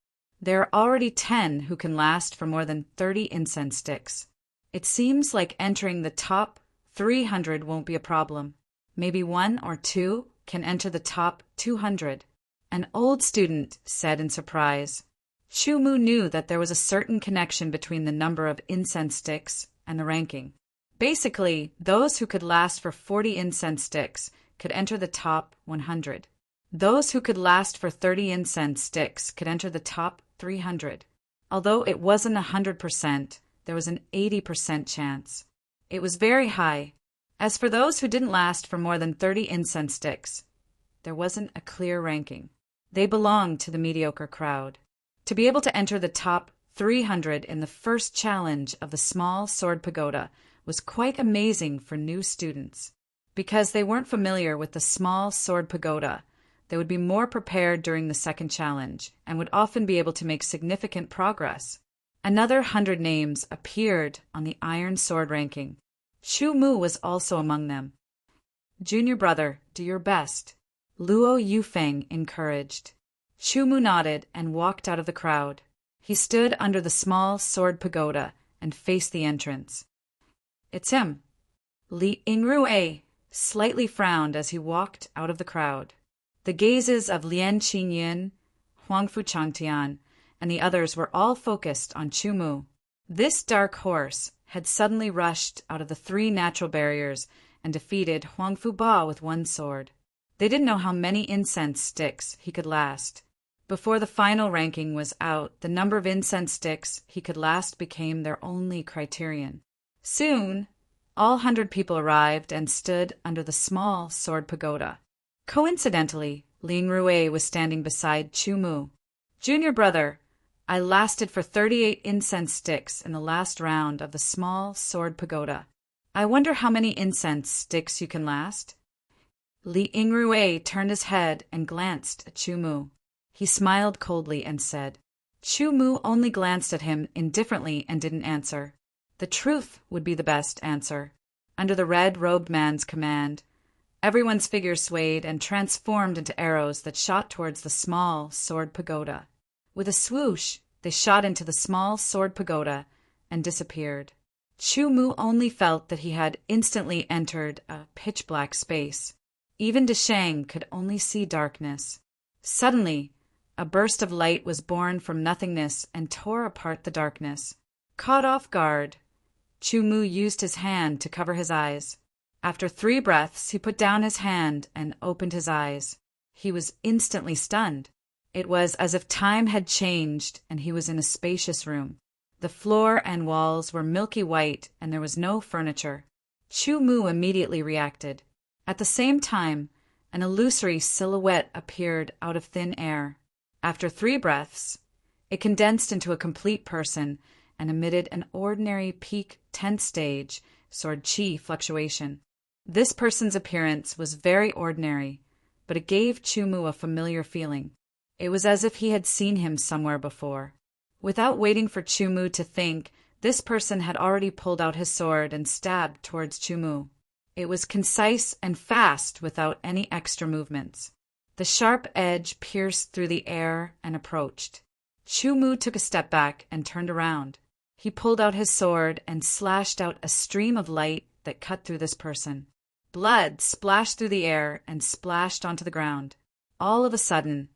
There are already 10 who can last for more than 30 incense sticks. It seems like entering the top 300 won't be a problem. Maybe 1 or 2 can enter the top 200. An old student said in surprise. Chu Mu knew that there was a certain connection between the number of incense sticks and the ranking. Basically, those who could last for 40 incense sticks could enter the top 100. Those who could last for 30 incense sticks could enter the top 300. Although it wasn't 100%, there was an 80% chance. It was very high. As for those who didn't last for more than 30 incense sticks, there wasn't a clear ranking. They belonged to the mediocre crowd. To be able to enter the top 300 in the first challenge of the small sword pagoda was quite amazing for new students. Because they weren't familiar with the small sword pagoda, they would be more prepared during the second challenge and would often be able to make significant progress. Another 100 names appeared on the Iron Sword ranking. Chu Mu was also among them. Junior brother, do your best, Luo Yufeng encouraged. Chu Mu nodded and walked out of the crowd. He stood under the small sword pagoda and faced the entrance. It's him. Li Yingrui slightly frowned as he walked out of the crowd. The gazes of Lian Qinyin, Huangfu Changtian, and the others were all focused on Chu Mu. This dark horse had suddenly rushed out of the 3 natural barriers and defeated Huangfu Ba with 1 sword. They didn't know how many incense sticks he could last. Before the final ranking was out, the number of incense sticks he could last became their only criterion. Soon, all 100 people arrived and stood under the small sword pagoda. Coincidentally, Ling Rui was standing beside Chu Mu. Junior brother, I lasted for 38 incense sticks in the last round of the small sword pagoda. I wonder how many incense sticks you can last? Li Yingrui turned his head and glanced at Chu Mu. He smiled coldly and said. Chu Mu only glanced at him indifferently and didn't answer. The truth would be the best answer. Under the red-robed man's command, everyone's figure swayed and transformed into arrows that shot towards the small sword pagoda. With a swoosh, they shot into the small sword pagoda and disappeared. Chu Mu only felt that he had instantly entered a pitch-black space. Even Deshang could only see darkness. Suddenly, a burst of light was born from nothingness and tore apart the darkness. Caught off guard, Chu Mu used his hand to cover his eyes. After 3 breaths, he put down his hand and opened his eyes. He was instantly stunned. It was as if time had changed and he was in a spacious room. The floor and walls were milky white and there was no furniture. Chu Mu immediately reacted. At the same time, an illusory silhouette appeared out of thin air. After 3 breaths, it condensed into a complete person and emitted an ordinary peak 10th stage sword chi fluctuation. This person's appearance was very ordinary, but it gave Chu Mu a familiar feeling. It was as if he had seen him somewhere before. Without waiting for Chu Mu to think, this person had already pulled out his sword and stabbed towards Chu Mu. It was concise and fast without any extra movements. The sharp edge pierced through the air and approached. Chu Mu took a step back and turned around. He pulled out his sword and slashed out a stream of light that cut through this person. Blood splashed through the air and splashed onto the ground. All of a sudden,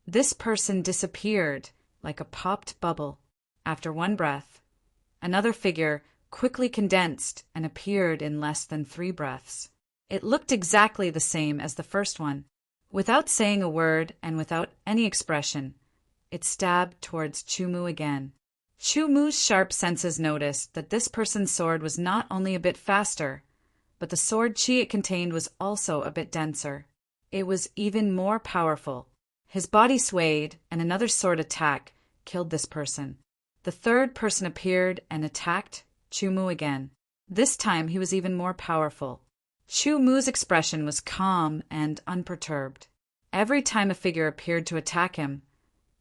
this person disappeared like a popped bubble. After 1 breath, another figure quickly condensed and appeared in less than 3 breaths. It looked exactly the same as the first one. Without saying a word and without any expression, it stabbed towards Chu Mu again. Chu Mu's sharp senses noticed that this person's sword was not only a bit faster, but the sword chi it contained was also a bit denser. It was even more powerful. His body swayed, and another sword attack killed this person. The 3rd person appeared and attacked Chu Mu again. This time he was even more powerful. Chu Mu's expression was calm and unperturbed. Every time a figure appeared to attack him,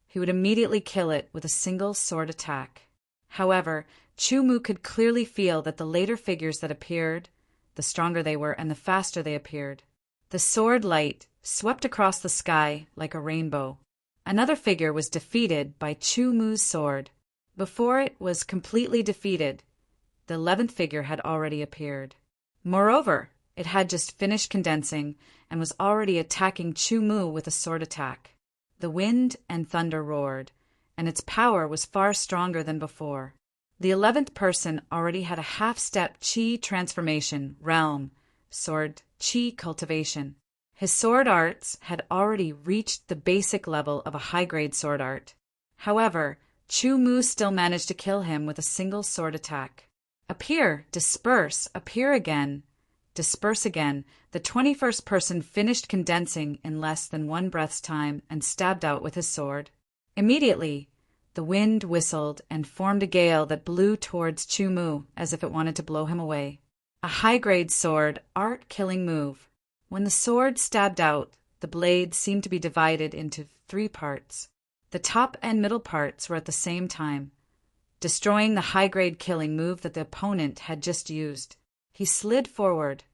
he would immediately kill it with a single sword attack. However, Chu Mu could clearly feel that the later figures that appeared, the stronger they were and the faster they appeared. The sword light swept across the sky like a rainbow. Another figure was defeated by Chu Mu's sword. Before it was completely defeated, the 11th figure had already appeared. Moreover, it had just finished condensing and was already attacking Chu Mu with a sword attack. The wind and thunder roared, and its power was far stronger than before. The 11th person already had a half-step Qi transformation realm, sword Qi cultivation. His sword arts had already reached the basic level of a high-grade sword art. However, Chu Mu still managed to kill him with a single sword attack. Appear, disperse, appear again, disperse again. The 21st person finished condensing in less than one breath's time and stabbed out with his sword. Immediately, the wind whistled and formed a gale that blew towards Chu Mu as if it wanted to blow him away. A high-grade sword, art-killing move. When the sword stabbed out, the blade seemed to be divided into 3 parts. The top and middle parts were at the same time, destroying the high-grade killing move that the opponent had just used. He slid forward,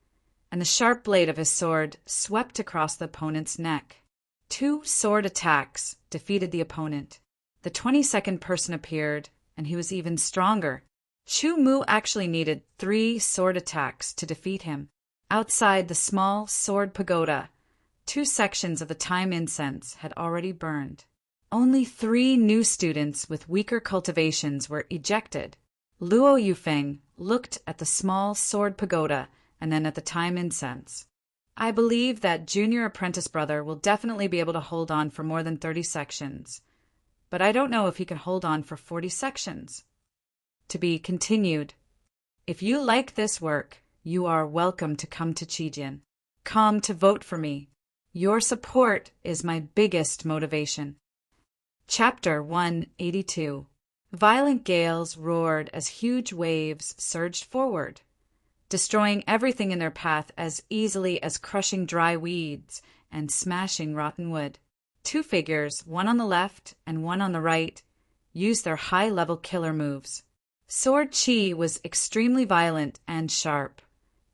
and the sharp blade of his sword swept across the opponent's neck. 2 sword attacks defeated the opponent. The 22nd person appeared, and he was even stronger. Chu Mu actually needed 3 sword attacks to defeat him. Outside the small sword pagoda, 2 sections of the time incense had already burned. Only 3 new students with weaker cultivations were ejected. Luo Yufeng looked at the small sword pagoda and then at the time incense. I believe that junior apprentice brother will definitely be able to hold on for more than 30 sections, but I don't know if he can hold on for 40 sections. To be continued. If you like this work, you are welcome to come to Qijin. Come to vote for me. Your support is my biggest motivation. Chapter 182. Violent gales roared as huge waves surged forward, destroying everything in their path as easily as crushing dry weeds and smashing rotten wood. 2 figures, one on the left and one on the right, used their high-level killer moves. Sword Qi was extremely violent and sharp,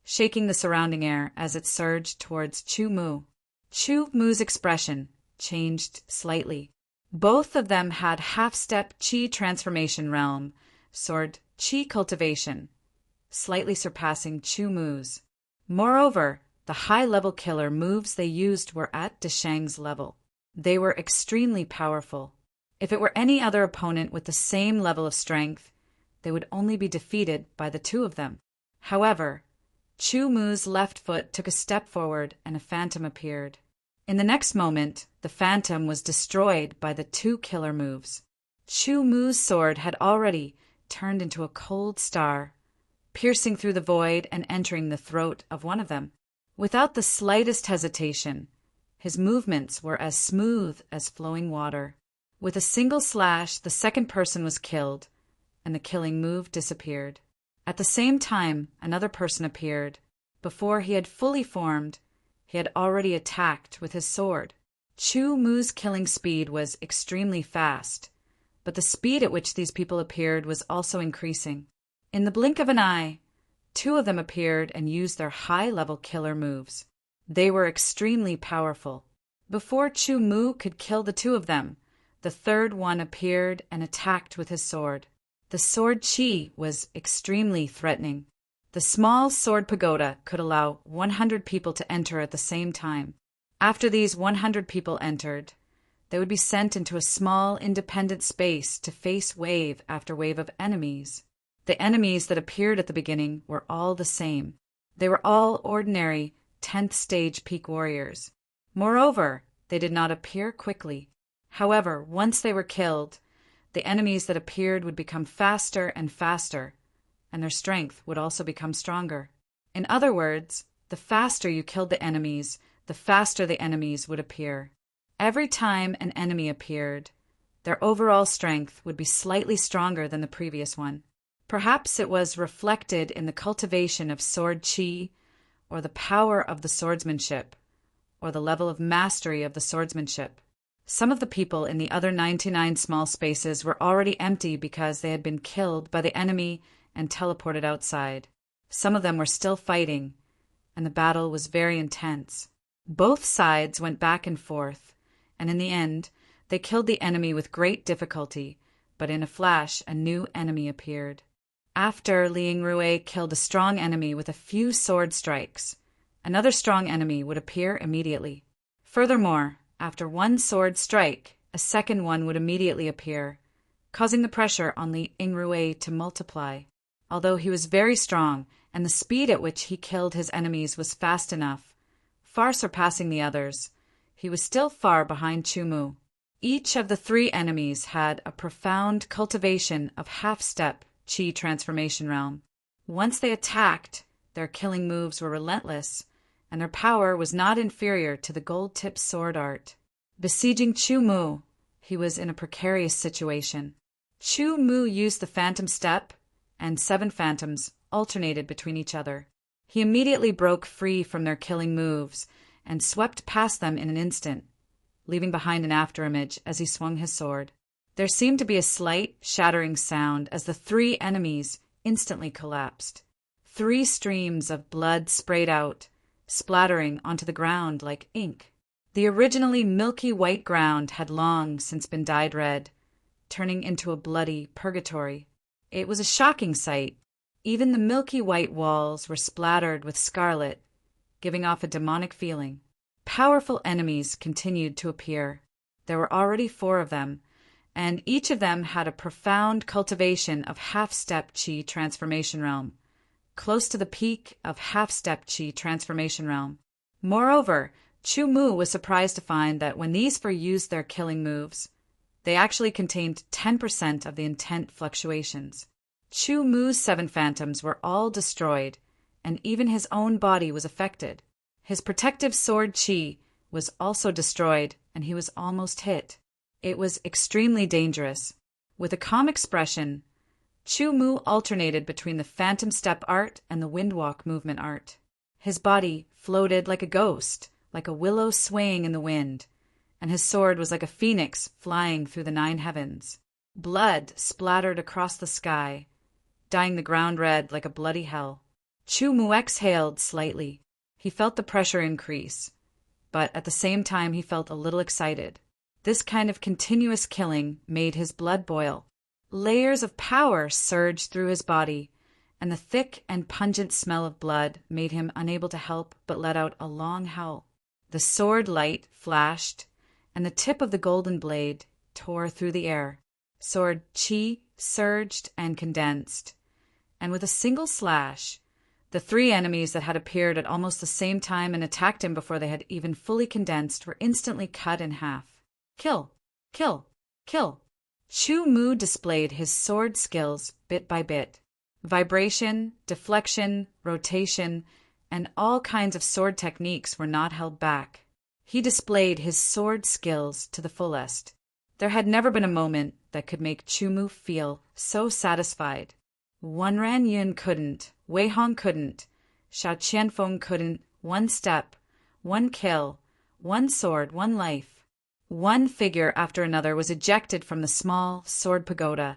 shaking the surrounding air as it surged towards Chu Mu. Chu Mu's expression changed slightly. Both of them had half-step Qi transformation realm, sword Qi cultivation, slightly surpassing Chu Mu's. Moreover, the high-level killer moves they used were at Deshang's level. They were extremely powerful. If it were any other opponent with the same level of strength, they would only be defeated by the 2 of them. However, Chu Mu's left foot took a step forward and a phantom appeared. In the next moment, the phantom was destroyed by the 2 killer moves. Chu Mu's sword had already turned into a cold star, piercing through the void and entering the throat of one of them. Without the slightest hesitation, his movements were as smooth as flowing water. With a single slash, the 2nd person was killed, and the killing move disappeared. At the same time, another person appeared. Before he had fully formed, he had already attacked with his sword. Chu Mu's killing speed was extremely fast, but the speed at which these people appeared was also increasing. In the blink of an eye, 2 of them appeared and used their high-level killer moves. They were extremely powerful. Before Chu Mu could kill the 2 of them, the 3rd one appeared and attacked with his sword. The sword Qi was extremely threatening. The small sword pagoda could allow 100 people to enter at the same time. After these 100 people entered, they would be sent into a small independent space to face wave after wave of enemies. The enemies that appeared at the beginning were all the same. They were all ordinary 10th stage peak warriors. Moreover, they did not appear quickly. However, once they were killed, the enemies that appeared would become faster and faster, and their strength would also become stronger. In other words, the faster you killed the enemies, the faster the enemies would appear. Every time an enemy appeared, their overall strength would be slightly stronger than the previous one. Perhaps it was reflected in the cultivation of sword Qi, or the power of the swordsmanship, or the level of mastery of the swordsmanship. Some of the people in the other 99 small spaces were already empty because they had been killed by the enemy and teleported outside. Some of them were still fighting, and the battle was very intense. Both sides went back and forth, and in the end, they killed the enemy with great difficulty, but in a flash a new enemy appeared. After Liang Rui killed a strong enemy with a few sword strikes, another strong enemy would appear immediately. Furthermore, after one sword strike, a second one would immediately appear, causing the pressure on Liang Rui to multiply. Although he was very strong and the speed at which he killed his enemies was fast enough, far surpassing the others, he was still far behind Chumu. Each of the three enemies had a profound cultivation of half-step Qi transformation realm. Once they attacked, their killing moves were relentless, and their power was not inferior to the gold-tipped sword art. Besieging Chumu, he was in a precarious situation. Chumu used the phantom step, and 7 phantoms alternated between each other. He immediately broke free from their killing moves and swept past them in an instant, leaving behind an afterimage as he swung his sword. There seemed to be a slight, shattering sound as the 3 enemies instantly collapsed. 3 streams of blood sprayed out, splattering onto the ground like ink. The originally milky white ground had long since been dyed red, turning into a bloody purgatory. It was a shocking sight. Even the milky white walls were splattered with scarlet, giving off a demonic feeling. Powerful enemies continued to appear. There were already 4 of them, and each of them had a profound cultivation of half-step Qi transformation realm, close to the peak of half-step Qi transformation realm. Moreover, Chumu was surprised to find that when these 4 used their killing moves, they actually contained 10% of the intent fluctuations. Chumu's 7 phantoms were all destroyed, and even his own body was affected. His protective sword Qi was also destroyed, and he was almost hit. It was extremely dangerous. With a calm expression, Chumu alternated between the phantom step art and the windwalk movement art. His body floated like a ghost, like a willow swaying in the wind, and his sword was like a phoenix flying through the 9 heavens. Blood splattered across the sky, dyeing the ground red like a bloody hell. Chumu exhaled slightly. He felt the pressure increase, but at the same time he felt a little excited. This kind of continuous killing made his blood boil. Layers of power surged through his body, and the thick and pungent smell of blood made him unable to help but let out a long howl. The sword light flashed, and the tip of the golden blade tore through the air. Sword Qi surged and condensed, and with a single slash, the 3 enemies that had appeared at almost the same time and attacked him before they had even fully condensed were instantly cut in half. Kill! Kill! Kill! Chumu displayed his sword skills bit by bit. Vibration, deflection, rotation, and all kinds of sword techniques were not held back. He displayed his sword skills to the fullest. There had never been a moment that could make Chumu feel so satisfied. Wan Ran Yun couldn't, Wei Hong couldn't, Xiao Qianfeng couldn't. 1 step, 1 kill, 1 sword, 1 life. One figure after another was ejected from the small sword pagoda,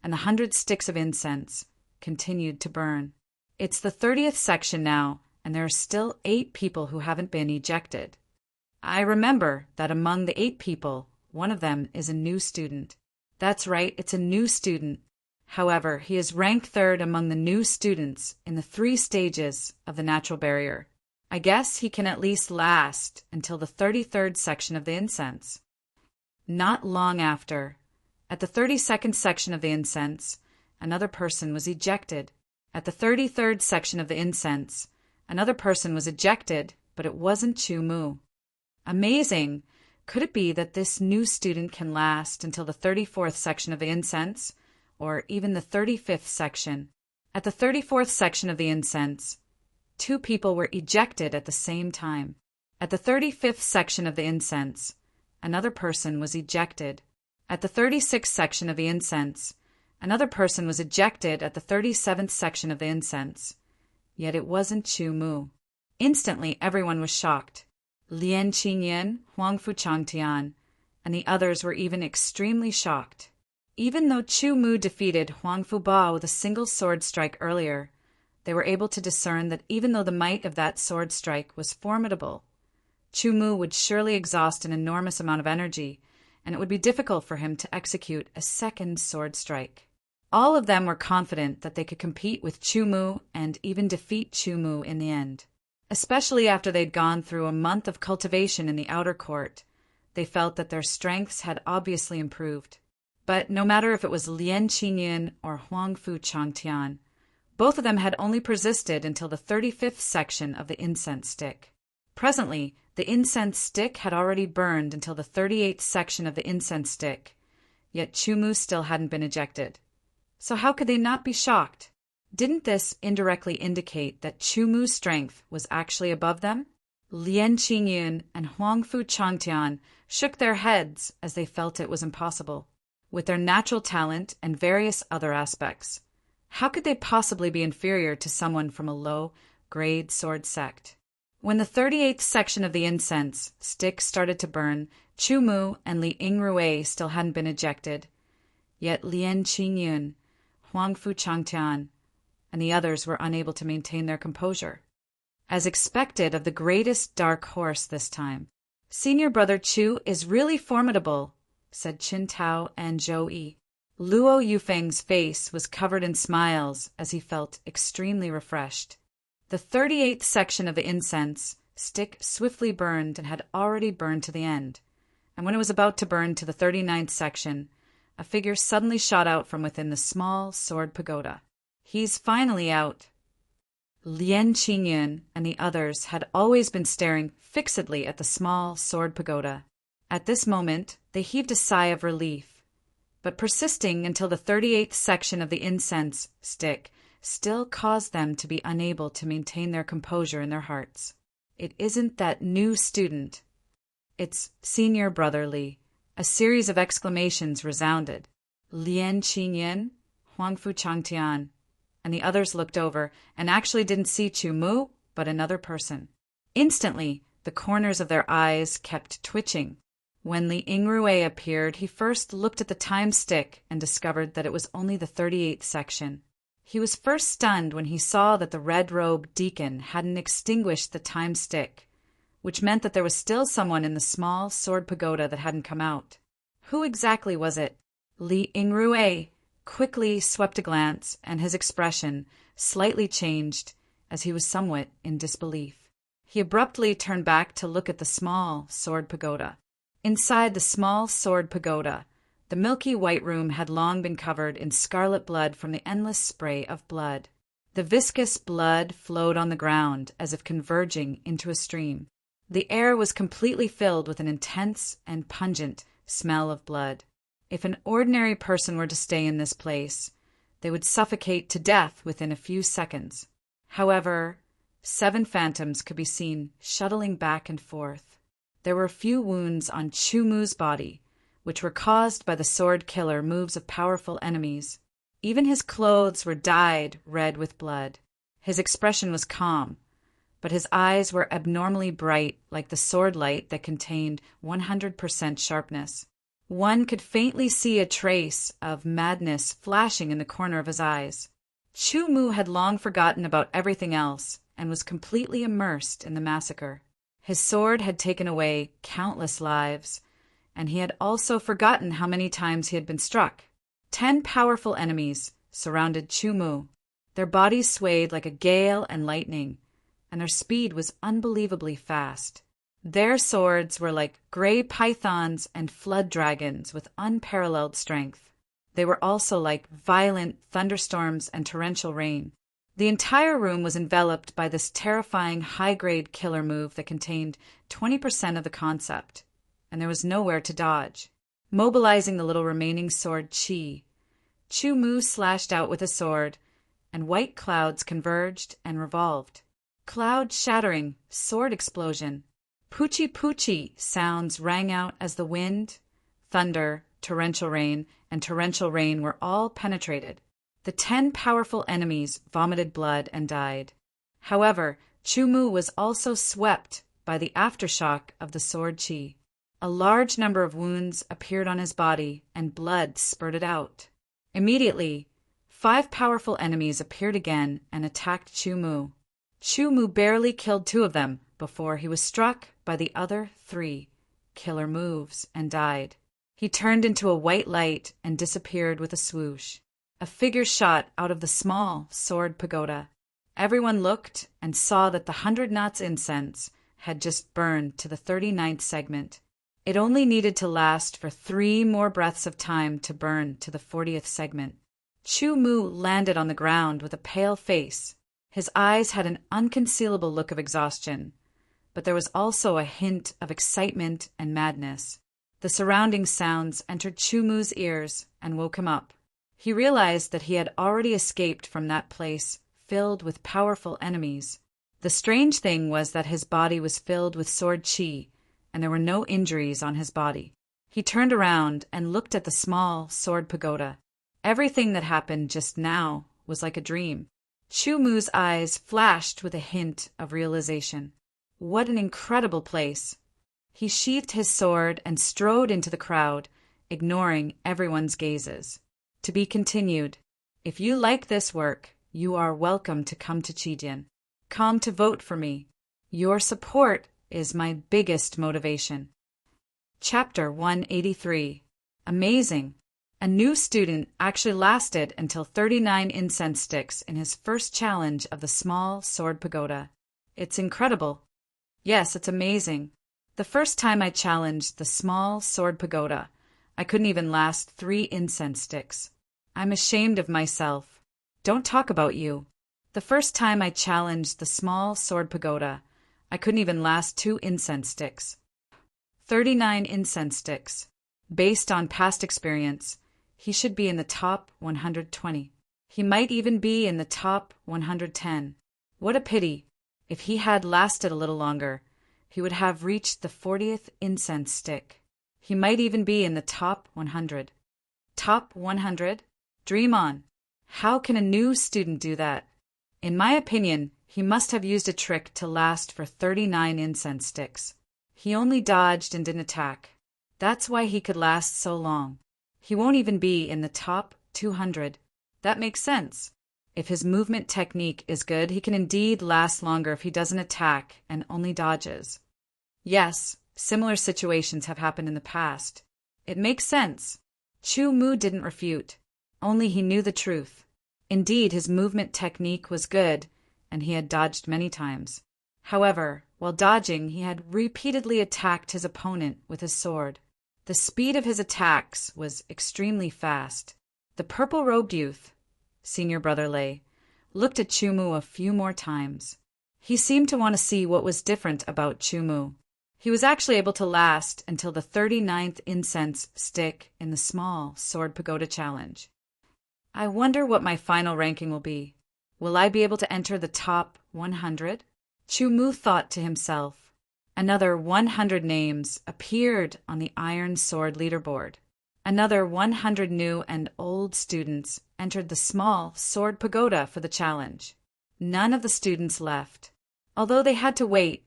and the 100 sticks of incense continued to burn. It's the 30th section now, and there are still 8 people who haven't been ejected. I remember that among the 8 people, one of them is a new student. That's right, it's a new student. However, he is ranked 3rd among the new students in the 3 stages of the natural barrier. I guess he can at least last until the 33rd section of the incense. Not long after, at the 32nd section of the incense, another person was ejected. At the 33rd section of the incense, another person was ejected, but it wasn't Chumu. Amazing! Could it be that this new student can last until the 34th section of the incense, or even the 35th section? At the 34th section of the incense, 2 people were ejected at the same time. At the 35th section of the incense, another person was ejected. At the 36th section of the incense, another person was ejected at the 37th section of the incense. Yet it wasn't Chumu. Instantly, everyone was shocked. Lian Qingyan, Huang Fu Changtian, and the others were even extremely shocked. Even though Chumu defeated Huang Fu Ba with a single sword strike earlier, they were able to discern that even though the might of that sword strike was formidable, Chumu would surely exhaust an enormous amount of energy, and it would be difficult for him to execute a second sword strike. All of them were confident that they could compete with Chumu and even defeat Chumu in the end. Especially after they'd gone through a month of cultivation in the outer court, they felt that their strengths had obviously improved. But no matter if it was Lien Qingyun or Huangfu Changtian, both of them had only persisted until the 35th section of the incense stick. Presently, the incense stick had already burned until the 38th section of the incense stick, yet Chumu still hadn't been ejected. So how could they not be shocked? Didn't this indirectly indicate that Chumu's strength was actually above them? Lien Qingyun and Huangfu Changtian shook their heads as they felt it was impossible. With their natural talent and various other aspects, how could they possibly be inferior to someone from a low-grade sword sect? When the 38th section of the incense stick started to burn, Chumu and Li Yingrui still hadn't been ejected, yet Lien Qingyun, Huangfu Changtian, and the others were unable to maintain their composure. As expected of the greatest dark horse this time, Senior Brother Chu is really formidable, said Qin Tao and Zhou Yi. Luo Yufeng's face was covered in smiles as he felt extremely refreshed. The 38th section of the incense stick swiftly burned and had already burned to the end, and when it was about to burn to the 39th section, a figure suddenly shot out from within the small sword pagoda. He's finally out. Lien Qingyun and the others had always been staring fixedly at the small sword pagoda. At this moment, they heaved a sigh of relief, but persisting until the 38th section of the incense stick still caused them to be unable to maintain their composure in their hearts. It isn't that new student. It's Senior Brother Li. A series of exclamations resounded. Lien Qingyun, Huangfu Changtian, and the others looked over and actually didn't see Chumu, but another person. Instantly, the corners of their eyes kept twitching. When Li Yingrui appeared, he first looked at the time stick and discovered that it was only the 38th section. He was first stunned when he saw that the red-robed deacon hadn't extinguished the time stick, which meant that there was still someone in the small sword pagoda that hadn't come out. Who exactly was it? Li Yingrui quickly swept a glance, and his expression slightly changed as he was somewhat in disbelief. He abruptly turned back to look at the small sword pagoda. Inside the small sword pagoda, the milky white room had long been covered in scarlet blood from the endless spray of blood. The viscous blood flowed on the ground as if converging into a stream. The air was completely filled with an intense and pungent smell of blood. If an ordinary person were to stay in this place, they would suffocate to death within a few seconds. However, 7 phantoms could be seen shuttling back and forth. There were a few wounds on Chumu's body, which were caused by the sword killer moves of powerful enemies. Even his clothes were dyed red with blood. His expression was calm, but his eyes were abnormally bright like the sword light that contained 100% sharpness. One could faintly see a trace of madness flashing in the corner of his eyes. Chumu had long forgotten about everything else and was completely immersed in the massacre. His sword had taken away countless lives, and he had also forgotten how many times he had been struck. 10 powerful enemies surrounded Chumu. Their bodies swayed like a gale and lightning, and their speed was unbelievably fast. Their swords were like gray pythons and flood dragons with unparalleled strength. They were also like violent thunderstorms and torrential rain. The entire room was enveloped by this terrifying high-grade killer move that contained 20% of the concept, and there was nowhere to dodge. Mobilizing the little remaining sword Qi, Chumu slashed out with a sword, and white clouds converged and revolved. Cloud-shattering sword explosion. Poochie-poochie sounds rang out as the wind, thunder, torrential rain, and torrential rain were all penetrated. The 10 powerful enemies vomited blood and died. However, Chumu was also swept by the aftershock of the sword Qi. A large number of wounds appeared on his body, and blood spurted out. Immediately, 5 powerful enemies appeared again and attacked Chumu. Chumu barely killed 2 of them before he was struck by the other 3 killer moves and died. He turned into a white light and disappeared with a swoosh. A figure shot out of the small sword pagoda. Everyone looked and saw that the 100 knots incense had just burned to the 39th segment. It only needed to last for 3 more breaths of time to burn to the 40th segment. Chu Mu landed on the ground with a pale face. His eyes had an unconcealable look of exhaustion, but there was also a hint of excitement and madness. The surrounding sounds entered Chu Mu's ears and woke him up. He realized that he had already escaped from that place filled with powerful enemies. The strange thing was that his body was filled with sword chi, and there were no injuries on his body. He turned around and looked at the small sword pagoda. Everything that happened just now was like a dream. Chu Mu's eyes flashed with a hint of realization. What an incredible place! He sheathed his sword and strode into the crowd, ignoring everyone's gazes. To be continued. If you like this work, you are welcome to come to Chidian. Come to vote for me. Your support is my biggest motivation. Chapter 183. Amazing! A new student actually lasted until 39 incense sticks in his first challenge of the small sword pagoda. It's incredible. Yes, it's amazing. The first time I challenged the small sword pagoda, I couldn't even last 3 incense sticks. I'm ashamed of myself. Don't talk about you. The first time I challenged the small sword pagoda, I couldn't even last 2 incense sticks. 39 incense sticks. Based on past experience, he should be in the top 120. He might even be in the top 110. What a pity. If he had lasted a little longer, he would have reached the 40th incense stick. He might even be in the top 100. Top 100? Dream on. How can a new student do that? In my opinion, he must have used a trick to last for 39 incense sticks. He only dodged and didn't attack. That's why he could last so long. He won't even be in the top 200. That makes sense. If his movement technique is good, he can indeed last longer if he doesn't attack and only dodges. Yes, similar situations have happened in the past. It makes sense. Chu Mu didn't refute. Only he knew the truth. Indeed, his movement technique was good, and he had dodged many times. However, while dodging, he had repeatedly attacked his opponent with his sword. The speed of his attacks was extremely fast. The purple-robed youth, Senior Brother Lei, looked at Chu Mu a few more times. He seemed to want to see what was different about Chu Mu. He was actually able to last until the 39th incense stick in the small sword pagoda challenge. I wonder what my final ranking will be. Will I be able to enter the top 100? Chu Mu thought to himself. Another 100 names appeared on the Iron Sword leaderboard. Another 100 new and old students entered the small sword pagoda for the challenge. None of the students left. Although they had to wait,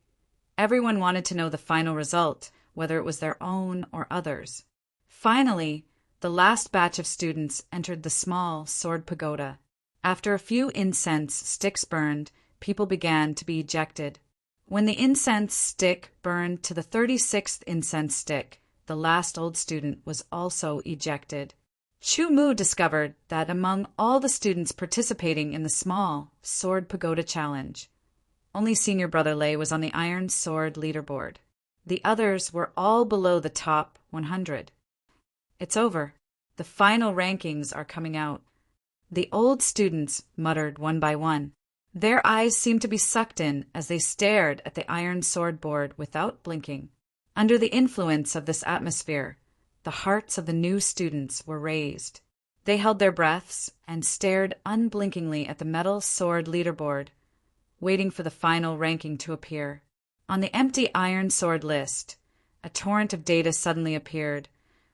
everyone wanted to know the final result, whether it was their own or others. Finally, the last batch of students entered the small sword pagoda. After a few incense sticks burned, people began to be ejected. When the incense stick burned to the 36th incense stick, the last old student was also ejected. Chu Mu discovered that among all the students participating in the small sword pagoda challenge, only Senior Brother Lei was on the Iron Sword leaderboard. The others were all below the top 100. It's over. The final rankings are coming out. The old students muttered one by one. Their eyes seemed to be sucked in as they stared at the Iron Sword board without blinking. Under the influence of this atmosphere, the hearts of the new students were raised. They held their breaths and stared unblinkingly at the metal sword leaderboard, waiting for the final ranking to appear. On the empty Iron Sword list, a torrent of data suddenly appeared,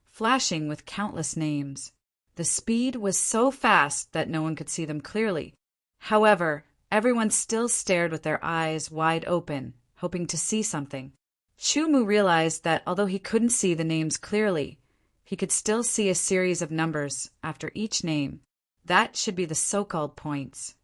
flashing with countless names. The speed was so fast that no one could see them clearly. However, everyone still stared with their eyes wide open, hoping to see something. Chu Mu realized that although he couldn't see the names clearly, he could still see a series of numbers after each name. That should be the so-called points.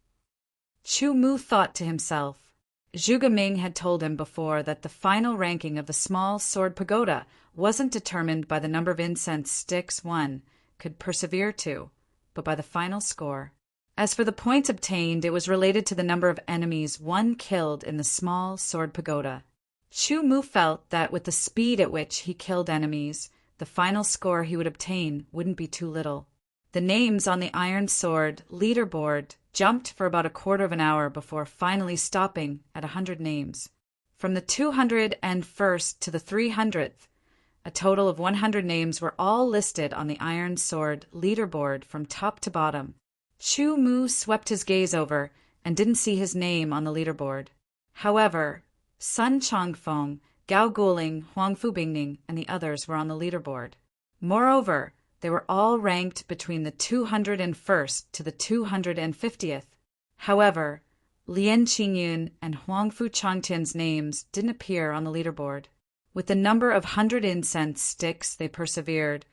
Chu Mu thought to himself. Zhuge Ming had told him before that the final ranking of the small sword pagoda wasn't determined by the number of incense sticks one could persevere to, but by the final score. As for the points obtained, it was related to the number of enemies one killed in the small sword pagoda. Chu Mu felt that with the speed at which he killed enemies, the final score he would obtain wouldn't be too little. The names on the Iron Sword leaderboard jumped for about a quarter of an hour before finally stopping at 100 names. From the 201st to the 300th, a total of 100 names were all listed on the Iron Sword leaderboard from top to bottom. Chu Mu swept his gaze over and didn't see his name on the leaderboard. However, Sun Chongfeng, Gao Guling, Huang Fubingning, and the others were on the leaderboard. Moreover, they were all ranked between the 201st to the 250th. However, Lian Qingyun and Huangfu Changtian's names didn't appear on the leaderboard. With the number of 100 incense sticks they persevered,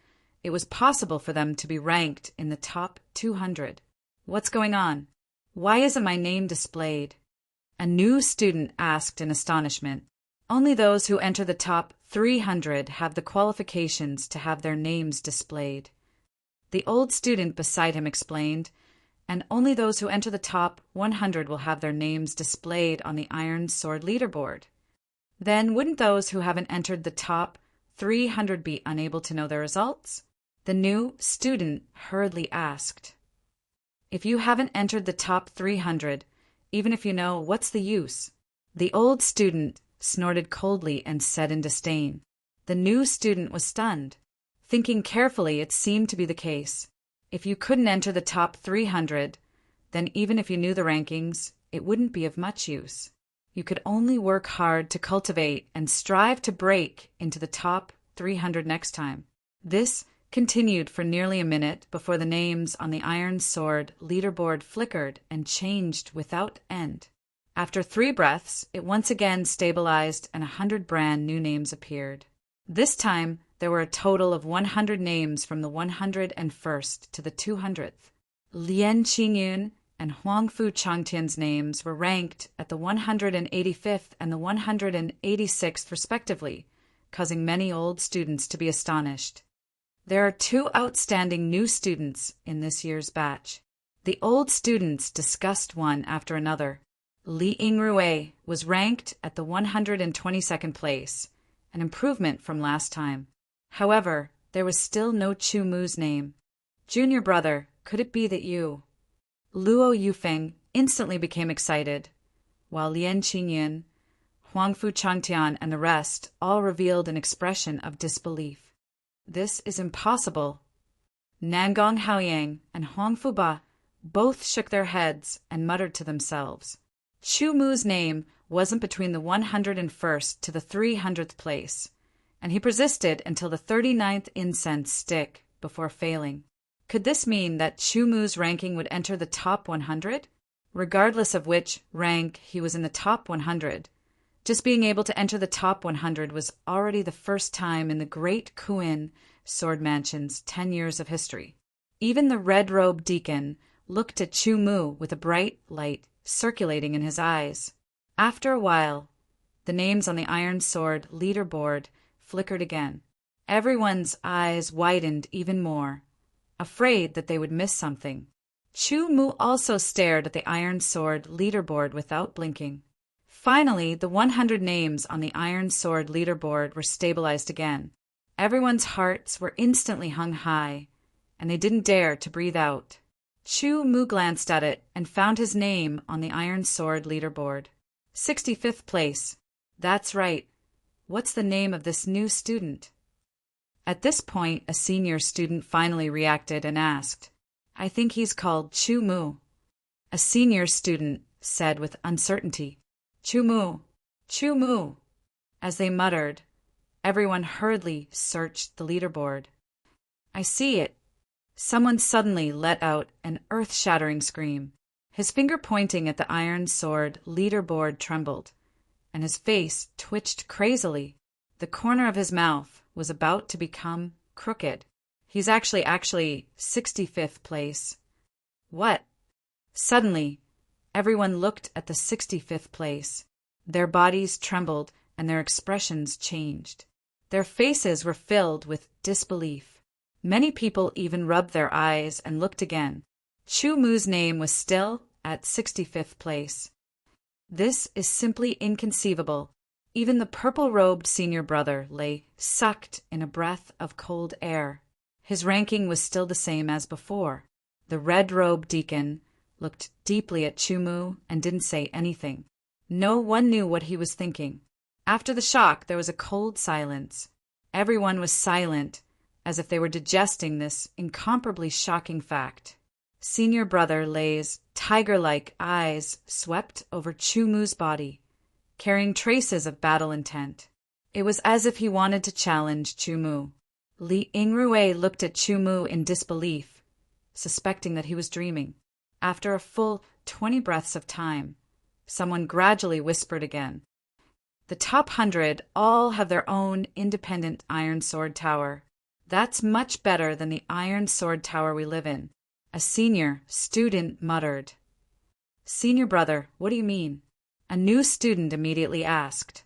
it was possible for them to be ranked in the top 200. What's going on? Why isn't my name displayed? A new student asked in astonishment. Only those who enter the top 300 have the qualifications to have their names displayed. The old student beside him explained, and only those who enter the top 100 will have their names displayed on the Iron Sword leaderboard. Then wouldn't those who haven't entered the top 300 be unable to know their results? The new student hurriedly asked. If you haven't entered the top 300, even if you know, what's the use? The old student snorted coldly and said in disdain. The new student was stunned. Thinking carefully, it seemed to be the case. If you couldn't enter the top 300, then even if you knew the rankings, it wouldn't be of much use. You could only work hard to cultivate and strive to break into the top 300 next time. This continued for nearly a minute before the names on the Iron Sword leaderboard flickered and changed without end. After 3 breaths, it once again stabilized and 100 brand new names appeared. This time, there were a total of 100 names from the 101st to the 200th. Lian Qingyun and Huangfu Changtian's names were ranked at the 185th and the 186th respectively, causing many old students to be astonished. There are 2 outstanding new students in this year's batch. The old students discussed one after another. Li Yingrui was ranked at the 122nd place, an improvement from last time. However, there was still no Chu Mu's name. Junior brother, could it be that you? Luo Yufeng instantly became excited, while Lian Qingyun, Huangfu Changtian, and the rest all revealed an expression of disbelief. This is impossible. Nangong Haoyang and Huangfu Ba both shook their heads and muttered to themselves. Chu Mu's name wasn't between the 101st to the 300th place, and he persisted until the 39th incense stick before failing. Could this mean that Chu Mu's ranking would enter the top 100? Regardless of which rank he was in the top 100, just being able to enter the top 100 was already the first time in the Great Kuin Sword Mansion's 10 years of history. Even the red-robed deacon looked at Chu Mu with a bright light circulating in his eyes. After a while, the names on the Iron Sword leaderboard flickered again. Everyone's eyes widened even more, afraid that they would miss something. Chu Mu also stared at the Iron Sword leaderboard without blinking. Finally, the 100 names on the Iron Sword leaderboard were stabilized again. Everyone's hearts were instantly hung high, and they didn't dare to breathe out. Chu Mu glanced at it and found his name on the Iron Sword leaderboard. 65th place. That's right. What's the name of this new student? At this point, a senior student finally reacted and asked, I think he's called Chu Mu. A senior student said with uncertainty, Chu Mu, Chu Mu. As they muttered, everyone hurriedly searched the leaderboard. I see it. Someone suddenly let out an earth-shattering scream. His finger pointing at the Iron Sword leaderboard trembled, and his face twitched crazily. The corner of his mouth was about to become crooked. He's actually 65th place. What? Suddenly, everyone looked at the 65th place. Their bodies trembled and their expressions changed. Their faces were filled with disbelief. Many people even rubbed their eyes and looked again. Chu Mu's name was still at 65th place. This is simply inconceivable. Even the purple-robed senior brother lay sucked in a breath of cold air. His ranking was still the same as before. The red-robed deacon looked deeply at Chu Mu and didn't say anything. No one knew what he was thinking. After the shock, there was a cold silence. Everyone was silent, as if they were digesting this incomparably shocking fact. Senior brother Lei's tiger-like eyes swept over Chu Mu's body, carrying traces of battle intent. It was as if he wanted to challenge Chu Mu. Li Yingrui looked at Chu Mu in disbelief, suspecting that he was dreaming. After a full 20 breaths of time, someone gradually whispered again. The top 100 all have their own independent iron sword tower. That's much better than the iron sword tower we live in, a senior student muttered. Senior brother, what do you mean? A new student immediately asked.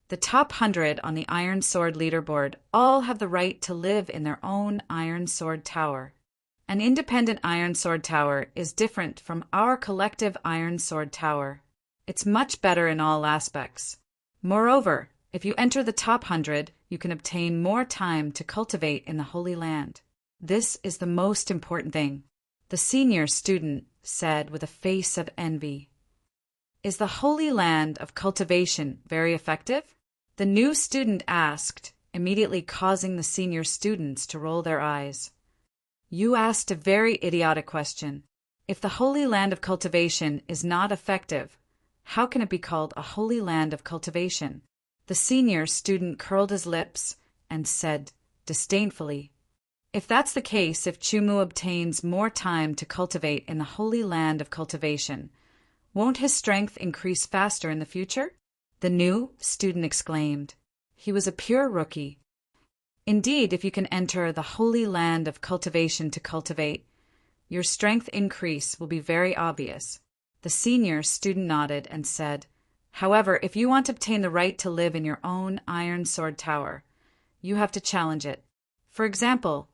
The top 100 on the iron sword leaderboard all have the right to live in their own iron sword tower. An independent iron sword tower is different from our collective iron sword tower. It's much better in all aspects. Moreover, if you enter the top 100, you can obtain more time to cultivate in the Holy Land. This is the most important thing, the senior student said with a face of envy. Is the Holy Land of cultivation very effective? The new student asked, immediately causing the senior students to roll their eyes. You asked a very idiotic question. If the Holy Land of cultivation is not effective, how can it be called a Holy Land of cultivation? The senior student curled his lips and said disdainfully, if that's the case, if Chu Mu obtains more time to cultivate in the Holy Land of cultivation, won't his strength increase faster in the future? The new student exclaimed. He was a pure rookie. Indeed, if you can enter the Holy Land of cultivation to cultivate, your strength increase will be very obvious. The senior student nodded and said, however, if you want to obtain the right to live in your own iron sword tower, you have to challenge it. For example,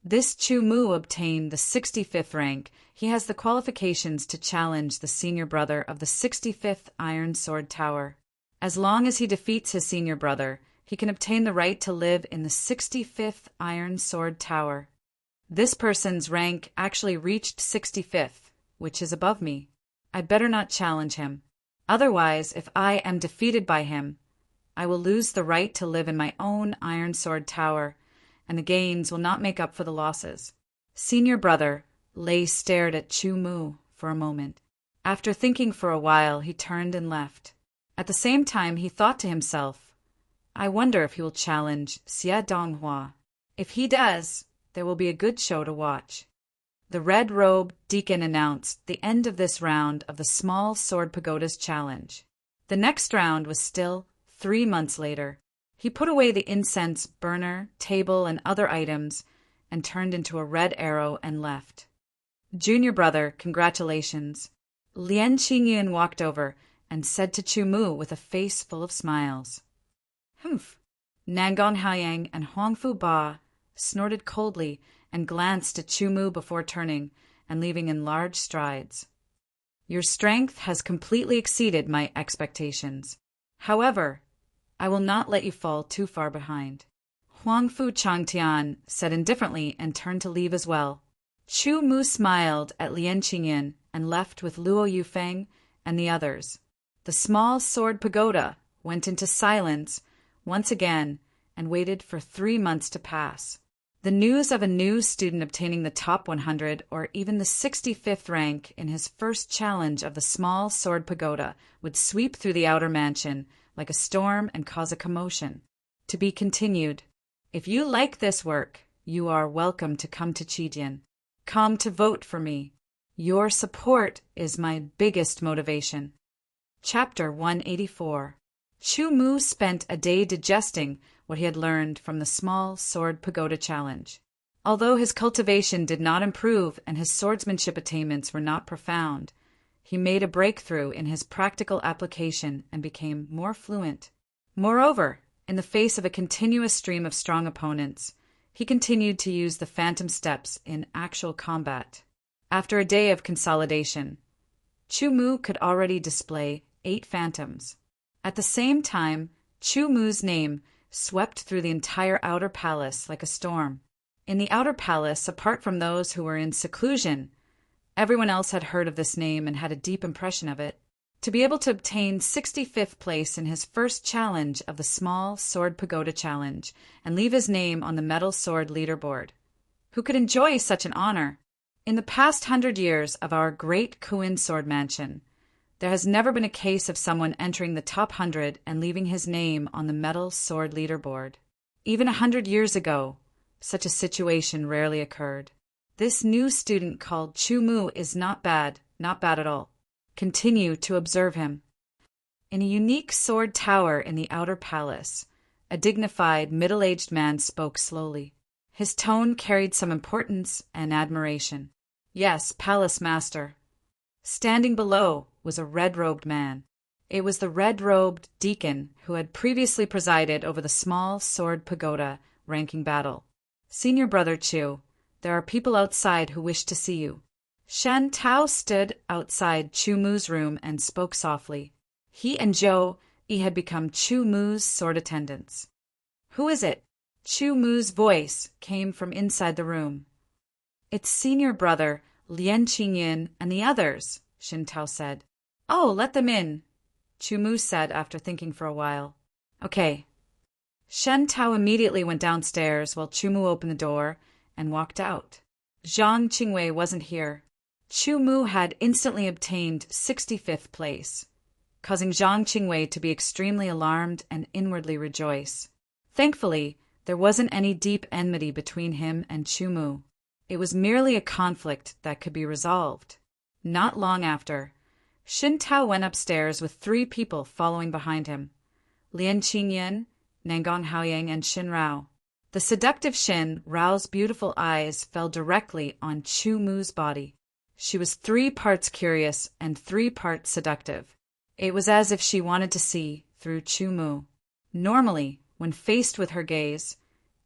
this Chu Mu obtained the 65th rank. He has the qualifications to challenge the senior brother of the 65th iron sword tower. As long as he defeats his senior brother, he can obtain the right to live in the 65th iron sword tower. This person's rank actually reached 65th, which is above me. I better not challenge him. Otherwise, if I am defeated by him, I will lose the right to live in my own iron sword tower, and the gains will not make up for the losses. Senior brother Lei stared at Chu Mu for a moment. After thinking for a while, he turned and left. At the same time, he thought to himself, I wonder if he will challenge Xie Donghua. If he does, there will be a good show to watch. The red-robed deacon announced the end of this round of the Small Sword Pagoda's challenge. The next round was still 3 months later. He put away the incense burner, table, and other items, and turned into a red arrow and left. Junior brother, congratulations. Lian Qingyan walked over and said to Chu Mu with a face full of smiles. Humph. Nangon Haoyang and Huangfu Ba snorted coldly and glanced at Chu Mu before turning and leaving in large strides. Your strength has completely exceeded my expectations. However, I will not let you fall too far behind. Huangfu Changtian said indifferently and turned to leave as well. Chu Mu smiled at Lian Qingyan and left with Luo Yufeng and the others. The Small Sword Pagoda went into silence once again and waited for 3 months to pass. The news of a new student obtaining the top 100 or even the 65th rank in his first challenge of the Small Sword Pagoda would sweep through the outer mansion like a storm and cause a commotion. To be continued. If you like this work, you are welcome to come to Qijian. Come to vote for me. Your support is my biggest motivation. Chapter 184. Chu Mu spent a day digesting what he had learned from the Small Sword Pagoda Challenge. Although his cultivation did not improve and his swordsmanship attainments were not profound, he made a breakthrough in his practical application and became more fluent. Moreover, in the face of a continuous stream of strong opponents, he continued to use the phantom steps in actual combat. After a day of consolidation, Chu Mu could already display 8 phantoms. At the same time, Chu Mu's name swept through the entire outer palace like a storm. In the outer palace, apart from those who were in seclusion, everyone else had heard of this name and had a deep impression of it. To be able to obtain 65th place in his first challenge of the Small Sword Pagoda Challenge and leave his name on the Metal Sword leaderboard. Who could enjoy such an honor? In the past 100 years of our great Kuin sword mansion, there has never been a case of someone entering the top 100 and leaving his name on the Metal Sword leaderboard. Even 100 years ago, such a situation rarely occurred. This new student called Chu Mu is not bad at all. Continue to observe him. In a unique sword tower in the outer palace, a dignified, middle-aged man spoke slowly. His tone carried some importance and admiration. Yes, palace master. Standing below was a red-robed man. It was the red-robed deacon who had previously presided over the Small Sword Pagoda ranking battle. Senior Brother Chu, there are people outside who wish to see you. Shan Tao stood outside Chu Mu's room and spoke softly. He and Zhou Yi had become Chu Mu's sword attendants. Who is it? Chu Mu's voice came from inside the room. It's Senior Brother Lian Qingyin and the others, Shin Tao said. Oh, let them in, Chu Mu said after thinking for a while. Okay. Shen Tao immediately went downstairs while Chu Mu opened the door and walked out. Zhang Qingwei wasn't here. Chu Mu had instantly obtained 65th place, causing Zhang Qingwei to be extremely alarmed and inwardly rejoice. Thankfully, there wasn't any deep enmity between him and Chu Mu. It was merely a conflict that could be resolved. Not long after, Shin Tao went upstairs with 3 people following behind him: Lian Qingyan, Nangong Haoyang, and Xin Rao. The seductive Xin Rao's beautiful eyes fell directly on Chu Mu's body. She was 3 parts curious and 3 parts seductive. It was as if she wanted to see through Chu Mu. Normally, when faced with her gaze,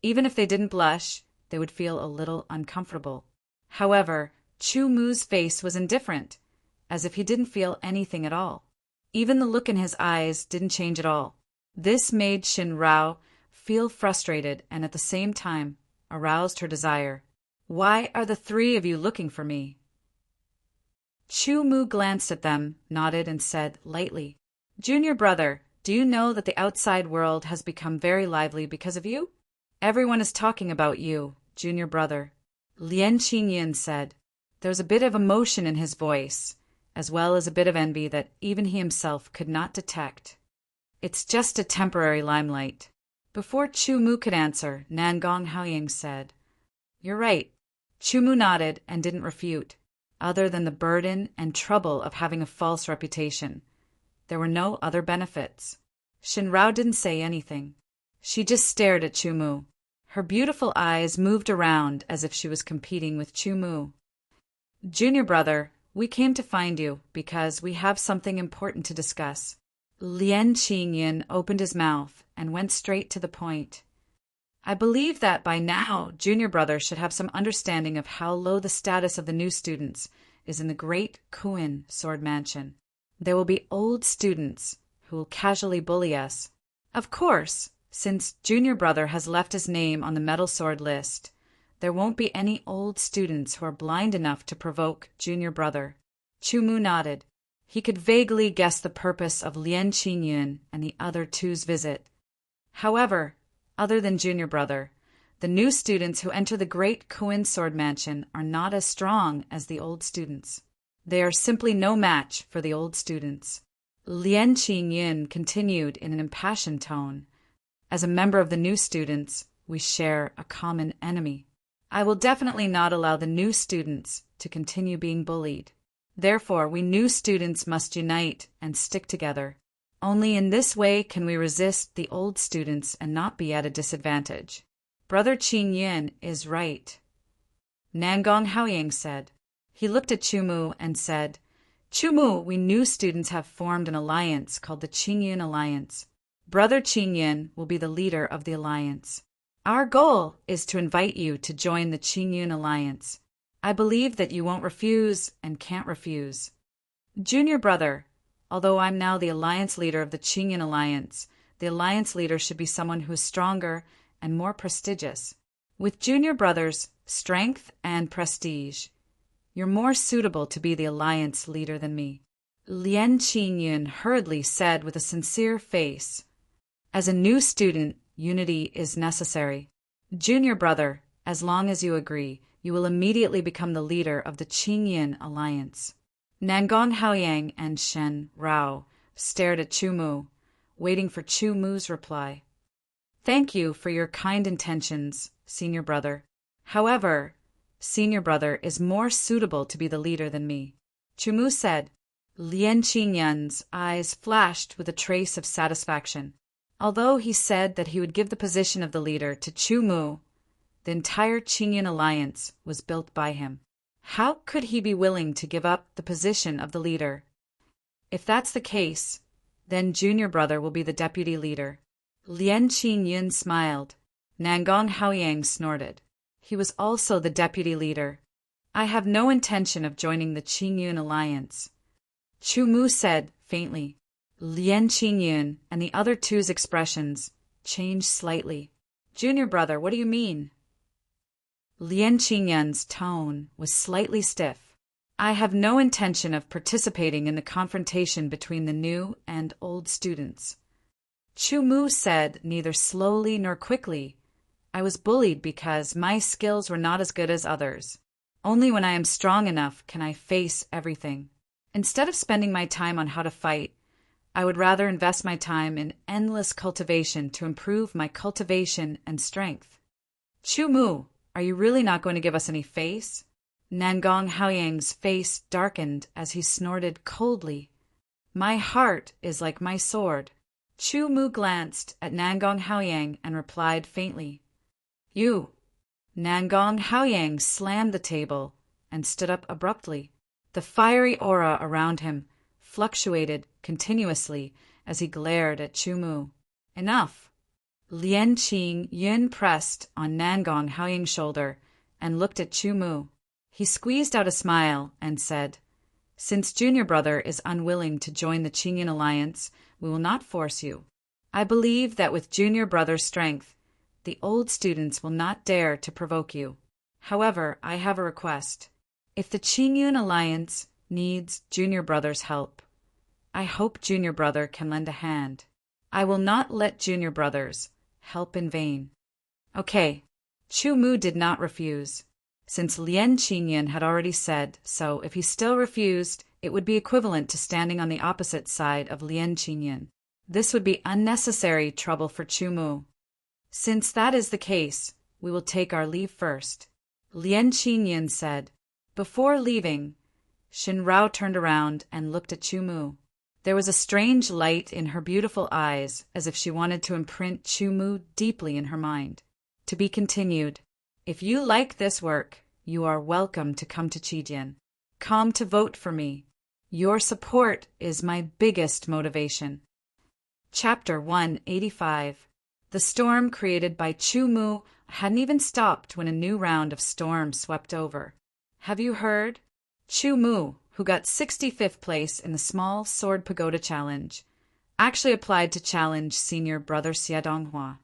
even if they didn't blush, they would feel a little uncomfortable. However, Chu Mu's face was indifferent, as if he didn't feel anything at all. Even the look in his eyes didn't change at all. This made Xin Rao feel frustrated and at the same time aroused her desire. Why are the 3 of you looking for me? Chu Mu glanced at them, nodded, and said lightly, Junior brother, do you know that the outside world has become very lively because of you? Everyone is talking about you, junior brother. Lian Qingyin said. There was a bit of emotion in his voice, as well as a bit of envy that even he himself could not detect. It's just a temporary limelight. Before Chu Mu could answer, Nangong Haoyang said, You're right. Chu Mu nodded and didn't refute. Other than the burden and trouble of having a false reputation, there were no other benefits. Xin Rao didn't say anything. She just stared at Chu Mu. Her beautiful eyes moved around as if she was competing with Chu Mu. Junior brother, we came to find you because we have something important to discuss. Lian Qingyin opened his mouth and went straight to the point. I believe that by now, junior brother should have some understanding of how low the status of the new students is in the great Kuin sword mansion. There will be old students who will casually bully us. Of course, since junior brother has left his name on the metal sword list, there won't be any old students who are blind enough to provoke junior brother. Chu Mu nodded. He could vaguely guess the purpose of Lian Qingyin and the other 2's visit. However, other than junior brother, the new students who enter the great Kuin sword mansion are not as strong as the old students. They are simply no match for the old students. Lian Qingyin continued in an impassioned tone. As a member of the new students, we share a common enemy. I will definitely not allow the new students to continue being bullied. Therefore, we new students must unite and stick together. Only in this way can we resist the old students and not be at a disadvantage. Brother Qingyin is right, Nangong Haoyang said. He looked at Chu Mu and said, Chu Mu, we new students have formed an alliance called the Qingyin Alliance. Brother Qingyin will be the leader of the alliance. Our goal is to invite you to join the Qingyun Alliance. I believe that you won't refuse and can't refuse. Junior brother, although I'm now the alliance leader of the Qingyun Alliance, the alliance leader should be someone who is stronger and more prestigious. With junior brother's strength and prestige, you're more suitable to be the alliance leader than me. Lien Qingyun hurriedly said with a sincere face. As a new student, unity is necessary. Junior brother, as long as you agree, you will immediately become the leader of the Qingyun Alliance. Nangong Haoyang and Shen Rao stared at Chu Mu, waiting for Chu Mu's reply. Thank you for your kind intentions, senior brother. However, senior brother is more suitable to be the leader than me. Chu Mu said. Lien Qingyun's eyes flashed with a trace of satisfaction. Although he said that he would give the position of the leader to Chu Mu, the entire Qingyun Alliance was built by him. How could he be willing to give up the position of the leader? If that's the case, then junior brother will be the deputy leader. Lien Qingyun smiled. Nangong Haoyang snorted. He was also the deputy leader. I have no intention of joining the Qingyun Alliance. Chu Mu said faintly. Lien Qingyun and the other two's expressions changed slightly. Junior brother, what do you mean? Lien Qingyun's tone was slightly stiff. I have no intention of participating in the confrontation between the new and old students. Chu Mu said neither slowly nor quickly. I was bullied because my skills were not as good as others. Only when I am strong enough can I face everything. Instead of spending my time on how to fight, I would rather invest my time in endless cultivation to improve my cultivation and strength. Chu Mu, are you really not going to give us any face? Nangong Haoyang's face darkened as he snorted coldly. My heart is like my sword. Chu Mu glanced at Nangong Haoyang and replied faintly. You. Nangong Haoyang slammed the table and stood up abruptly. The fiery aura around him fluctuated continuously as he glared at Chu Mu. Enough! Lien Qingyun pressed on Nangong Haoyang's shoulder and looked at Chu Mu. He squeezed out a smile and said, Since junior brother is unwilling to join the Qingyun Alliance, we will not force you. I believe that with junior brother's strength, the old students will not dare to provoke you. However, I have a request. If the Qingyun Alliance needs junior brother's help, I hope junior brother can lend a hand. I will not let junior brothers help in vain. Okay. Chu Mu did not refuse. Since Lien Qingyun had already said so, if he still refused, it would be equivalent to standing on the opposite side of Lien Qingyun. This would be unnecessary trouble for Chu Mu. Since that is the case, we will take our leave first. Lien Qingyun said. Before leaving, Shin Rao turned around and looked at Chu Mu. There was a strange light in her beautiful eyes, as if she wanted to imprint Chu Mu deeply in her mind. To be continued. If you like this work, you are welcome to come to Qijian. Come to vote for me. Your support is my biggest motivation. Chapter 185. The storm created by Chu Mu hadn't even stopped when a new round of storm swept over. Have you heard? Chu Mu, who got 65th place in the Small Sword Pagoda Challenge, actually applied to challenge senior brother Xie Donghua.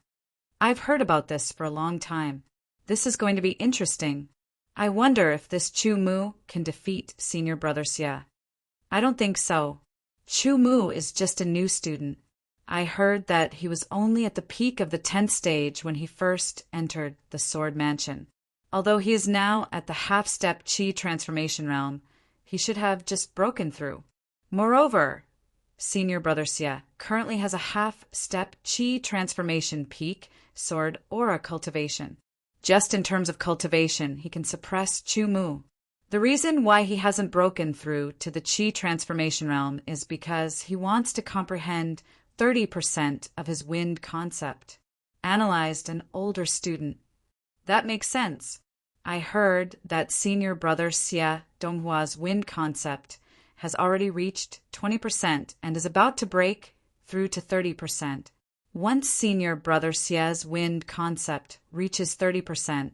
I've heard about this for a long time. This is going to be interesting. I wonder if this Chu Mu can defeat senior brother Xie. I don't think so. Chu Mu is just a new student. I heard that he was only at the peak of the 10th stage when he first entered the Sword Mansion. Although he is now at the half-step Qi transformation realm, he should have just broken through. Moreover, senior brother Xie currently has a half-step Qi transformation peak sword aura cultivation. Just in terms of cultivation, he can suppress Chu Mu. The reason why he hasn't broken through to the Qi transformation realm is because he wants to comprehend 30% of his wind concept, analyzed an older student. That makes sense. I heard that senior brother Xie Donghua's wind concept has already reached 20% and is about to break through to 30%. Once senior brother Xie's wind concept reaches 30%,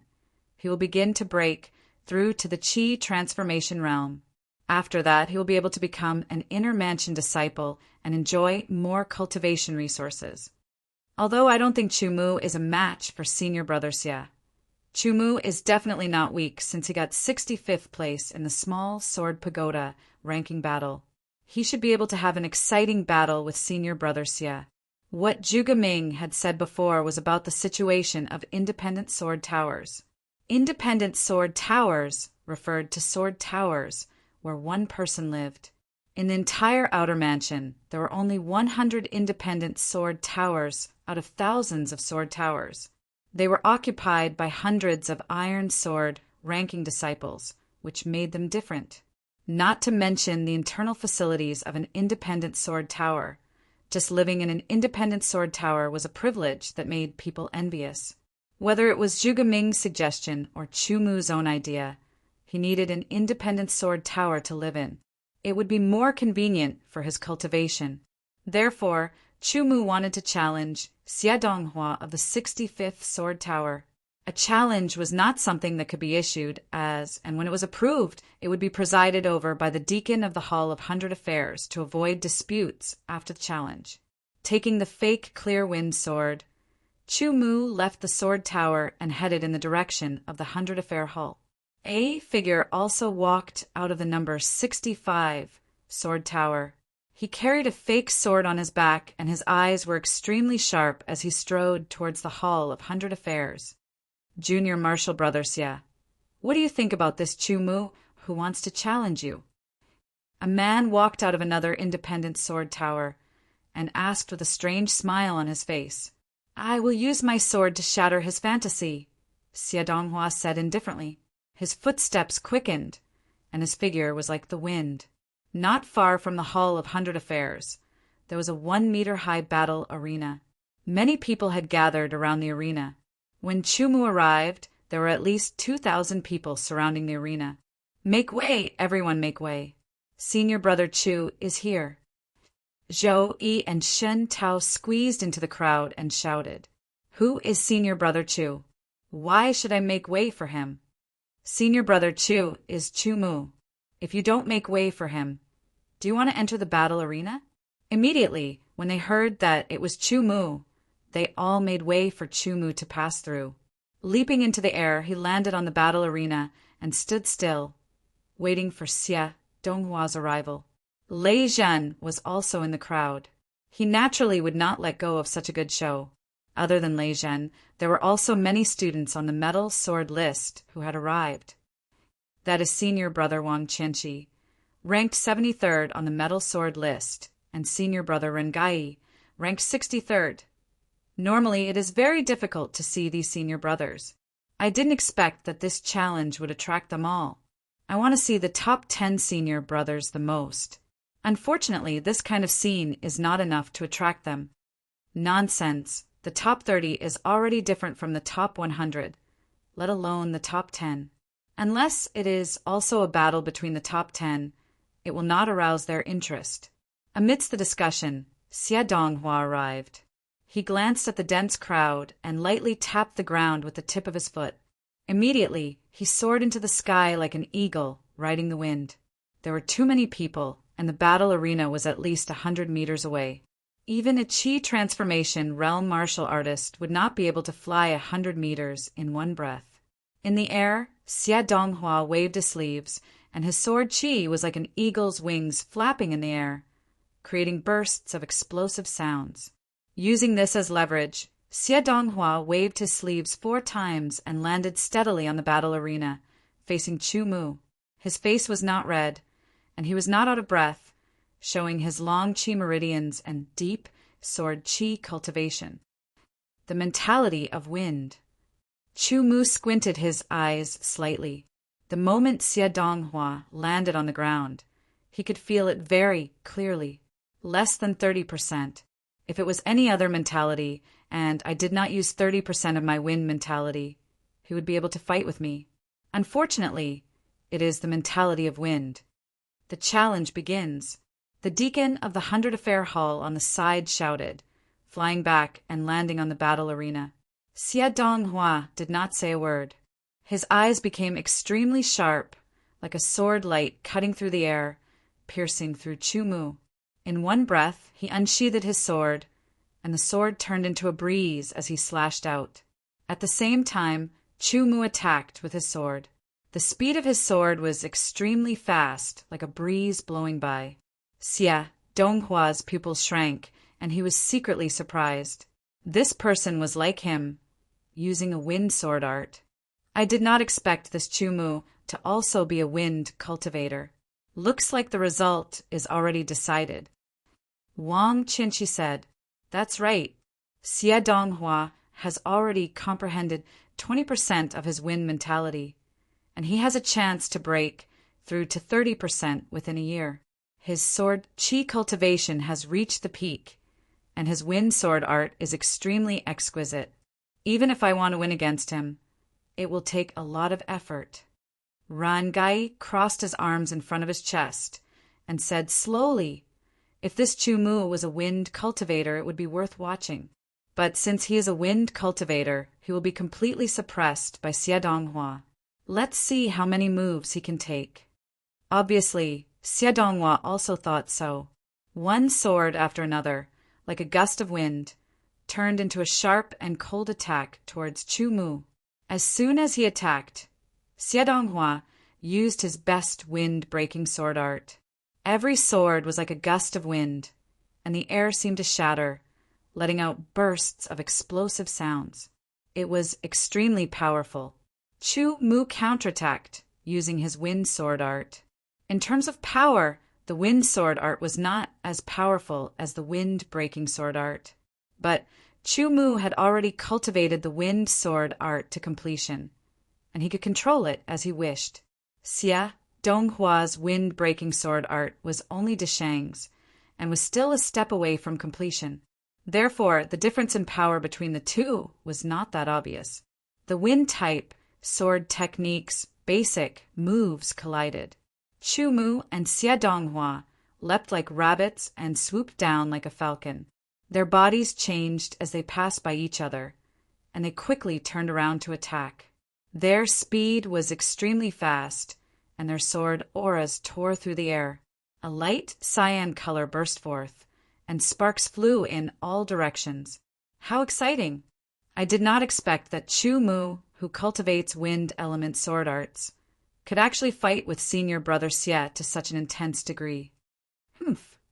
he will begin to break through to the Qi transformation realm. After that, he will be able to become an inner mansion disciple and enjoy more cultivation resources. Although I don't think Chumu is a match for senior brother Xie. Chumu is definitely not weak since he got 65th place in the small sword pagoda ranking battle. He should be able to have an exciting battle with senior brother Xie. What Zhuge Ming had said before was about the situation of independent sword towers. Independent sword towers referred to sword towers where one person lived. In the entire outer mansion, there were only 100 independent sword towers out of thousands of sword towers. They were occupied by hundreds of iron sword ranking disciples, which made them different. Not to mention the internal facilities of an independent sword tower. Just living in an independent sword tower was a privilege that made people envious. Whether it was Zhuge Ming's suggestion or Chumu's own idea, he needed an independent sword tower to live in. It would be more convenient for his cultivation. Therefore, Chumu wanted to challenge Xie Donghua of the 65th Sword Tower. A challenge was not something that could be issued and when it was approved, it would be presided over by the deacon of the Hall of Hundred Affairs to avoid disputes after the challenge. Taking the fake clear wind sword, Chumu left the sword tower and headed in the direction of the Hundred Affair Hall. A figure also walked out of the number 65 sword tower. He carried a fake sword on his back, and his eyes were extremely sharp as he strode towards the Hall of Hundred Affairs. Junior Marshal Brother Xie, what do you think about this Chumu who wants to challenge you? A man walked out of another independent sword tower and asked with a strange smile on his face. I will use my sword to shatter his fantasy, Xie Donghua said indifferently. His footsteps quickened, and his figure was like the wind. Not far from the Hall of Hundred Affairs, there was a 1-meter-high battle arena. Many people had gathered around the arena. When Chumu arrived, there were at least 2,000 people surrounding the arena. Make way, everyone make way. Senior brother Chu is here. Zhou Yi and Shen Tao squeezed into the crowd and shouted, Who is senior brother Chu? Why should I make way for him? Senior brother Chu is Chumu. If you don't make way for him, do you want to enter the battle arena? Immediately, when they heard that it was Chumu, they all made way for Chumu to pass through. Leaping into the air, he landed on the battle arena and stood still, waiting for Xie Donghua's arrival. Lei Zhen was also in the crowd. He naturally would not let go of such a good show. Other than Lei Zhen, there were also many students on the metal sword list who had arrived. That is senior brother Wang Qianqi, ranked 73rd on the metal sword list, and senior brother Ren Gai, ranked 63rd. Normally, it is very difficult to see these senior brothers. I didn't expect that this challenge would attract them all. I want to see the top 10 senior brothers the most. Unfortunately, this kind of scene is not enough to attract them. Nonsense. The top 30 is already different from the top 100, let alone the top 10. Unless it is also a battle between the top 10, it will not arouse their interest. Amidst the discussion, Xie Donghua arrived. He glanced at the dense crowd and lightly tapped the ground with the tip of his foot. Immediately, he soared into the sky like an eagle riding the wind. There were too many people, and the battle arena was at least 100 meters away. Even a Qi transformation realm martial artist would not be able to fly 100 meters in one breath. In the air, Xie Donghua waved his sleeves, and his sword Qi was like an eagle's wings flapping in the air, creating bursts of explosive sounds. Using this as leverage, Xie Donghua waved his sleeves 4 times and landed steadily on the battle arena, facing Chumu. His face was not red, and he was not out of breath, showing his long Qi meridians and deep sword Qi cultivation. The mentality of wind. Chumu squinted his eyes slightly. The moment Xie Donghua landed on the ground, he could feel it very clearly, less than 30%. If it was any other mentality, and I did not use 30% of my wind mentality, he would be able to fight with me. Unfortunately, it is the mentality of wind. The challenge begins. The deacon of the Hundred Affair Hall on the side shouted, flying back and landing on the battle arena. Xie Donghua did not say a word. His eyes became extremely sharp, like a sword light cutting through the air, piercing through Chu Mu. In one breath, he unsheathed his sword, and the sword turned into a breeze as he slashed out. At the same time, Chu Mu attacked with his sword. The speed of his sword was extremely fast, like a breeze blowing by. Xie Donghua's pupils shrank, and he was secretly surprised. This person was like him, using a wind sword art. I did not expect this Chu Mu to also be a wind cultivator. Looks like the result is already decided. Wang Qinshi said, "That's right. Xie Donghua has already comprehended 20% of his wind mentality, and he has a chance to break through to 30% within a year. His sword qi cultivation has reached the peak, and his wind sword art is extremely exquisite. Even if I want to win against him, it will take a lot of effort." Rangai crossed his arms in front of his chest and said slowly, "If this Chu Mu was a wind cultivator, it would be worth watching. But since he is a wind cultivator, he will be completely suppressed by Xie Donghua. Let's see how many moves he can take." Obviously, Xie Donghua also thought so. One sword after another, like a gust of wind, turned into a sharp and cold attack towards Chu Mu. As soon as he attacked, Xie Donghua used his best wind-breaking sword art. Every sword was like a gust of wind, and the air seemed to shatter, letting out bursts of explosive sounds. It was extremely powerful. Chu Mu counterattacked, using his wind sword art. In terms of power, the wind sword art was not as powerful as the wind-breaking sword art. But Chu Mu had already cultivated the wind sword art to completion, and he could control it as he wished. Xie Donghua's wind-breaking sword art was only Deshang's, and was still a step away from completion. Therefore, the difference in power between the two was not that obvious. The wind-type sword technique's basic moves collided. Chu Mu and Xie Donghua leapt like rabbits and swooped down like a falcon. Their bodies changed as they passed by each other, and they quickly turned around to attack. Their speed was extremely fast, and their sword auras tore through the air. A light cyan color burst forth, and sparks flew in all directions. How exciting! I did not expect that Chu Mu, who cultivates wind element sword arts, could actually fight with senior brother Xie to such an intense degree.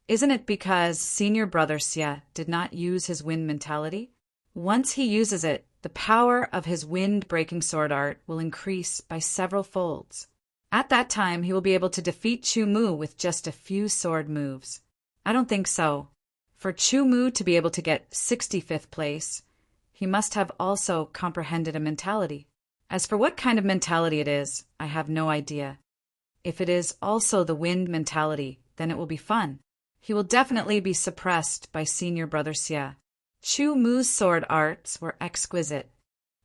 Isn't it because senior brother Xie did not use his wind mentality? Once he uses it, the power of his wind-breaking sword art will increase by several folds. At that time, he will be able to defeat Chu Mu with just a few sword moves. I don't think so. For Chu Mu to be able to get 65th place, he must have also comprehended a mentality. As for what kind of mentality it is, I have no idea. If it is also the wind mentality, then it will be fun. He will definitely be suppressed by senior brother Xie. Chu Mu's sword arts were exquisite.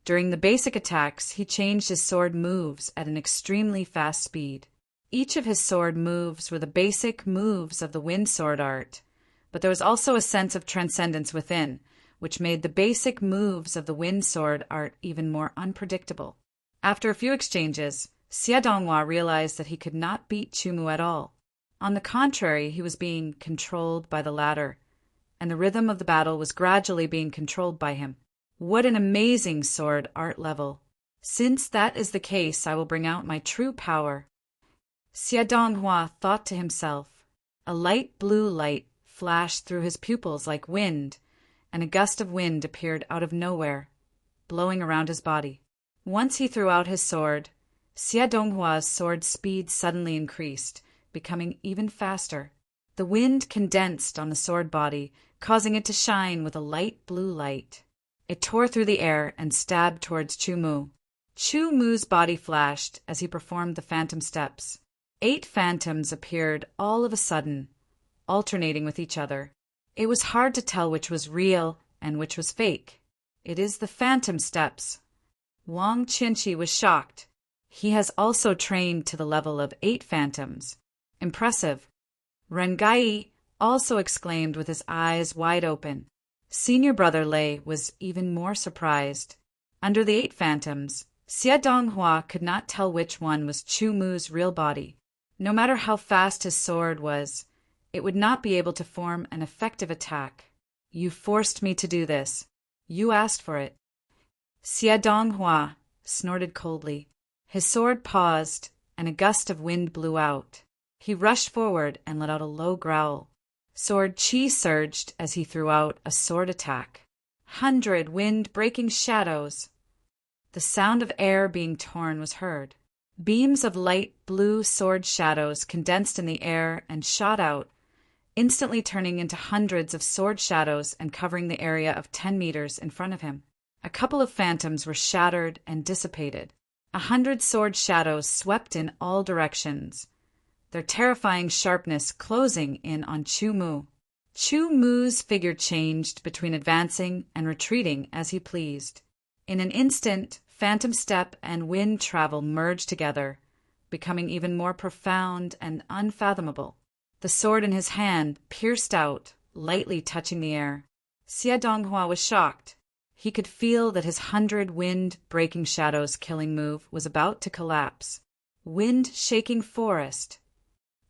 During the basic attacks, he changed his sword moves at an extremely fast speed. Each of his sword moves were the basic moves of the wind sword art, but there was also a sense of transcendence within, which made the basic moves of the wind sword art even more unpredictable. After a few exchanges, Xie Donghua realized that he could not beat Chu Mu at all. On the contrary, he was being controlled by the latter, and the rhythm of the battle was gradually being controlled by him. What an amazing sword art level! Since that is the case, I will bring out my true power. Xie Donghua thought to himself. A light blue light flashed through his pupils like wind, and a gust of wind appeared out of nowhere, blowing around his body. Once he threw out his sword, Xie Donghua's sword speed suddenly increased, becoming even faster. The wind condensed on the sword body, causing it to shine with a light blue light. It tore through the air and stabbed towards Chu Mu. Chu Mu's body flashed as he performed the phantom steps. 8 phantoms appeared all of a sudden, alternating with each other. It was hard to tell which was real and which was fake. It is the phantom steps. Wang Qinshi was shocked. He has also trained to the level of 8 phantoms. Impressive. Rengai also exclaimed with his eyes wide open. Senior brother Lei was even more surprised. Under the 8 phantoms, Xie Donghua could not tell which one was Chu Mu's real body. No matter how fast his sword was, it would not be able to form an effective attack. You forced me to do this. You asked for it. Xie Donghua snorted coldly. His sword paused, and a gust of wind blew out. He rushed forward and let out a low growl. Sword chi surged as he threw out a sword attack. 100 wind-breaking shadows. The sound of air being torn was heard. Beams of light blue sword shadows condensed in the air and shot out, instantly turning into hundreds of sword shadows and covering the area of 10 meters in front of him. A couple of phantoms were shattered and dissipated. 100 sword shadows swept in all directions, their terrifying sharpness closing in on Chu Mu. Chu Mu's figure changed between advancing and retreating as he pleased. In an instant, phantom step and wind travel merged together, becoming even more profound and unfathomable. The sword in his hand pierced out, lightly touching the air. Xie Donghua was shocked. He could feel that his 100 wind-breaking shadows killing move was about to collapse. Wind-shaking forest.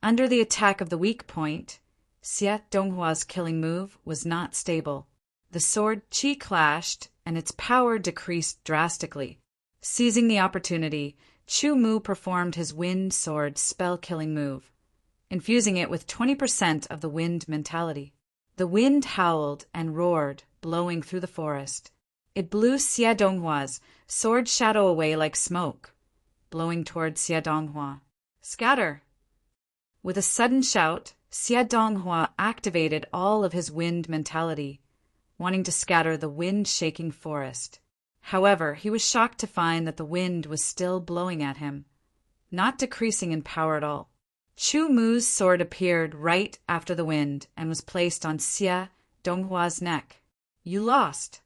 Under the attack of the weak point, Xie Donghua's killing move was not stable. The sword chi clashed, and its power decreased drastically. Seizing the opportunity, Chu Mu performed his wind sword spell-killing move, infusing it with 20% of the wind mentality. The wind howled and roared, blowing through the forest. It blew Xie Donghua's sword shadow away like smoke, blowing toward Xie Donghua. Scatter! With a sudden shout, Xie Donghua activated all of his wind mentality, wanting to scatter the wind-shaking forest. However, he was shocked to find that the wind was still blowing at him, not decreasing in power at all. Chu Mu's sword appeared right after the wind and was placed on Xie Donghua's neck. You lost,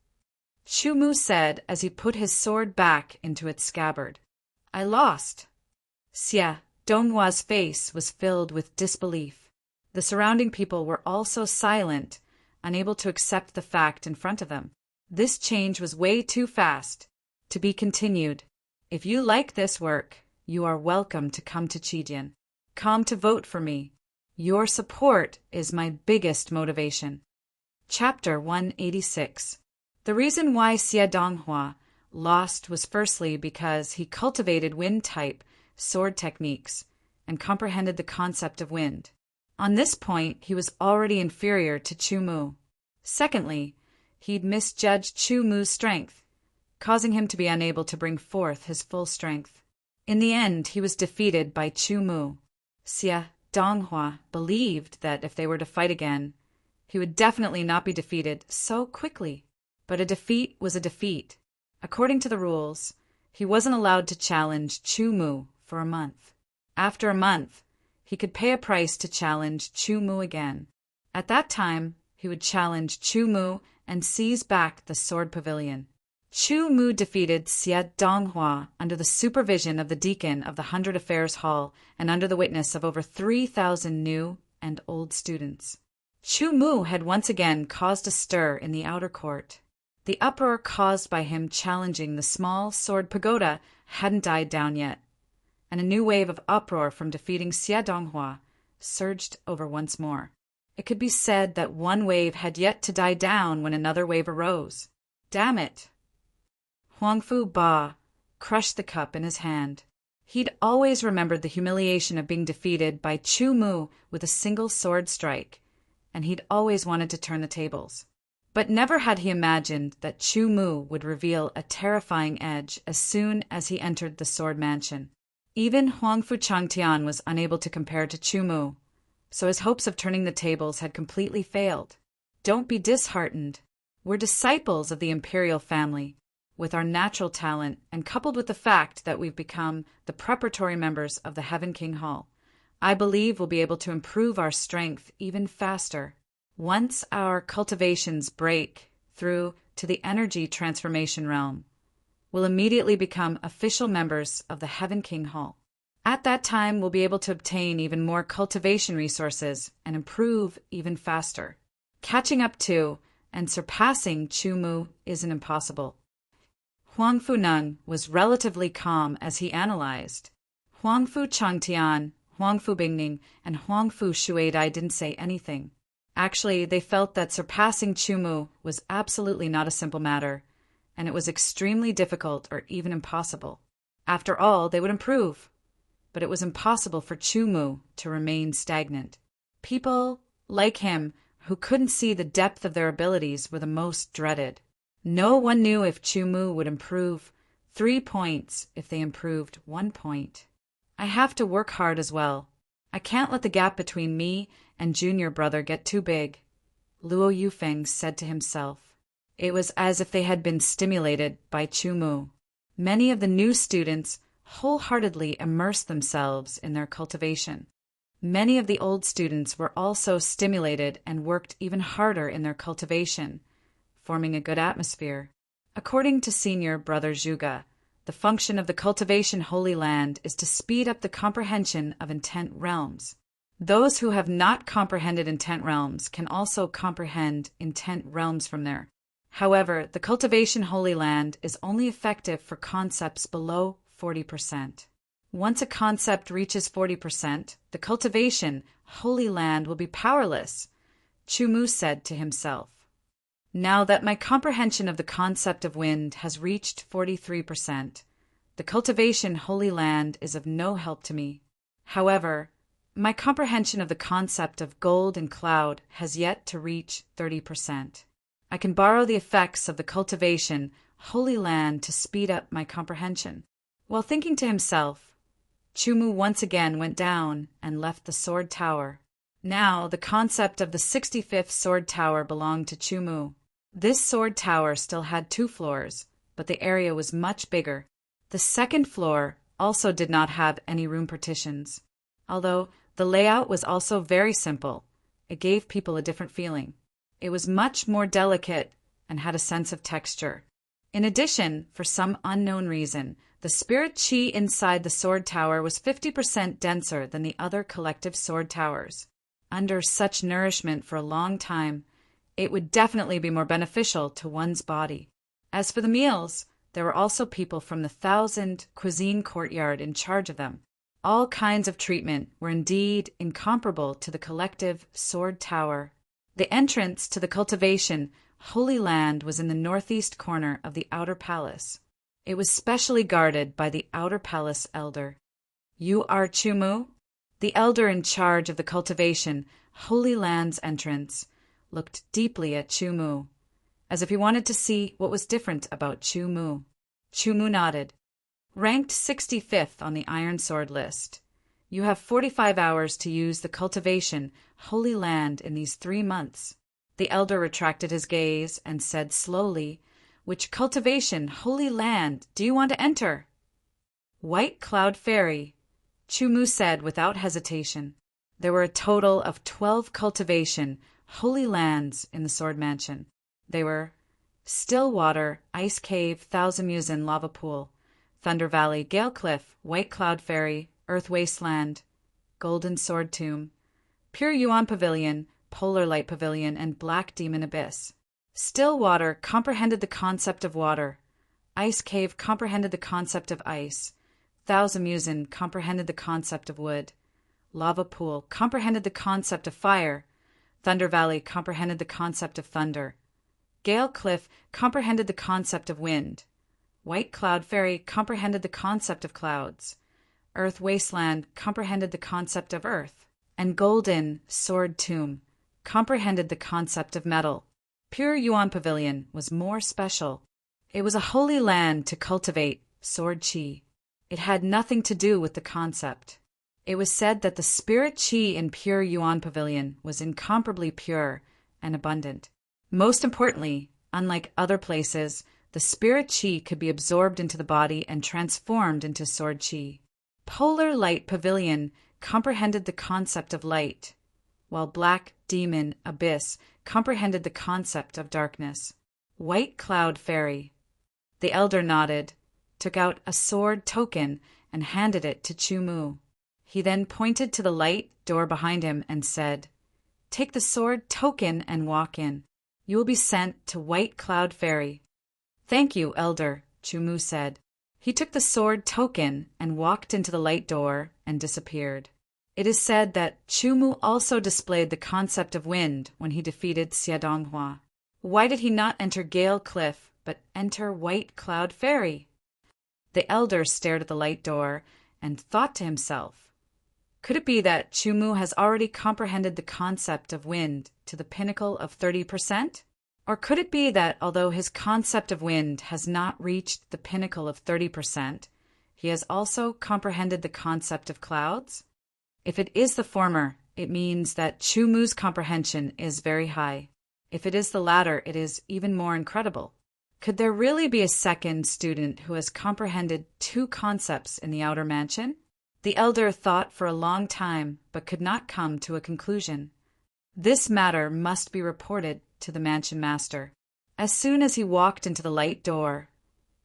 Chu Mu said as he put his sword back into its scabbard. I lost. Xie Donghua's face was filled with disbelief. The surrounding people were also silent, unable to accept the fact in front of them. This change was way too fast. To be continued. If you like this work, you are welcome to come to Qijian. Come to vote for me. Your support is my biggest motivation. Chapter 186. The reason why Xie Donghua lost was firstly because he cultivated wind-type sword techniques and comprehended the concept of wind. On this point, he was already inferior to Chu Mu. Secondly, he'd misjudged Chu Mu's strength, causing him to be unable to bring forth his full strength. In the end, he was defeated by Chu Mu. Xie Donghua believed that if they were to fight again, he would definitely not be defeated so quickly. But a defeat was a defeat. According to the rules, he wasn't allowed to challenge Chu Mu for a month. After a month, he could pay a price to challenge Chu Mu again. At that time, he would challenge Chu Mu and seize back the sword pavilion. Chu Mu defeated Xie Donghua under the supervision of the deacon of the 100 Affairs Hall and under the witness of over 3,000 new and old students. Chu Mu had once again caused a stir in the outer court. The uproar caused by him challenging the small sword pagoda hadn't died down yet, and a new wave of uproar from defeating Xie Donghua surged over once more. It could be said that one wave had yet to die down when another wave arose. Damn it! Huangfu Ba crushed the cup in his hand. He'd always remembered the humiliation of being defeated by Chu Mu with a single sword strike, and he'd always wanted to turn the tables. But never had he imagined that Chu Mu would reveal a terrifying edge as soon as he entered the sword mansion. Even Huangfu Changtian was unable to compare to Chu Mu, so his hopes of turning the tables had completely failed. Don't be disheartened. We're disciples of the imperial family, with our natural talent and coupled with the fact that we've become the preparatory members of the Heaven King Hall. I believe we'll be able to improve our strength even faster. Once our cultivations break through to the energy transformation realm, we'll immediately become official members of the Heaven King Hall. At that time, we'll be able to obtain even more cultivation resources and improve even faster. Catching up to and surpassing Chu-Mu isn't impossible. Huang Fu-neng was relatively calm as he analyzed. Huang Fu-changtian, Huang Fu-bingning, and Huang Fu-shuadai didn't say anything. Actually, they felt that surpassing Chu-Mu was absolutely not a simple matter, and it was extremely difficult or even impossible. After all, they would improve. But it was impossible for Chu-Mu to remain stagnant. People like him who couldn't see the depth of their abilities were the most dreaded. No one knew if Chu-Mu would improve 3 points if they improved 1 point. I have to work hard as well. I can't let the gap between me and junior brother get too big, Luo Yufeng said to himself. It was as if they had been stimulated by Chu-Mu. Many of the new students wholeheartedly immersed themselves in their cultivation. Many of the old students were also stimulated and worked even harder in their cultivation, forming a good atmosphere. According to senior brother Zhuge, the function of the cultivation Holy Land is to speed up the comprehension of intent realms. Those who have not comprehended intent realms can also comprehend intent realms from there. However, the cultivation Holy Land is only effective for concepts below 40%. Once a concept reaches 40%, the cultivation Holy Land will be powerless, Chu-Mu said to himself. Now that my comprehension of the concept of wind has reached 43%, the cultivation Holy Land is of no help to me. However, my comprehension of the concept of gold and cloud has yet to reach 30%. I can borrow the effects of the cultivation Holy Land to speed up my comprehension. While thinking to himself, Chu-Mu once again went down and left the sword tower. Now the concept of the 65th sword tower belonged to Chu-Mu. This sword tower still had 2 floors, but the area was much bigger. The second floor also did not have any room partitions. Although the layout was also very simple, it gave people a different feeling. It was much more delicate and had a sense of texture. In addition, for some unknown reason, the spirit chi inside the sword tower was 50% denser than the other collective sword towers. Under such nourishment for a long time, it would definitely be more beneficial to one's body. As for the meals, there were also people from the 1,000 cuisine courtyard in charge of them. All kinds of treatment were indeed incomparable to the collective sword tower. The entrance to the cultivation Holy Land was in the northeast corner of the outer palace. It was specially guarded by the outer palace elder. You are Chu-Mu? The elder in charge of the cultivation Holy Land's entrance looked deeply at Chu-Mu, as if he wanted to see what was different about Chu-Mu. Chu-Mu nodded. Ranked 65th on the Iron Sword list. You have 45 hours to use the cultivation Holy Land in these 3 months. The elder retracted his gaze and said slowly, Which cultivation Holy Land do you want to enter? White Cloud Fairy, Chu-Mu said without hesitation. There were a total of 12 cultivation Holy Lands in the Sword Mansion. They were Stillwater, Ice Cave, Thousand Musen, Lava Pool, Thunder Valley, Gale Cliff, White Cloud Fairy, Earth Wasteland, Golden Sword Tomb, Pure Yuan Pavilion, Polar Light Pavilion, and Black Demon Abyss. Stillwater comprehended the concept of water. Ice Cave comprehended the concept of ice. Thousand Musen comprehended the concept of wood. Lava Pool comprehended the concept of fire. Thunder Valley comprehended the concept of thunder. Gale Cliff comprehended the concept of wind. White Cloud Fairy comprehended the concept of clouds. Earth Wasteland comprehended the concept of earth. And Golden Sword Tomb comprehended the concept of metal. Pure Yuan Pavilion was more special. It was a holy land to cultivate sword chi. It had nothing to do with the concept. It was said that the spirit chi in Pure Yuan Pavilion was incomparably pure and abundant. Most importantly, unlike other places, the spirit chi could be absorbed into the body and transformed into sword chi. Polar Light Pavilion comprehended the concept of light, while Black Demon Abyss comprehended the concept of darkness. White Cloud Fairy. The elder nodded, took out a sword token, and handed it to Chu-Mu. He then pointed to the light door behind him and said, Take the sword token and walk in. You will be sent to White Cloud Fairy. Thank you, Elder, Chumu said. He took the sword token and walked into the light door and disappeared. It is said that Chumu also displayed the concept of wind when he defeated Xiaodonghua. Why did he not enter Gale Cliff, but enter White Cloud Fairy? The elder stared at the light door and thought to himself, could it be that Chumu has already comprehended the concept of wind to the pinnacle of 30%? Or could it be that although his concept of wind has not reached the pinnacle of 30%, he has also comprehended the concept of clouds? If it is the former, it means that Chumu's comprehension is very high. If it is the latter, it is even more incredible. Could there really be a second student who has comprehended two concepts in the outer mansion? The elder thought for a long time, but could not come to a conclusion. This matter must be reported to the mansion master. As soon as he walked into the light door,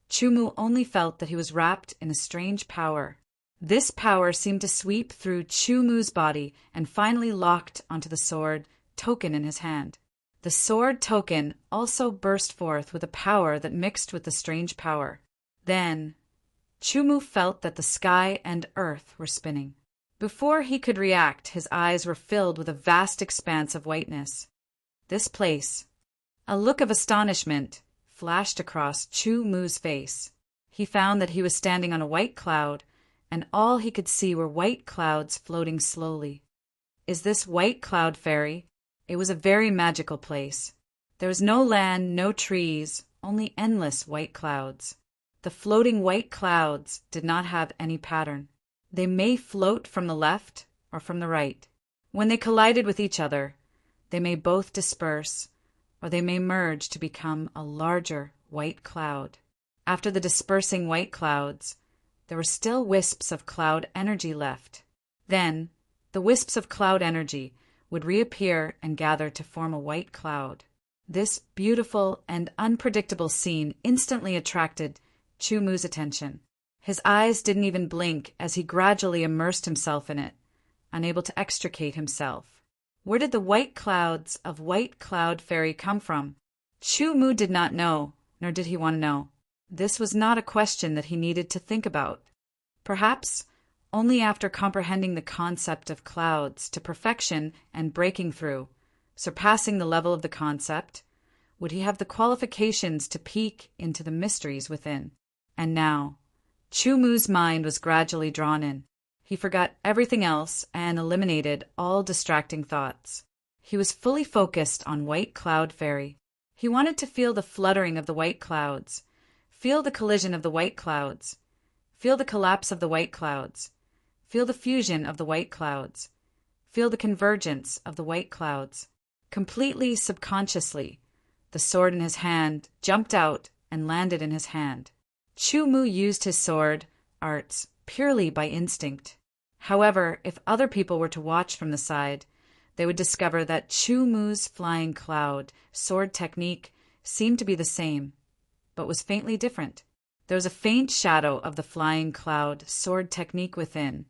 Chumu only felt that he was wrapped in a strange power. This power seemed to sweep through Chumu's body and finally locked onto the sword token in his hand. The sword token also burst forth with a power that mixed with the strange power. Then, Chumu felt that the sky and earth were spinning. Before he could react, his eyes were filled with a vast expanse of whiteness. This place. A look of astonishment flashed across Chumu's face. He found that he was standing on a white cloud, and all he could see were white clouds floating slowly. Is this White Cloud Fairy? It was a very magical place. There was no land, no trees, only endless white clouds. The floating white clouds did not have any pattern. They may float from the left or from the right. When they collided with each other, they may both disperse, or they may merge to become a larger white cloud. After the dispersing white clouds, there were still wisps of cloud energy left. Then, the wisps of cloud energy would reappear and gather to form a white cloud. This beautiful and unpredictable scene instantly attracted Chumu's attention. His eyes didn't even blink as he gradually immersed himself in it, unable to extricate himself. Where did the white clouds of White Cloud Fairy come from? Chumu did not know, nor did he want to know. This was not a question that he needed to think about. Perhaps only after comprehending the concept of clouds to perfection and breaking through, surpassing the level of the concept, would he have the qualifications to peek into the mysteries within. And now, Chumu's mind was gradually drawn in. He forgot everything else and eliminated all distracting thoughts. He was fully focused on White Cloud Fairy. He wanted to feel the fluttering of the white clouds, feel the collision of the white clouds, feel the collapse of the white clouds, feel the fusion of the white clouds, feel the convergence of the white clouds. Completely subconsciously, the sword in his hand jumped out and landed in his hand. Chumu used his sword arts purely by instinct. However, if other people were to watch from the side, they would discover that Chumu's flying cloud sword technique seemed to be the same, but was faintly different. There was a faint shadow of the flying cloud sword technique within,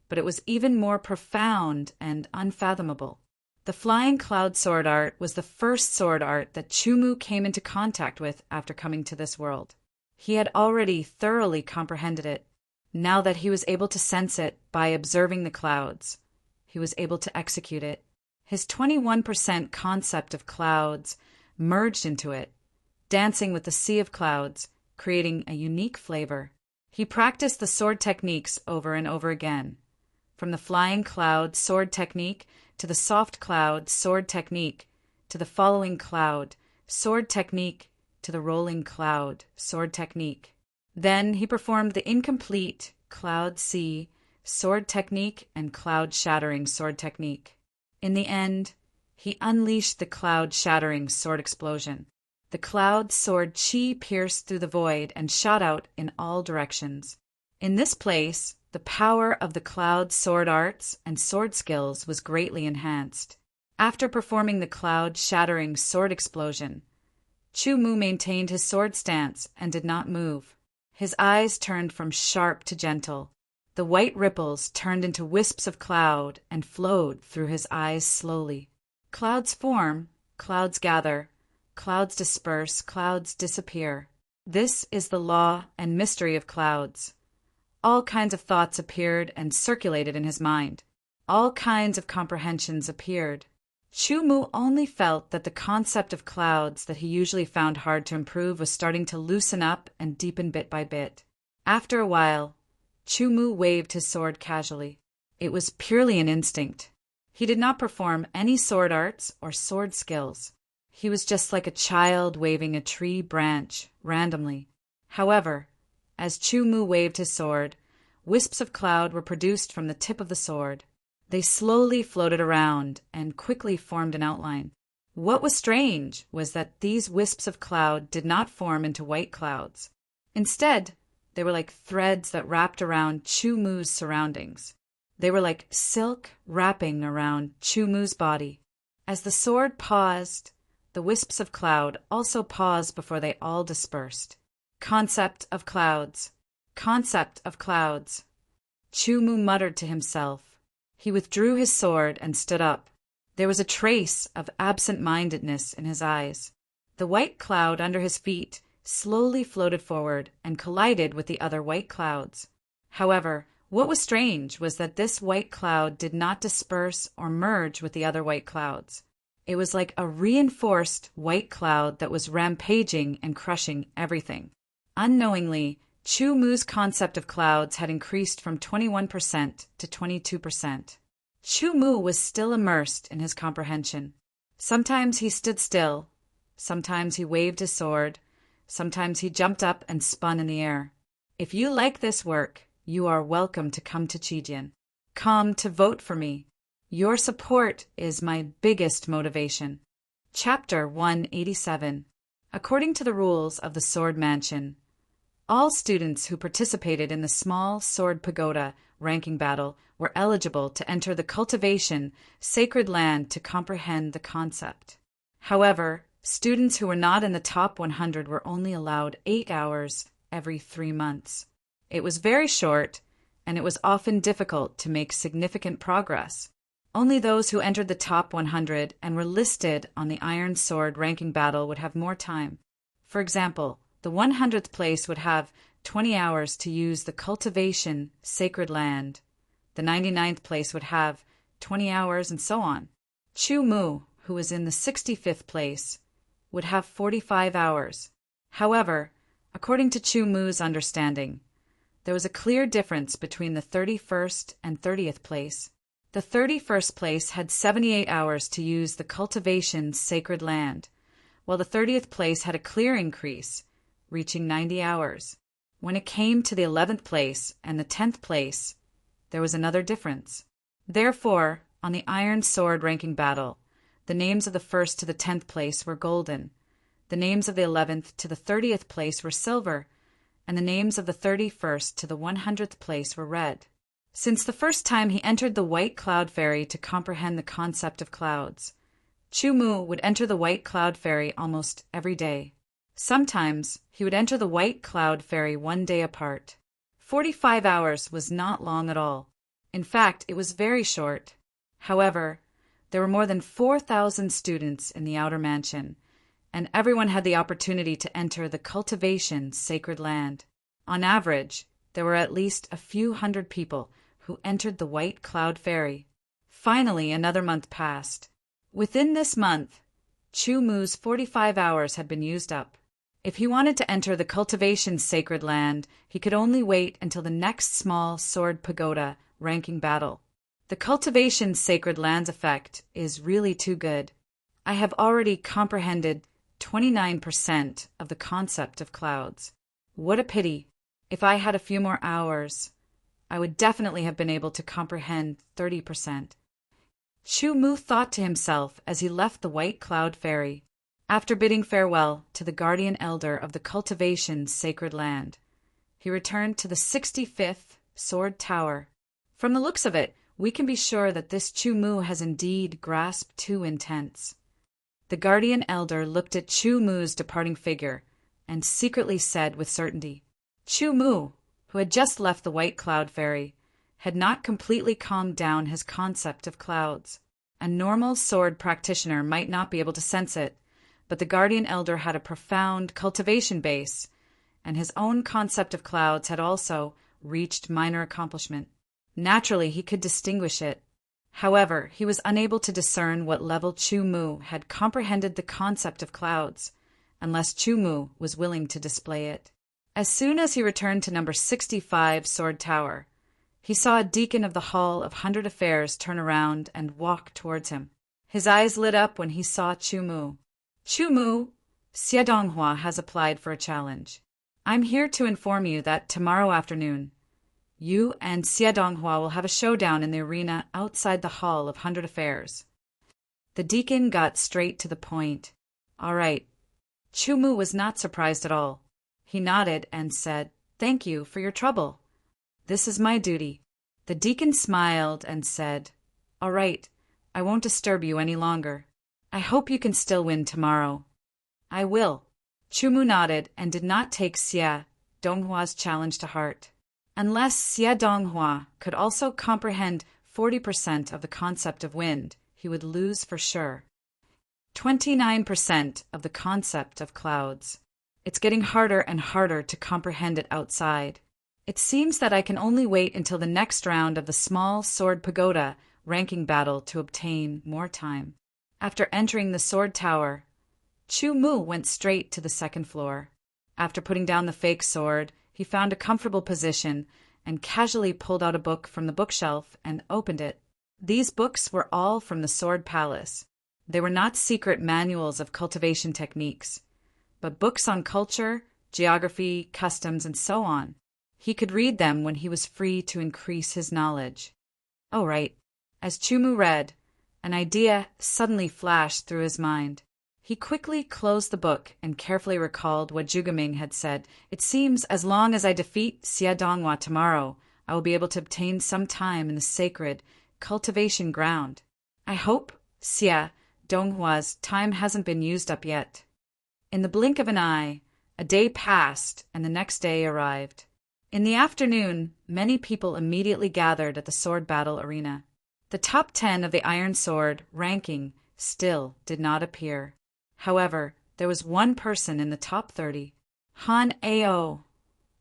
but it was even more profound and unfathomable. The flying cloud sword art was the first sword art that Chumu came into contact with after coming to this world. He had already thoroughly comprehended it. Now that he was able to sense it by observing the clouds, he was able to execute it. His 21% concept of clouds merged into it, dancing with the sea of clouds, creating a unique flavor. He practiced the sword techniques over and over again, from the flying cloud sword technique to the soft cloud sword technique to the following cloud sword technique to the rolling cloud sword technique. Then he performed the incomplete cloud sea sword technique and cloud shattering sword technique. In the end, he unleashed the cloud shattering sword explosion. The cloud sword chi pierced through the void and shot out in all directions. In this place, the power of the cloud sword arts and sword skills was greatly enhanced. After performing the cloud shattering sword explosion, Chumu maintained his sword stance and did not move. His eyes turned from sharp to gentle. The white ripples turned into wisps of cloud and flowed through his eyes slowly. Clouds form, clouds gather, clouds disperse, clouds disappear. This is the law and mystery of clouds. All kinds of thoughts appeared and circulated in his mind. All kinds of comprehensions appeared. Chu Mu only felt that the concept of clouds that he usually found hard to improve was starting to loosen up and deepen bit by bit. After a while, Chu Mu waved his sword casually. It was purely an instinct. He did not perform any sword arts or sword skills. He was just like a child waving a tree branch randomly. However, as Chu Mu waved his sword, wisps of cloud were produced from the tip of the sword. They slowly floated around and quickly formed an outline. What was strange was that these wisps of cloud did not form into white clouds. Instead, they were like threads that wrapped around Chu Mu's surroundings. They were like silk wrapping around Chu Mu's body. As the sword paused, the wisps of cloud also paused before they all dispersed. Concept of clouds. Concept of clouds. Chu Mu muttered to himself. He withdrew his sword and stood up. There was a trace of absent-mindedness in his eyes. The white cloud under his feet slowly floated forward and collided with the other white clouds. However, what was strange was that this white cloud did not disperse or merge with the other white clouds. It was like a reinforced white cloud that was rampaging and crushing everything. Unknowingly, Chu Mu's concept of clouds had increased from 21% to 22%. Chu Mu was still immersed in his comprehension. Sometimes he stood still, sometimes he waved his sword, sometimes he jumped up and spun in the air. If you like this work, you are welcome to come to Qijian. Come to vote for me. Your support is my biggest motivation. Chapter 187. According to the rules of the Sword Mansion, all students who participated in the small sword pagoda ranking battle were eligible to enter the cultivation sacred land to comprehend the concept. However, students who were not in the top 100 were only allowed 8 hours every 3 months. It was very short, and it was often difficult to make significant progress. Only those who entered the top 100 and were listed on the Iron Sword ranking battle would have more time. For example, the 100th place would have 20 hours to use the cultivation sacred land. The 99th place would have 20 hours, and so on. Chu Mu, who was in the 65th place, would have 45 hours. However, according to Chu Mu's understanding, there was a clear difference between the 31st and 30th place. The 31st place had 78 hours to use the cultivation sacred land, while the 30th place had a clear increase, reaching 90 hours. When it came to the 11th place and the 10th place, there was another difference. Therefore, on the Iron Sword ranking battle, the names of the 1st to the 10th place were golden, the names of the 11th to the 30th place were silver, and the names of the 31st to the 100th place were red. Since the first time he entered the White Cloud Ferry to comprehend the concept of clouds, Chu Mu would enter the White Cloud Ferry almost every day. Sometimes he would enter the White Cloud Ferry 1 day apart. 45 hours was not long at all. In fact, it was very short. However, there were more than 4,000 students in the outer mansion, and everyone had the opportunity to enter the cultivation sacred land. On average, there were at least a few hundred people who entered the White Cloud Ferry. Finally, another month passed. Within this month, Chu Mu's 45 hours had been used up. If he wanted to enter the cultivation sacred land, he could only wait until the next small sword pagoda ranking battle. The cultivation sacred land's effect is really too good. I have already comprehended 29% of the concept of clouds. What a pity. If I had a few more hours, I would definitely have been able to comprehend 30%. Chu Mu thought to himself as he left the White Cloud Ferry, after bidding farewell to the guardian elder of the cultivation sacred land. He returned to the 65th Sword Tower. From the looks of it, we can be sure that this Chu Mu has indeed grasped two intents. The guardian elder looked at Chu Mu's departing figure and secretly said with certainty, Chu Mu, who had just left the White Cloud Ferry, had not completely calmed down his concept of clouds. A normal sword practitioner might not be able to sense it, but the guardian elder had a profound cultivation base, and his own concept of clouds had also reached minor accomplishment. Naturally, he could distinguish it. However, he was unable to discern what level Chu Mu had comprehended the concept of clouds, unless Chu Mu was willing to display it. As soon as he returned to number 65 Sword Tower, he saw a deacon of the Hall of 100 Affairs turn around and walk towards him. His eyes lit up when he saw Chu Mu. Chu Mu, Xie Donghua has applied for a challenge. I'm here to inform you that tomorrow afternoon, you and Xie Donghua will have a showdown in the arena outside the Hall of 100 Affairs. The deacon got straight to the point. All right. Chu Mu was not surprised at all. He nodded and said, "Thank you for your trouble. This is my duty." The deacon smiled and said, "All right, I won't disturb you any longer. I hope you can still win tomorrow." "I will." Chu Mu nodded and did not take Xie Donghua's challenge to heart. Unless Xie Donghua could also comprehend 40% of the concept of wind, he would lose for sure. 29% of the concept of clouds. It's getting harder and harder to comprehend it outside. It seems that I can only wait until the next round of the small sword pagoda ranking battle to obtain more time. After entering the sword tower, Chu Mu went straight to the second floor. After putting down the fake sword, he found a comfortable position and casually pulled out a book from the bookshelf and opened it. These books were all from the Sword Palace. They were not secret manuals of cultivation techniques, but books on culture, geography, customs, and so on. He could read them when he was free to increase his knowledge. Oh, right. As Chu Mu read, an idea suddenly flashed through his mind. He quickly closed the book and carefully recalled what Zhugeming had said. It seems as long as I defeat Xie Donghua tomorrow, I will be able to obtain some time in the sacred cultivation ground. I hope Xie Donghua's time hasn't been used up yet. In the blink of an eye, a day passed and the next day arrived. In the afternoon, many people immediately gathered at the sword battle arena. The top 10 of the Iron Sword ranking still did not appear. However, there was one person in the top 30. Han Ao,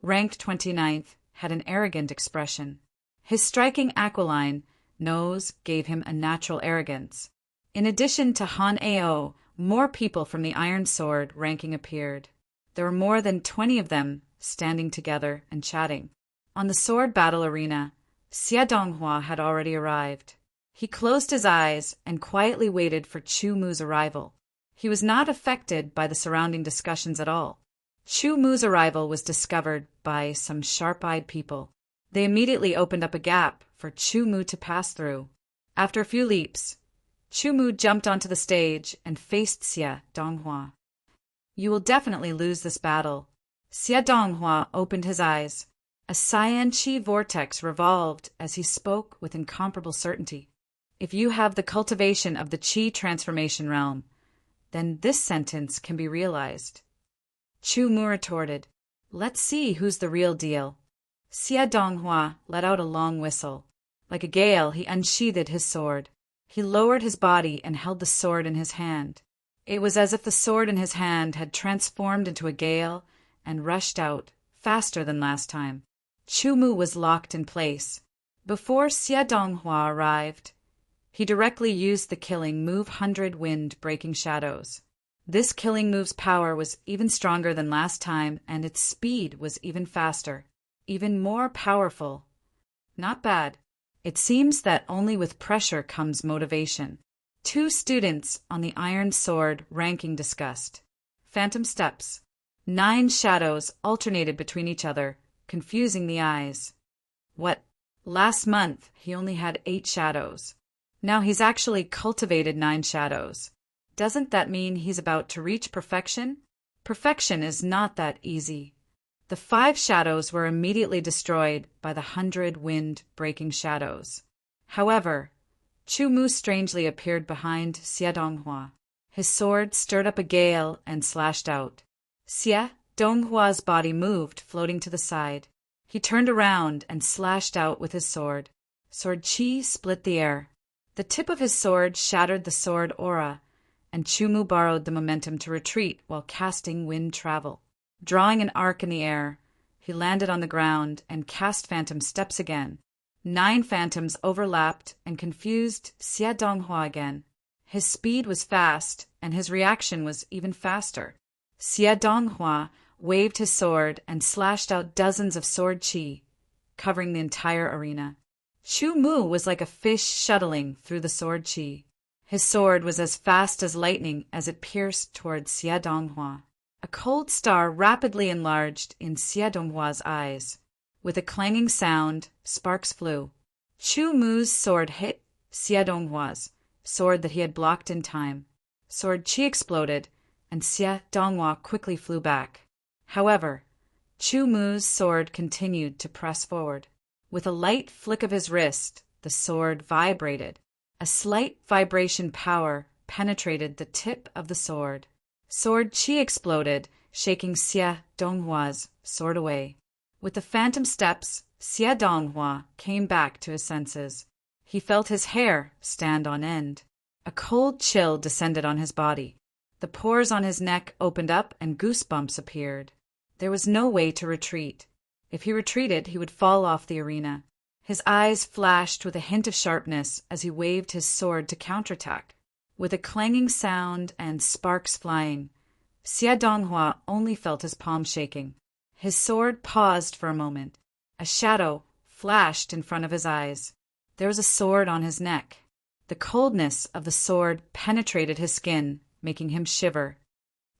ranked 29th, had an arrogant expression. His striking aquiline nose gave him a natural arrogance. In addition to Han Ao, more people from the Iron Sword ranking appeared. There were more than 20 of them standing together and chatting. On the sword battle arena, Xie Donghua had already arrived. He closed his eyes and quietly waited for Chu Mu's arrival. He was not affected by the surrounding discussions at all. Chu Mu's arrival was discovered by some sharp-eyed people. They immediately opened up a gap for Chu Mu to pass through. After a few leaps, Chu Mu jumped onto the stage and faced Xie Donghua. "You will definitely lose this battle." Xie Donghua opened his eyes. A cyan qi vortex revolved as he spoke with incomparable certainty. "If you have the cultivation of the qi transformation realm, then this sentence can be realized." Chu Mu retorted, "Let's see who's the real deal." Xie Donghua let out a long whistle. Like a gale, he unsheathed his sword. He lowered his body and held the sword in his hand. It was as if the sword in his hand had transformed into a gale and rushed out faster than last time. Chu Mu was locked in place. Before Xie Donghua arrived, he directly used the killing move 100 wind breaking shadows. This killing move's power was even stronger than last time, and its speed was even faster, even more powerful. Not bad. It seems that only with pressure comes motivation. 2 students on the Iron Sword ranking discussed. Phantom steps. 9 shadows alternated between each other, confusing the eyes. What? Last month, he only had 8 shadows. Now he's actually cultivated 9 shadows. Doesn't that mean he's about to reach perfection? Perfection is not that easy. The 5 shadows were immediately destroyed by the 100 wind-breaking shadows. However, Chu Mu strangely appeared behind Xie Donghua. His sword stirred up a gale and slashed out. Xie Donghua's body moved, floating to the side. He turned around and slashed out with his sword. Sword Qi split the air. The tip of his sword shattered the sword aura and Chu Mu borrowed the momentum to retreat while casting wind travel. Drawing an arc in the air, he landed on the ground and cast phantom steps again. 9 phantoms overlapped and confused Xie Donghua again. His speed was fast, and his reaction was even faster. Xie Donghua waved his sword and slashed out dozens of sword qi, covering the entire arena. Chu Mu was like a fish shuttling through the sword qi. His sword was as fast as lightning as it pierced towards Xie Donghua. A cold star rapidly enlarged in Xie Donghua's eyes. With a clanging sound, sparks flew. Chu Mu's sword hit Xie Donghua's sword that he had blocked in time. Sword qi exploded, and Xie Donghua quickly flew back. However, Chu Mu's sword continued to press forward. With a light flick of his wrist, the sword vibrated. A slight vibration power penetrated the tip of the sword. Sword qi exploded, shaking Xie Donghua's sword away. With the phantom steps, Xie Donghua came back to his senses. He felt his hair stand on end. A cold chill descended on his body. The pores on his neck opened up and goosebumps appeared. There was no way to retreat. If he retreated, he would fall off the arena. His eyes flashed with a hint of sharpness as he waved his sword to counterattack. With a clanging sound and sparks flying, Xie Donghua only felt his palm shaking. His sword paused for a moment. A shadow flashed in front of his eyes. There was a sword on his neck. The coldness of the sword penetrated his skin, making him shiver.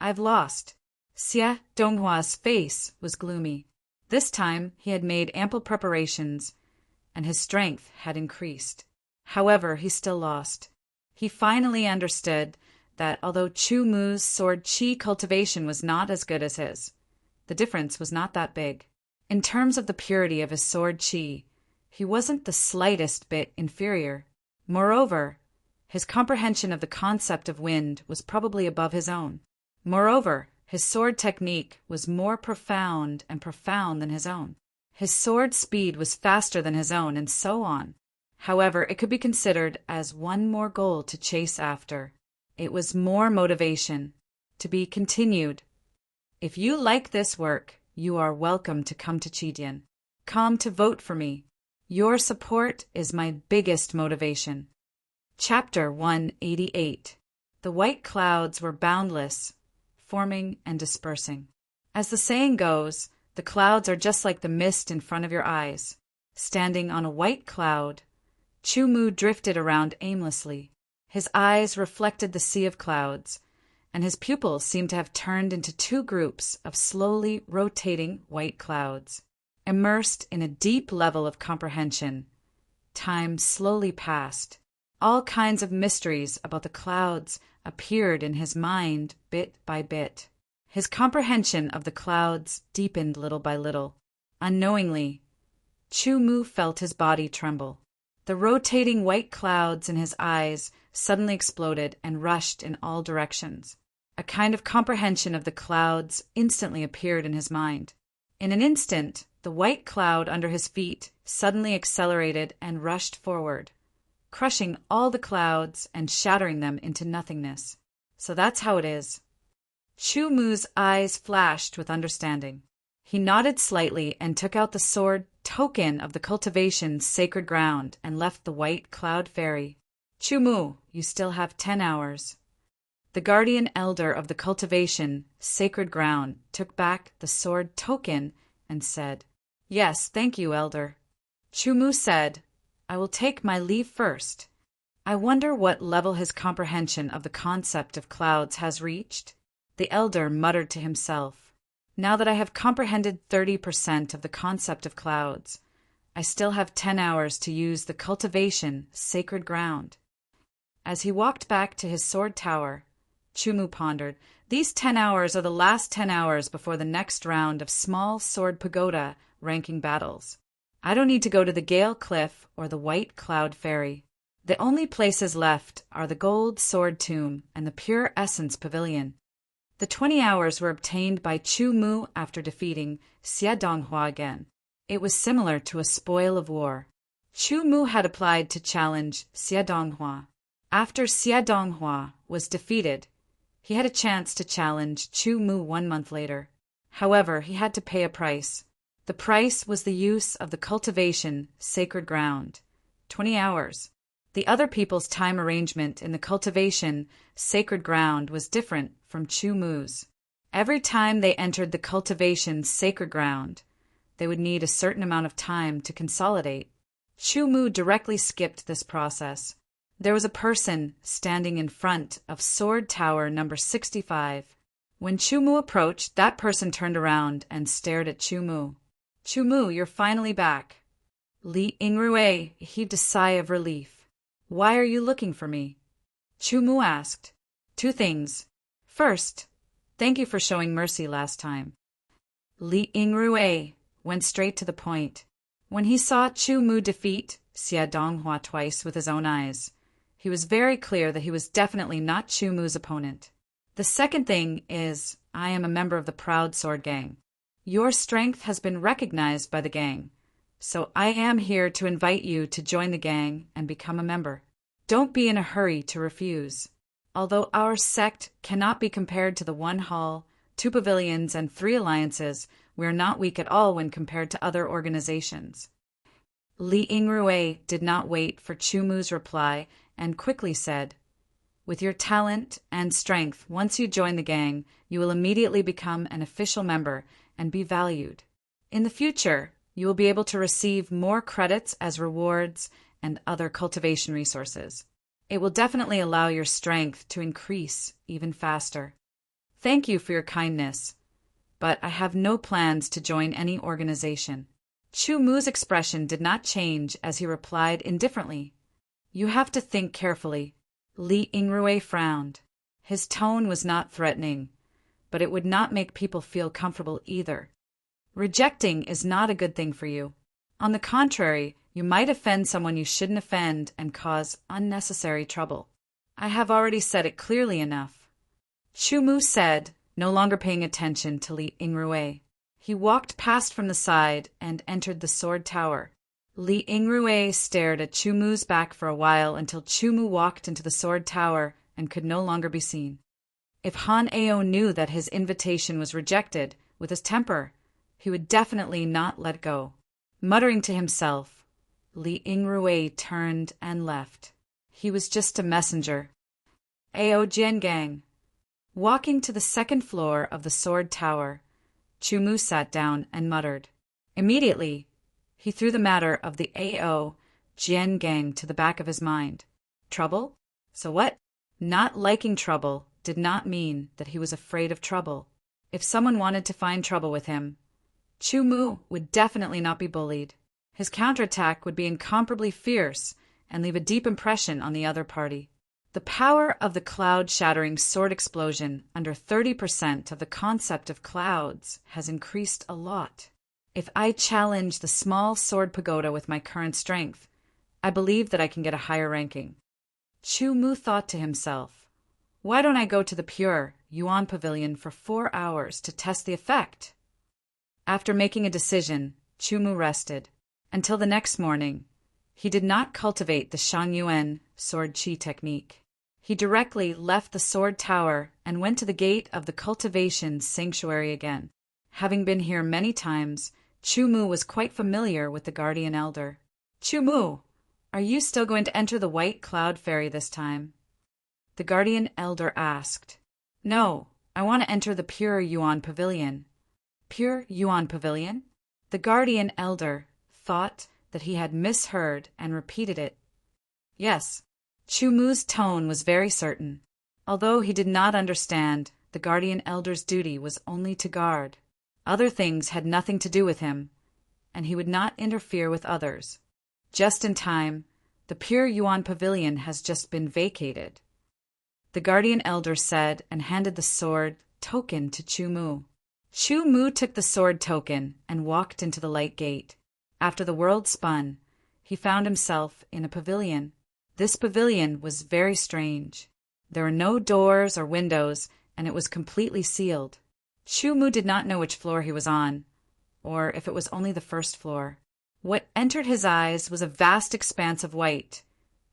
"I've lost." Xie Donghua's face was gloomy. This time he had made ample preparations, and his strength had increased. However, he still lost. He finally understood that although Chu Mu's sword qi cultivation was not as good as his, the difference was not that big. In terms of the purity of his sword qi, he wasn't the slightest bit inferior. Moreover, his comprehension of the concept of wind was probably above his own. Moreover, his sword technique was more profound than his own. His sword speed was faster than his own, and so on. However, it could be considered as one more goal to chase after. It was more motivation, to be continued. If you like this work, you are welcome to come to Qidian. Come to vote for me. Your support is my biggest motivation. Chapter 188. The white clouds were boundless, forming and dispersing. As the saying goes, the clouds are just like the mist in front of your eyes. Standing on a white cloud, Chu Mu drifted around aimlessly. His eyes reflected the sea of clouds, and his pupils seemed to have turned into 2 groups of slowly rotating white clouds. Immersed in a deep level of comprehension, time slowly passed. All kinds of mysteries about the clouds appeared in his mind bit by bit. His comprehension of the clouds deepened little by little. Unknowingly, Chu Mu felt his body tremble. The rotating white clouds in his eyes suddenly exploded and rushed in all directions. A kind of comprehension of the clouds instantly appeared in his mind. In an instant, the white cloud under his feet suddenly accelerated and rushed forward, crushing all the clouds and shattering them into nothingness. So that's how it is. Chu Mu's eyes flashed with understanding. He nodded slightly and took out the sword token of the cultivation's sacred ground and left the white cloud fairy. Chu Mu, you still have 10 hours. The guardian elder of the cultivation sacred ground took back the sword token and said, "Yes, thank you, elder." Chu Mu said, "I will take my leave first. I wonder what level his comprehension of the concept of clouds has reached." The elder muttered to himself, "Now that I have comprehended 30% of the concept of clouds, I still have 10 hours to use the cultivation sacred ground." As he walked back to his sword tower, Chu Mu pondered, "These 10 hours are the last 10 hours before the next round of small sword pagoda ranking battles. I don't need to go to the Gale Cliff or the White Cloud Ferry. The only places left are the Gold Sword Tomb and the Pure Essence Pavilion." The 20 hours were obtained by Chu Mu after defeating Xie Donghua again. It was similar to a spoil of war. Chu Mu had applied to challenge Xie Donghua. After Xia Donghua was defeated, he had a chance to challenge Chu Mu 1 month later. However, he had to pay a price. The price was the use of the cultivation sacred ground, 20 hours. The other people's time arrangement in the cultivation sacred ground was different from Chu Mu's. Every time they entered the cultivation sacred ground, they would need a certain amount of time to consolidate. Chu Mu directly skipped this process. There was a person standing in front of Sword Tower number 65. When Chu Mu approached, that person turned around and stared at Chu Mu. "Chu Mu, you're finally back." Li Yingrui heaved a sigh of relief. "Why are you looking for me?" Chu Mu asked. "Two things. First, thank you for showing mercy last time." Li Yingrui went straight to the point. When he saw Chu Mu defeat Xia Donghua twice with his own eyes, he was very clear that he was definitely not Chu Mu's opponent. "The second thing is, I am a member of the Proud Sword Gang. Your strength has been recognized by the gang, so I am here to invite you to join the gang and become a member. Don't be in a hurry to refuse. Although our sect cannot be compared to the 1 hall, 2 pavilions, and 3 alliances, we are not weak at all when compared to other organizations." Li Yingrui did not wait for Chu Mu's reply and quickly said, "With your talent and strength, once you join the gang, you will immediately become an official member and be valued. In the future, you will be able to receive more credits as rewards and other cultivation resources. It will definitely allow your strength to increase even faster. Thank you for your kindness, but I have no plans to join any organization." Chu Mu's expression did not change as he replied indifferently, "You have to think carefully." Li Yingrui frowned. His tone was not threatening, but it would not make people feel comfortable either. Rejecting is not a good thing for you. On the contrary, you might offend someone you shouldn't offend and cause unnecessary trouble. I have already said it clearly enough." Chu Mu said, no longer paying attention to Li Yingrui. He walked past from the side and entered the Sword Tower. Li Yingrui stared at Chu Mu's back for a while until Chu Mu walked into the Sword Tower and could no longer be seen. If Han Ao knew that his invitation was rejected, with his temper, he would definitely not let go. Muttering to himself, Li Yingrui turned and left. He was just a messenger. Ao Jian Gang. Walking to the 2nd floor of the Sword Tower, Chu Mu sat down and muttered. Immediately, he threw the matter of the Ao Jian Gang to the back of his mind. Trouble? So what? Not liking trouble did not mean that he was afraid of trouble. If someone wanted to find trouble with him, Chu Mu would definitely not be bullied. His counterattack would be incomparably fierce and leave a deep impression on the other party. The power of the cloud-shattering sword explosion under 30% of the concept of clouds has increased a lot. If I challenge the small sword pagoda with my current strength, I believe that I can get a higher ranking. Chu Mu thought to himself, why don't I go to the pure Yuan Pavilion for 4 hours to test the effect? After making a decision, Chu Mu rested. Until the next morning, he did not cultivate the Shangyuan sword chi technique. He directly left the sword tower and went to the gate of the cultivation sanctuary again. Having been here many times, Chu Mu was quite familiar with the guardian elder. Chu Mu, are you still going to enter the White Cloud Ferry this time? The guardian elder asked. No, I want to enter the Pure Yuan Pavilion. Pure Yuan Pavilion? The guardian elder thought that he had misheard and repeated it. Yes. Chu Mu's tone was very certain. Although he did not understand, the guardian elder's duty was only to guard. Other things had nothing to do with him, and he would not interfere with others. Just in time, the Pure Yuan Pavilion has just been vacated. The guardian elder said and handed the sword token to Chu Mu. Chu Mu took the sword token and walked into the light gate. After the world spun, he found himself in a pavilion. This pavilion was very strange. There were no doors or windows, and it was completely sealed. Chu Mu did not know which floor he was on, or if it was only the first floor. What entered his eyes was a vast expanse of white,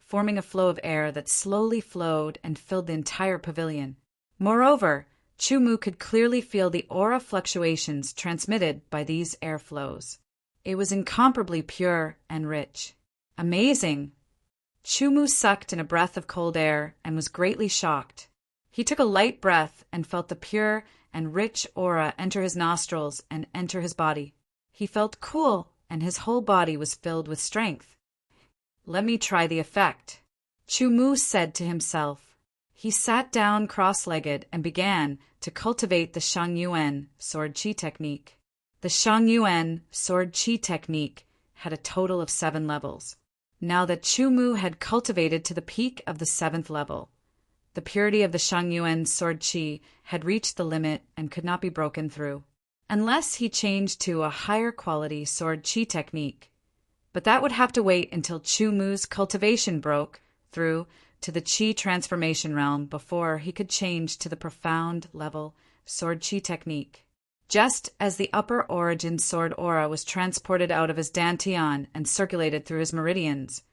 forming a flow of air that slowly flowed and filled the entire pavilion. Moreover, Chu-Mu could clearly feel the aura fluctuations transmitted by these airflows. It was incomparably pure and rich. Amazing! Chu-Mu sucked in a breath of cold air and was greatly shocked. He took a light breath and felt the pure and rich aura enter his nostrils and enter his body. He felt cool, and his whole body was filled with strength. "Let me try the effect," Chu-Mu said to himself. He sat down cross-legged and began to cultivate the Shangyuan sword chi technique. The Shangyuan sword chi technique had a total of 7 levels. Now that Chu-Mu had cultivated to the peak of the 7th level, the purity of the Shangyuan sword chi had reached the limit and could not be broken through, unless he changed to a higher quality sword chi technique. But that would have to wait until Chu-Mu's cultivation broke through to the chi transformation realm before he could change to the profound level sword chi technique. Just as the upper origin sword aura was transported out of his dantian and circulated through his meridians,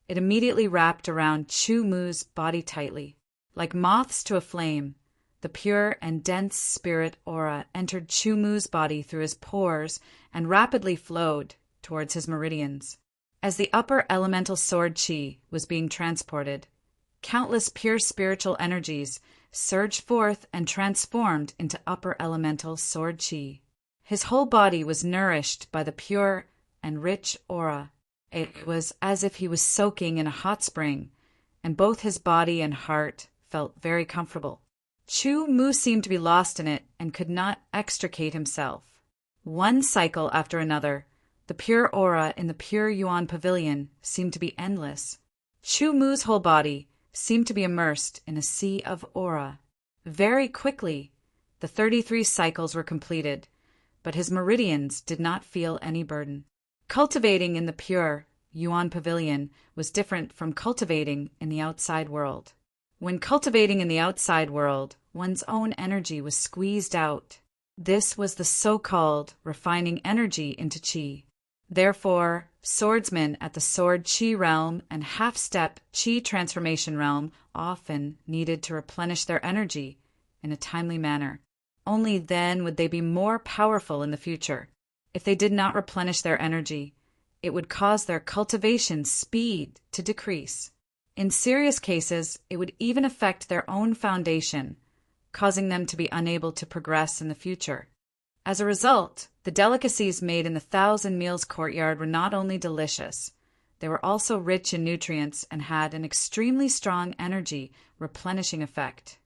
it immediately wrapped around Chu-Mu's body tightly. Like moths to a flame, the pure and dense spirit aura entered Chu-Mu's body through his pores and rapidly flowed towards his meridians. As the upper elemental sword chi was being transported, countless pure spiritual energies surged forth and transformed into upper elemental sword chi. His whole body was nourished by the pure and rich aura. It was as if he was soaking in a hot spring, and both his body and heart felt very comfortable. Chu-Mu seemed to be lost in it and could not extricate himself. One cycle after another, the pure aura in the pure Yuan pavilion seemed to be endless. Chu-Mu's whole body seemed to be immersed in a sea of aura. Very quickly, the 33 cycles were completed, but his meridians did not feel any burden. Cultivating in the pure Yuan pavilion was different from cultivating in the outside world. When cultivating in the outside world, one's own energy was squeezed out. This was the so-called refining energy into chi. Therefore, swordsmen at the sword chi realm and half-step chi transformation realm often needed to replenish their energy in a timely manner. Only then would they be more powerful in the future. If they did not replenish their energy, it would cause their cultivation speed to decrease. In serious cases, it would even affect their own foundation, causing them to be unable to progress in the future. As a result, the delicacies made in the Thousand Meals courtyard were not only delicious, they were also rich in nutrients and had an extremely strong energy replenishing effect.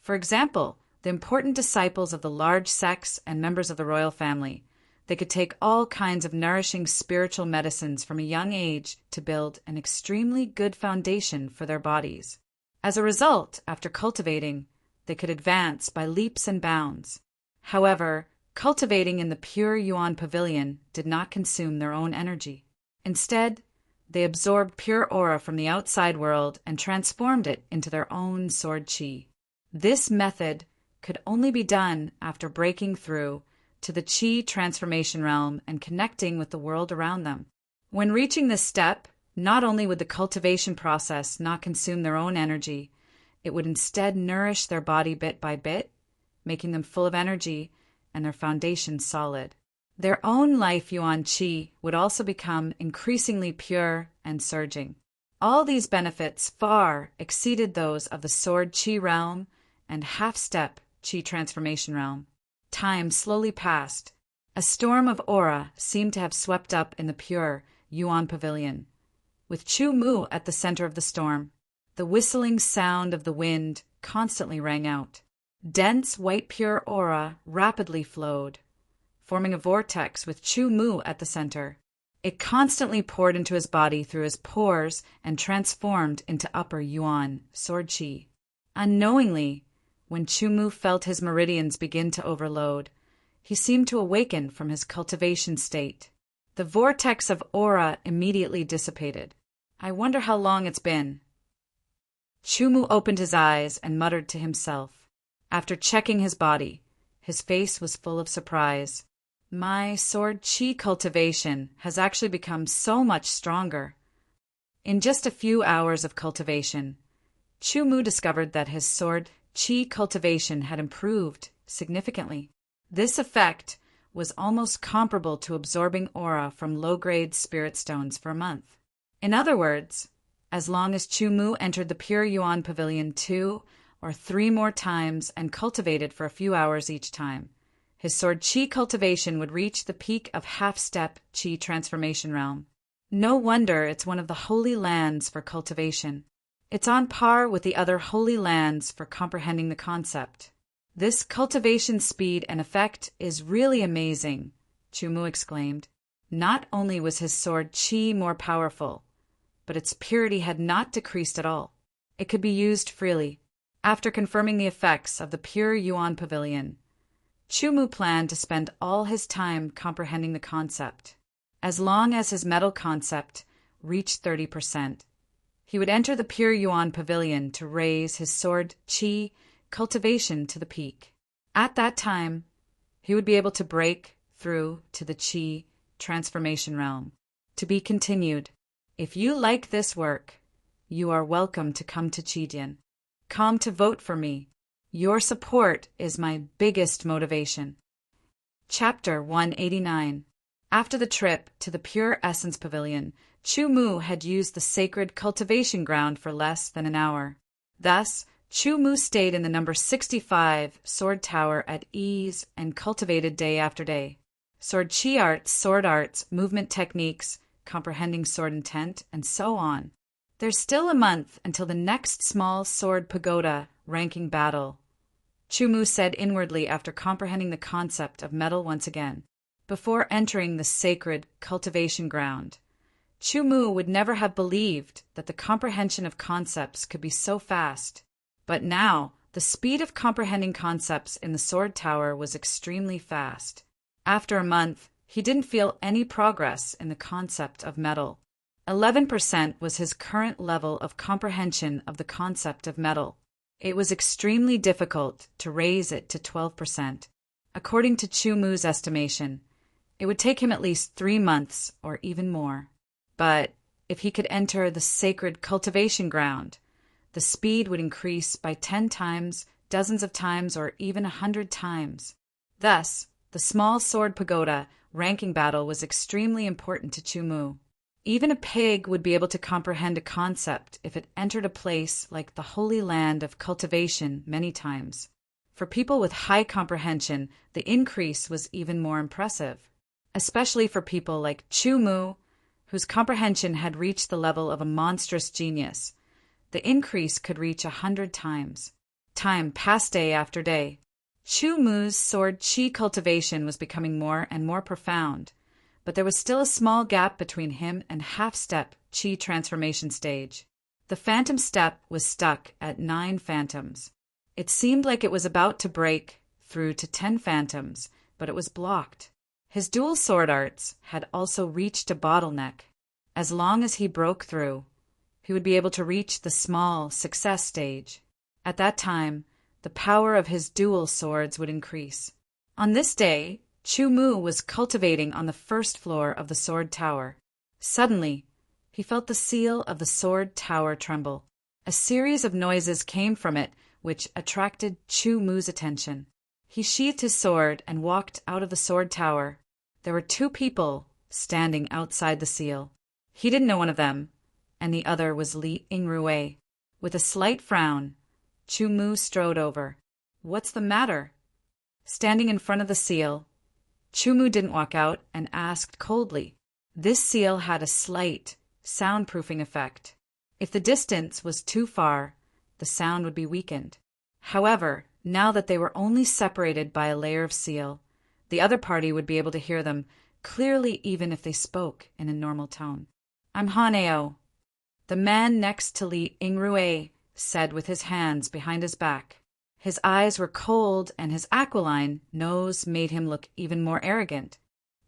For example, the important disciples of the large sects and members of the royal family, they could take all kinds of nourishing spiritual medicines from a young age to build an extremely good foundation for their bodies. As a result, after cultivating, they could advance by leaps and bounds. However, cultivating in the pure Yuan pavilion did not consume their own energy. Instead, they absorbed pure aura from the outside world and transformed it into their own sword chi. This method could only be done after breaking through to the chi transformation realm and connecting with the world around them. When reaching this step, not only would the cultivation process not consume their own energy, it would instead nourish their body bit by bit, making them full of energy and their foundation solid. Their own life Yuan Qi would also become increasingly pure and surging. All these benefits far exceeded those of the Sword Qi realm and half-step Qi transformation realm. Time slowly passed. A storm of aura seemed to have swept up in the pure Yuan pavilion, with Chu-Mu at the center of the storm. The whistling sound of the wind constantly rang out. Dense white pure aura rapidly flowed, forming a vortex with Chu-Mu at the center. It constantly poured into his body through his pores and transformed into upper Yuan sword chi. Unknowingly, when Chu-Mu felt his meridians begin to overload, he seemed to awaken from his cultivation state. The vortex of aura immediately dissipated. "I wonder how long it's been." Chu-Mu opened his eyes and muttered to himself. After checking his body, his face was full of surprise. "My sword chi cultivation has actually become so much stronger. In just a few hours of cultivation, Chu Mu discovered that his sword qi cultivation had improved significantly. This effect was almost comparable to absorbing aura from low-grade spirit stones for a month. In other words, as long as Chu Mu entered the Pure Yuan Pavilion 2 or 3 more times and cultivated for a few hours each time, his sword qi cultivation would reach the peak of half-step qi transformation realm. No wonder it's one of the holy lands for cultivation. It's on par with the other holy lands for comprehending the concept. This cultivation speed and effect is really amazing, Chu Mu exclaimed. Not only was his sword qi more powerful, but its purity had not decreased at all. It could be used freely. After confirming the effects of the Pure Yuan Pavilion, Chu Mu planned to spend all his time comprehending the concept. As long as his metal concept reached 30%, he would enter the Pure Yuan Pavilion to raise his sword qi cultivation to the peak. At that time, he would be able to break through to the qi transformation realm. To be continued. If you like this work, you are welcome to come to Qidian. Come to vote for me. Your support is my biggest motivation. Chapter 189. After the trip to the Pure Essence Pavilion, Chu Mu had used the sacred cultivation ground for less than an hour. Thus, Chu Mu stayed in the number 65 sword tower at ease and cultivated day after day. Sword sword arts, movement techniques, comprehending sword intent, and so on. There's still a month until the next small sword pagoda ranking battle, Chu Mu said inwardly after comprehending the concept of metal once again. Before entering the sacred cultivation ground, Chu Mu would never have believed that the comprehension of concepts could be so fast. But now, the speed of comprehending concepts in the sword tower was extremely fast. After a month, he didn't feel any progress in the concept of metal. 11% was his current level of comprehension of the concept of metal. It was extremely difficult to raise it to 12%. According to Chu Mu's estimation, it would take him at least 3 months or even more. But if he could enter the sacred cultivation ground, the speed would increase by 10 times, dozens of times, or even 100 times. Thus, the small sword pagoda ranking battle was extremely important to Chu Mu. Even a pig would be able to comprehend a concept if it entered a place like the holy land of cultivation many times. For people with high comprehension, the increase was even more impressive, especially for people like Chu Mu, whose comprehension had reached the level of a monstrous genius. The increase could reach 100 times. Time passed day after day. Chu Mu's sword qi cultivation was becoming more and more profound, but there was still a small gap between him and half-step qi transformation stage. The phantom step was stuck at 9 phantoms. It seemed like it was about to break through to 10 phantoms, but it was blocked. His dual sword arts had also reached a bottleneck. As long as he broke through, he would be able to reach the small success stage. At that time, the power of his dual swords would increase. On this day, Chu Mu was cultivating on the first floor of the sword tower. Suddenly, he felt the seal of the sword tower tremble. A series of noises came from it which attracted Chu Mu's attention. He sheathed his sword and walked out of the sword tower. There were 2 people standing outside the seal. He didn't know one of them, and the other was Li Yingrui. With a slight frown, Chu Mu strode over. "What's the matter?" Standing in front of the seal, Chu Mu didn't walk out and asked coldly. This seal had a slight soundproofing effect. If the distance was too far, the sound would be weakened. However, now that they were only separated by a layer of seal, the other party would be able to hear them clearly even if they spoke in a normal tone. "I'm Haneo," the man next to Li Yingrui said with his hands behind his back. His eyes were cold and his aquiline nose made him look even more arrogant.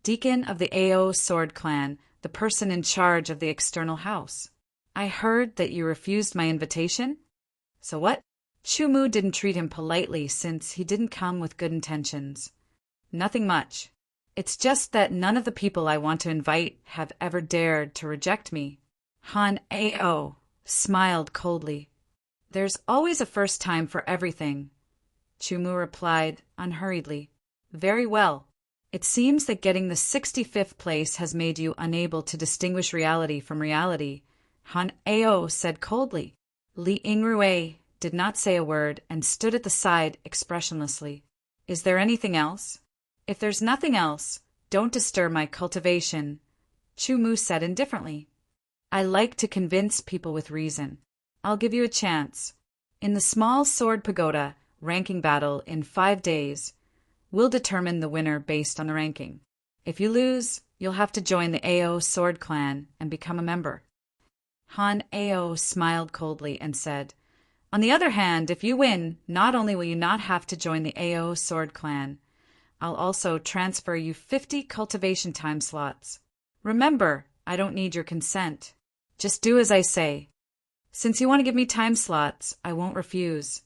"Deacon of the Ao Sword Clan, the person in charge of the external house. I heard that you refused my invitation? So what?" Chu Mu didn't treat him politely since he didn't come with good intentions. "Nothing much. It's just that none of the people I want to invite have ever dared to reject me." Han Ao smiled coldly. There's always a first time for everything, Chumu replied unhurriedly. Very well. It seems that getting the 65th place has made you unable to distinguish reality from reality, Han Ao said coldly. Li Yingrui did not say a word and stood at the side expressionlessly. Is there anything else? If there's nothing else, don't disturb my cultivation, Chumu said indifferently. I like to convince people with reason. I'll give you a chance. In the small sword pagoda ranking battle in 5 days, we'll determine the winner based on the ranking. If you lose, you'll have to join the Ao sword clan and become a member. Han Ao smiled coldly and said, on the other hand, if you win, not only will you not have to join the Ao sword clan, I'll also transfer you 50 cultivation time slots. Remember, I don't need your consent. Just do as I say. Since you want to give me time slots, I won't refuse,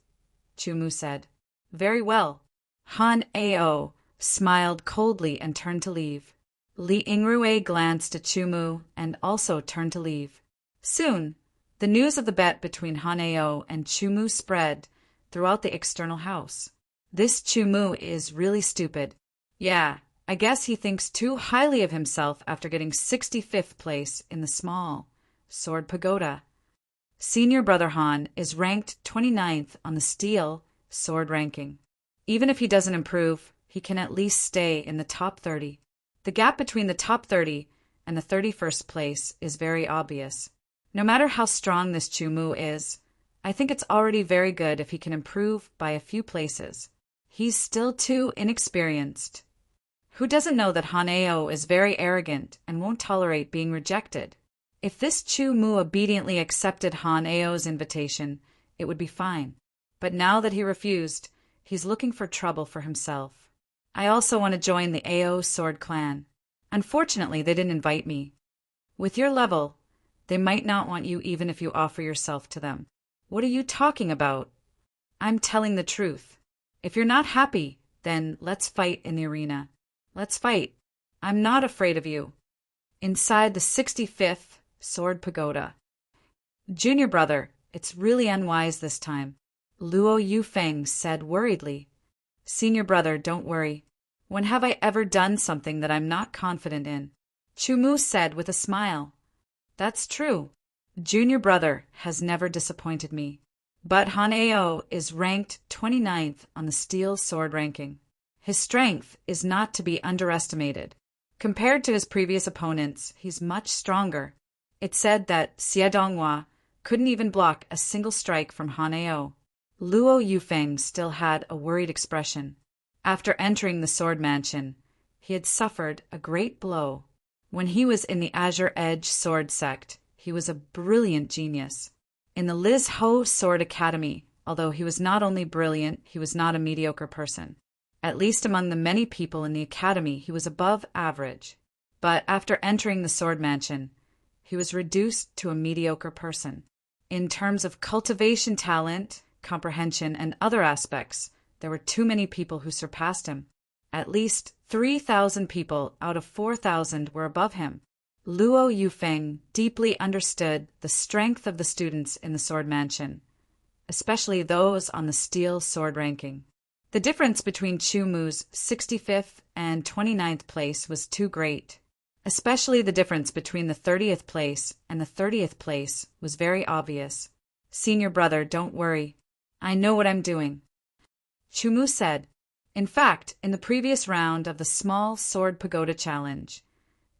Chumu said. Very well. Han Ao smiled coldly and turned to leave. Li Yingrui glanced at Chumu and also turned to leave. Soon, the news of the bet between Han Ao and Chumu spread throughout the external house. This Chumu is really stupid. Yeah, I guess he thinks too highly of himself after getting 65th place in the small sword pagoda. Senior brother Han is ranked 29th on the steel sword ranking. Even if he doesn't improve, he can at least stay in the top 30. The gap between the top 30 and the 31st place is very obvious. No matter how strong this Chumu is, I think it's already very good if he can improve by a few places. He's still too inexperienced. Who doesn't know that Han Ao is very arrogant and won't tolerate being rejected? If this Chumu obediently accepted Han Ao's invitation, it would be fine. But now that he refused, he's looking for trouble for himself. I also want to join the Ao sword clan. Unfortunately, they didn't invite me. With your level, they might not want you even if you offer yourself to them. What are you talking about? I'm telling the truth. If you're not happy, then let's fight in the arena. Let's fight. I'm not afraid of you. Inside the 65th sword pagoda. Junior brother, it's really unwise this time, Luo Yufeng said worriedly. Senior brother, don't worry. When have I ever done something that I'm not confident in? Chumu said with a smile. That's true. Junior brother has never disappointed me. But Han Ao is ranked 29th on the steel sword ranking. His strength is not to be underestimated. Compared to his previous opponents, he's much stronger. It's said that Xie Donghua couldn't even block a single strike from Han Ao. Luo Yufeng still had a worried expression. After entering the sword mansion, he had suffered a great blow. When he was in the Azure Edge sword sect, he was a brilliant genius. In the Liz Ho Sword Academy, although he was not only brilliant, he was not a mediocre person. At least among the many people in the academy, he was above average. But after entering the sword mansion, he was reduced to a mediocre person. In terms of cultivation talent, comprehension, and other aspects, there were too many people who surpassed him. At least 3,000 people out of 4,000 were above him. Luo Yufeng deeply understood the strength of the students in the sword mansion, especially those on the steel sword ranking. The difference between Chumu's 65th and 29th place was too great. Especially the difference between the 30th place and the 30th place was very obvious. Senior brother, don't worry. I know what I'm doing, Chumu said. In fact, in the previous round of the Small Sword Pagoda Challenge,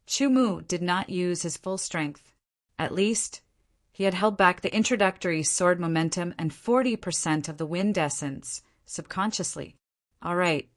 Chumu did not use his full strength. At least, he had held back the introductory sword momentum and 40% of the wind essence subconsciously. All right.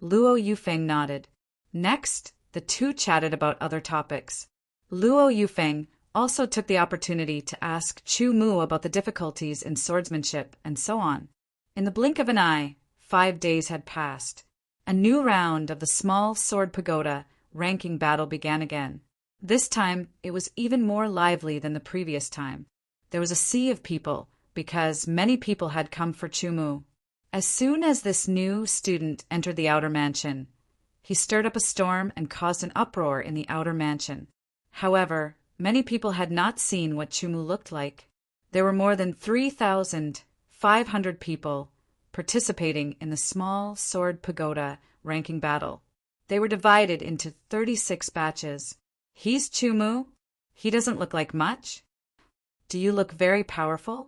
Luo Yufeng nodded. Next, the two chatted about other topics. Luo Yufeng also took the opportunity to ask Chumu about the difficulties in swordsmanship and so on. In the blink of an eye, 5 days had passed. A new round of the Small Sword Pagoda ranking battle began again. This time, it was even more lively than the previous time. There was a sea of people, because many people had come for Chumu. As soon as this new student entered the outer mansion, he stirred up a storm and caused an uproar in the outer mansion. However, Many people had not seen what Chumu looked like. There were more than 3,500 people participating in the small sword pagoda ranking battle. They were divided into 36 batches. He's Chumu. He doesn't look like much. Do you look very powerful?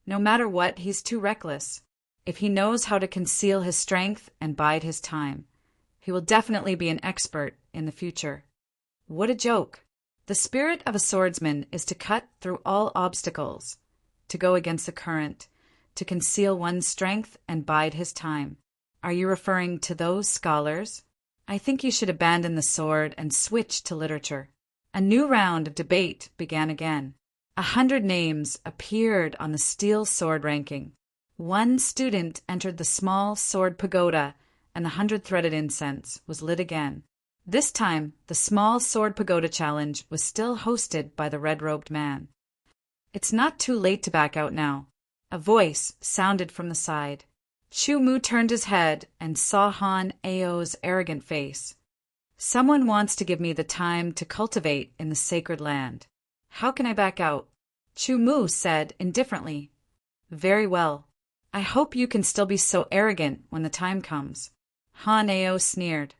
No matter what, he's too reckless. If he knows how to conceal his strength and bide his time, he will definitely be an expert in the future. What a joke! The spirit of a swordsman is to cut through all obstacles, to go against the current, to conceal one's strength and bide his time. Are you referring to those scholars? I think you should abandon the sword and switch to literature. A new round of debate began again. 100 names appeared on the steel sword ranking. One student entered the small sword pagoda, and the 100-threaded incense was lit again. This time, the small sword pagoda challenge was still hosted by the red-robed man. It's not too late to back out now. A voice sounded from the side. Chumu turned his head and saw Han Ao's arrogant face. Someone wants to give me the time to cultivate in the sacred land. How can I back out? Chumu said indifferently. Very well. I hope you can still be so arrogant when the time comes. Han Ao sneered.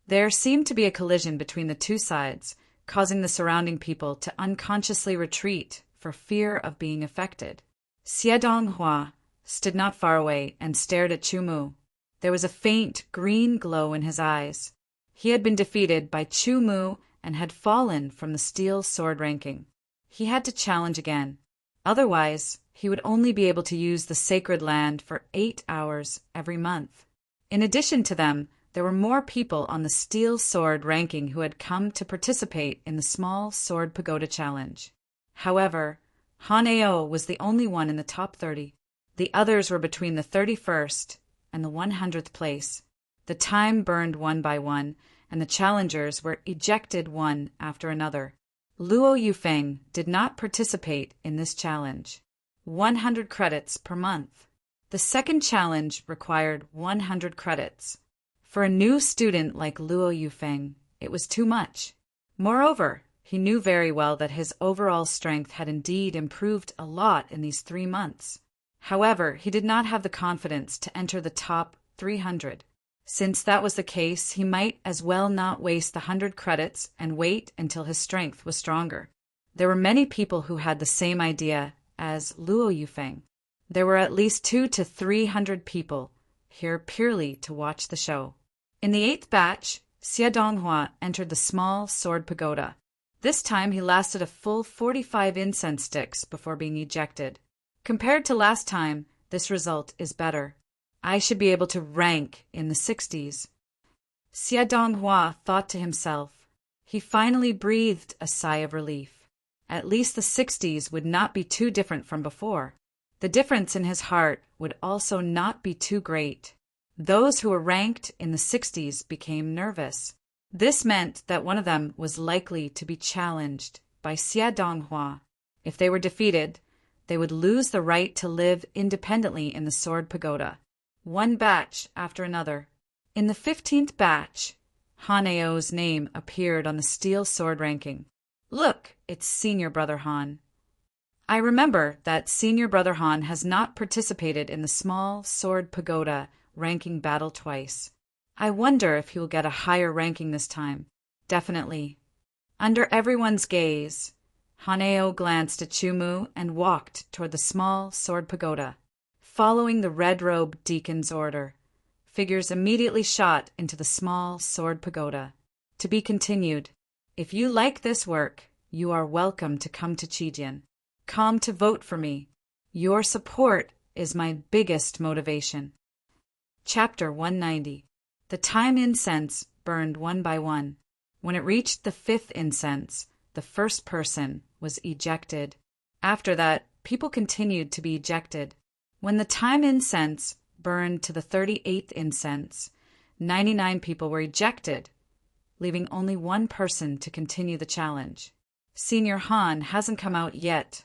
There seemed to be a collision between the two sides, causing the surrounding people to unconsciously retreat for fear of being affected. Xie Donghua stood not far away and stared at Chumu. There was a faint green glow in his eyes. He had been defeated by Chumu and had fallen from the steel sword ranking. He had to challenge again. Otherwise, he would only be able to use the sacred land for 8 hours every month. In addition to them, there were more people on the steel sword ranking who had come to participate in the small sword pagoda challenge. However, Han Ao was the only one in the top 30. The others were between the 31st and the 100th place. The time burned one by one, and the challengers were ejected one after another. Luo Yufeng did not participate in this challenge. 100 credits per month. The second challenge required 100 credits. For a new student like Luo Yufeng, it was too much. Moreover, he knew very well that his overall strength had indeed improved a lot in these 3 months. However, he did not have the confidence to enter the top 300. Since that was the case, he might as well not waste the 100 credits and wait until his strength was stronger. There were many people who had the same idea as Luo Yufeng. There were at least 200 to 300 people here purely to watch the show. In the 8th batch, Xie Donghua entered the small sword pagoda. This time he lasted a full 45 incense sticks before being ejected. Compared to last time, this result is better. I should be able to rank in the 60s. Xie Donghua thought to himself. He finally breathed a sigh of relief. At least the 60s would not be too different from before. The difference in his heart would also not be too great. Those who were ranked in the 60s became nervous. This meant that one of them was likely to be challenged by Xie Donghua. If they were defeated, they would lose the right to live independently in the sword pagoda. One batch after another. In the 15th batch, Han Ao's name appeared on the steel sword ranking. Look, it's Senior Brother Han. I remember that Senior Brother Han has not participated in the small sword pagoda ranking battle twice. I wonder if he will get a higher ranking this time. Definitely. Under everyone's gaze, Han Ao glanced at Chumu and walked toward the small sword pagoda. Following the red-robed deacon's order, figures immediately shot into the small sword pagoda. To be continued. If you like this work, you are welcome to come to Chijian. Come to vote for me. Your support is my biggest motivation. Chapter 190. The time incense burned one by one. When it reached the 5th incense, the first person was ejected. After that, people continued to be ejected. When the time incense burned to the 38th incense, 99 people were ejected, leaving only one person to continue the challenge. Senior Han hasn't come out yet.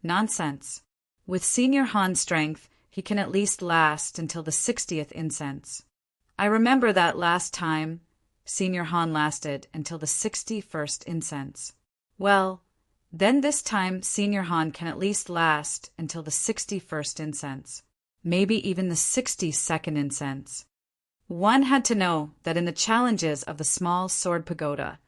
Nonsense. With Senior Han's strength, he can at least last until the 60th incense. I remember that last time, Senior Han lasted until the 61st incense. Well, then this time Senior Han can at least last until the 61st incense, maybe even the 62nd incense. One had to know that in the challenges of the small sword pagoda,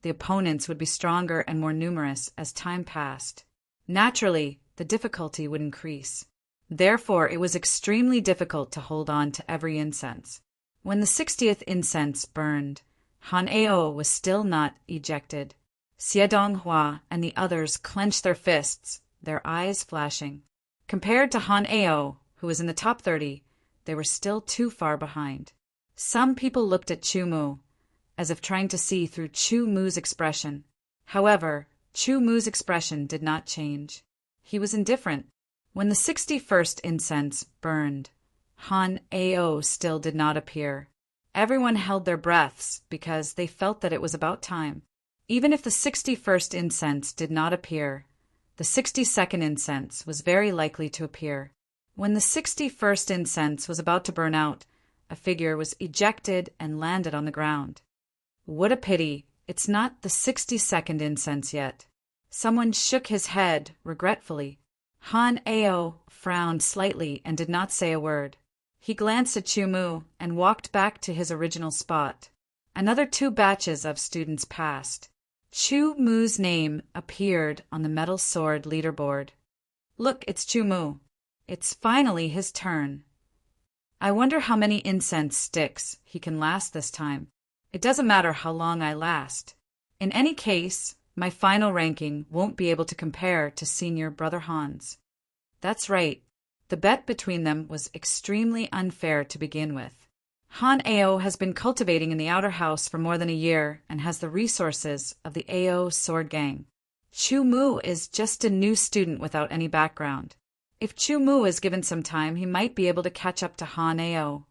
the opponents would be stronger and more numerous as time passed. Naturally, the difficulty would increase. Therefore, it was extremely difficult to hold on to every incense. When the 60th incense burned, Han Ao was still not ejected. Xie Donghua and the others clenched their fists, their eyes flashing. Compared to Han Ao, who was in the top 30, they were still too far behind. Some people looked at Chu Mu, as if trying to see through Chu Mu's expression. However, Chu Mu's expression did not change. He was indifferent. When the 61st incense burned, Han Ao still did not appear. Everyone held their breaths because they felt that it was about time. Even if the 61st incense did not appear, the 62nd incense was very likely to appear. When the 61st incense was about to burn out, a figure was ejected and landed on the ground. What a pity, it's not the 62nd incense yet. Someone shook his head regretfully. Han Ao frowned slightly and did not say a word. He glanced at Chu Mu and walked back to his original spot. Another 2 batches of students passed. Chu Mu's name appeared on the metal sword leaderboard. Look, it's Chu Mu. It's finally his turn. I wonder how many incense sticks he can last this time. It doesn't matter how long I last. In any case, my final ranking won't be able to compare to senior Brother Han's. That's right. The bet between them was extremely unfair to begin with. Han Ao has been cultivating in the outer house for more than a year and has the resources of the Ao sword gang. Chu Mu is just a new student without any background. If Chu Mu is given some time, he might be able to catch up to Han Ao.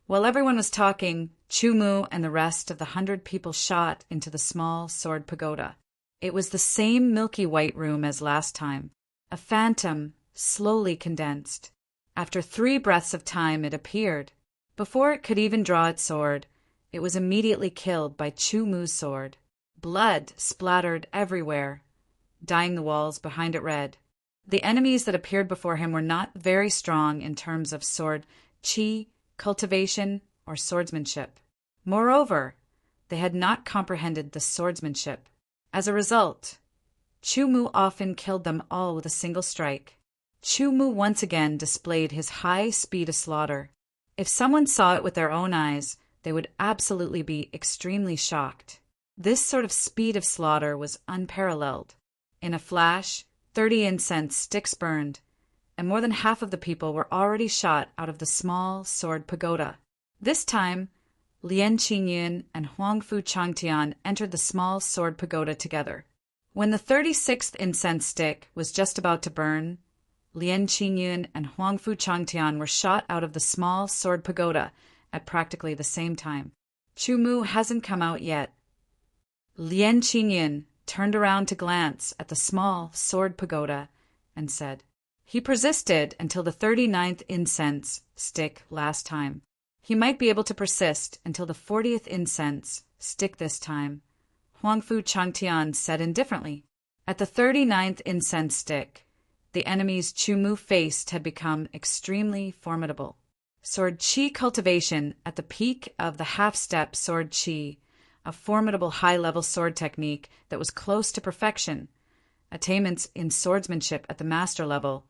While everyone was talking, Chu Mu and the rest of the 100 people shot into the small sword pagoda. It was the same milky white room as last time. A phantom slowly condensed. After 3 breaths of time, it appeared. Before it could even draw its sword, it was immediately killed by Chu Mu's sword. Blood splattered everywhere, dyeing the walls behind it red. The enemies that appeared before him were not very strong in terms of sword chi, cultivation, or swordsmanship. Moreover, they had not comprehended the swordsmanship. As a result, Chu Mu often killed them all with a single strike. Chu Mu once again displayed his high speed of slaughter. If someone saw it with their own eyes, they would absolutely be extremely shocked. This sort of speed of slaughter was unparalleled. In a flash, 30 incense sticks burned, and more than half of the people were already shot out of the small sword pagoda. This time, Lian Qingyun and Huangfu Changtian entered the small sword pagoda together. When the 36th incense stick was just about to burn, Lian Qingyun and Huangfu Changtian were shot out of the small sword pagoda at practically the same time. Chu Mu hasn't come out yet. Lian Qingyun turned around to glance at the small sword pagoda and said, "He persisted until the 39th incense stick last time. He might be able to persist until the 40th incense stick this time," Huangfu Changtian said indifferently. At the 39th incense stick, the enemies Chu Mu faced had become extremely formidable. Sword Chi cultivation at the peak of the half-step Sword Chi, a formidable high-level sword technique that was close to perfection, attainments in swordsmanship at the master level,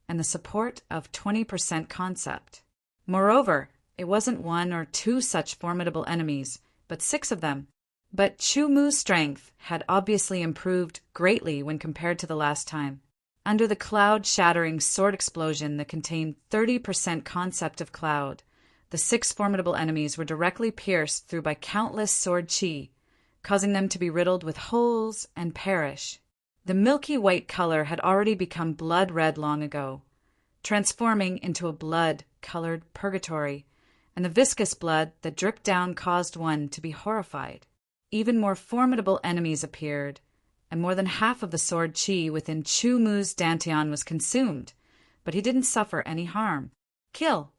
and the support of 20% concept. Moreover, it wasn't 1 or 2 such formidable enemies, but 6 of them. But Chu Mu's strength had obviously improved greatly when compared to the last time. Under the cloud-shattering sword explosion that contained 30% concept of cloud, the 6 formidable enemies were directly pierced through by countless sword chi, causing them to be riddled with holes and perish. The milky white color had already become blood red long ago, transforming into a blood-colored purgatory, and the viscous blood that dripped down caused one to be horrified. Even more formidable enemies appeared, and more than half of the sword chi within Chu Mu's dantian was consumed, but he didn't suffer any harm. Kill!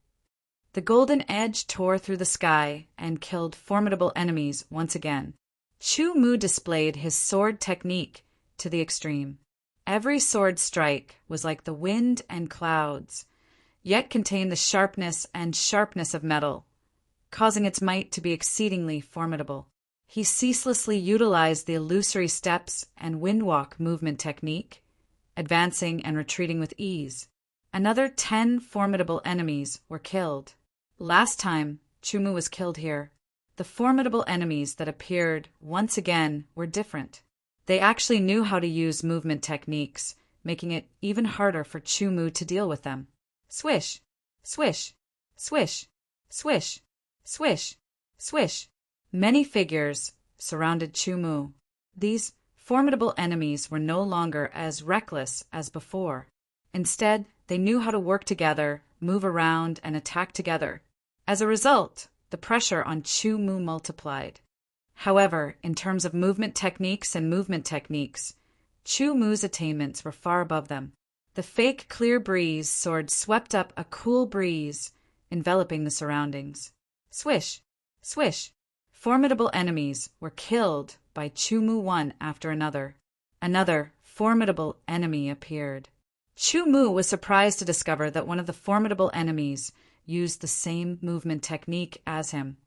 The golden edge tore through the sky and killed formidable enemies once again. Chu Mu displayed his sword technique to the extreme. Every sword strike was like the wind and clouds, yet contained the sharpness of metal, causing its might to be exceedingly formidable. He ceaselessly utilized the illusory steps and windwalk movement technique, advancing and retreating with ease. Another 10 formidable enemies were killed. Last time, Chumu was killed here. The formidable enemies that appeared once again were different. They actually knew how to use movement techniques, making it even harder for Chumu to deal with them. Swish, swish, swish, swish, swish, swish. Many figures surrounded Chumu. These formidable enemies were no longer as reckless as before. Instead, they knew how to work together, move around, and attack together. As a result, the pressure on Chumu multiplied. However, in terms of movement techniques, Chumu's attainments were far above them. The fake clear breeze sword swept up a cool breeze, enveloping the surroundings. Swish, swish. Formidable enemies were killed by Chumu one after another. Another formidable enemy appeared. Chumu was surprised to discover that one of the formidable enemies used the same movement technique as him,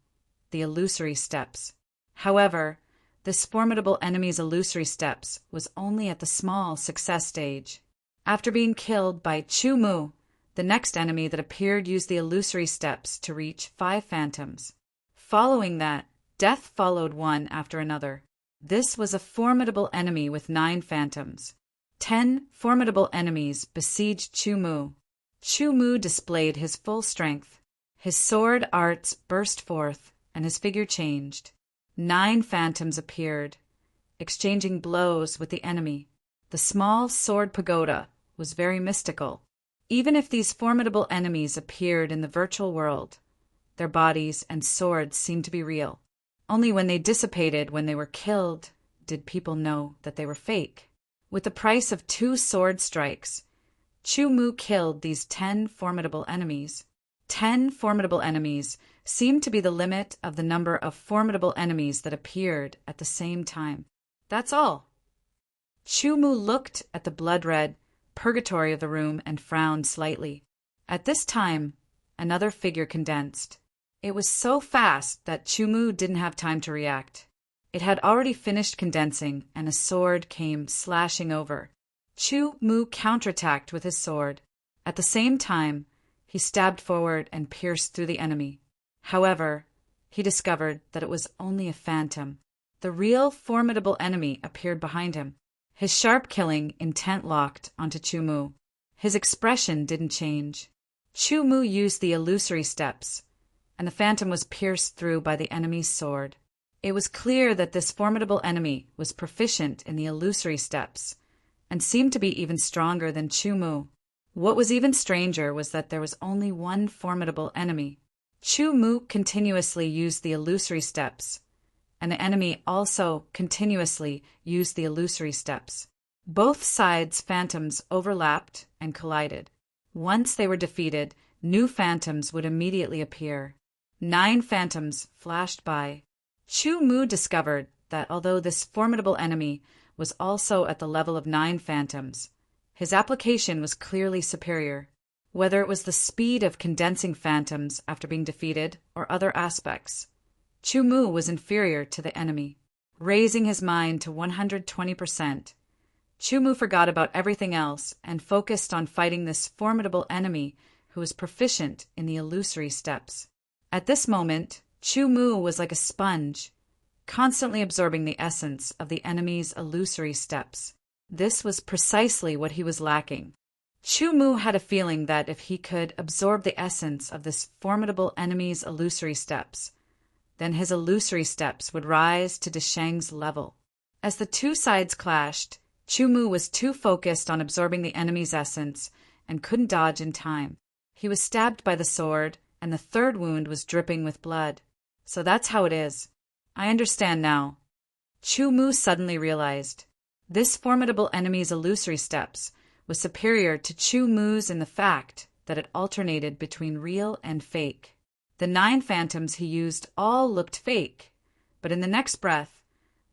the illusory steps. However, this formidable enemy's illusory steps was only at the small success stage. After being killed by Chumu, the next enemy that appeared used the illusory steps to reach 5 phantoms. Following that, death followed one after another. This was a formidable enemy with 9 phantoms. 10 formidable enemies besieged Chumu. Chumu displayed his full strength. His sword arts burst forth, and his figure changed. 9 phantoms appeared, exchanging blows with the enemy. The small sword pagoda was very mystical. Even if these formidable enemies appeared in the virtual world, their bodies and swords seemed to be real. Only when they dissipated, when they were killed, did people know that they were fake. With the price of 2 sword strikes, Chumu killed these 10 formidable enemies. 10 formidable enemies seemed to be the limit of the number of formidable enemies that appeared at the same time. That's all. Chumu looked at the blood-red purgatory of the room and frowned slightly. At this time, another figure condensed. It was so fast that Chumu didn't have time to react. It had already finished condensing, and a sword came slashing over. Chumu counterattacked with his sword. At the same time, he stabbed forward and pierced through the enemy. However, he discovered that it was only a phantom. The real formidable enemy appeared behind him. His sharp killing intent locked onto Chumu. His expression didn't change. Chumu used the illusory steps, and the phantom was pierced through by the enemy's sword. It was clear that this formidable enemy was proficient in the illusory steps, and seemed to be even stronger than Chumu. What was even stranger was that there was only one formidable enemy. Chumu continuously used the illusory steps, and the enemy also continuously used the illusory steps. Both sides' phantoms overlapped and collided. Once they were defeated, new phantoms would immediately appear. 9 phantoms flashed by. Chumu discovered that although this formidable enemy was also at the level of 9 phantoms, his application was clearly superior. Whether it was the speed of condensing phantoms after being defeated or other aspects, Chumu was inferior to the enemy. Raising his mind to 120%, Chumu forgot about everything else and focused on fighting this formidable enemy who was proficient in the illusory steps. At this moment, Chumu was like a sponge, constantly absorbing the essence of the enemy's illusory steps. This was precisely what he was lacking. Chumu had a feeling that if he could absorb the essence of this formidable enemy's illusory steps, then his illusory steps would rise to Desheng's level. As the 2 sides clashed, Chumu was too focused on absorbing the enemy's essence and couldn't dodge in time. He was stabbed by the sword, and the 3rd wound was dripping with blood. So that's how it is. I understand now. Chumu suddenly realized. This formidable enemy's illusory steps was superior to Chumu's in the fact that it alternated between real and fake. The 9 phantoms he used all looked fake, but in the next breath,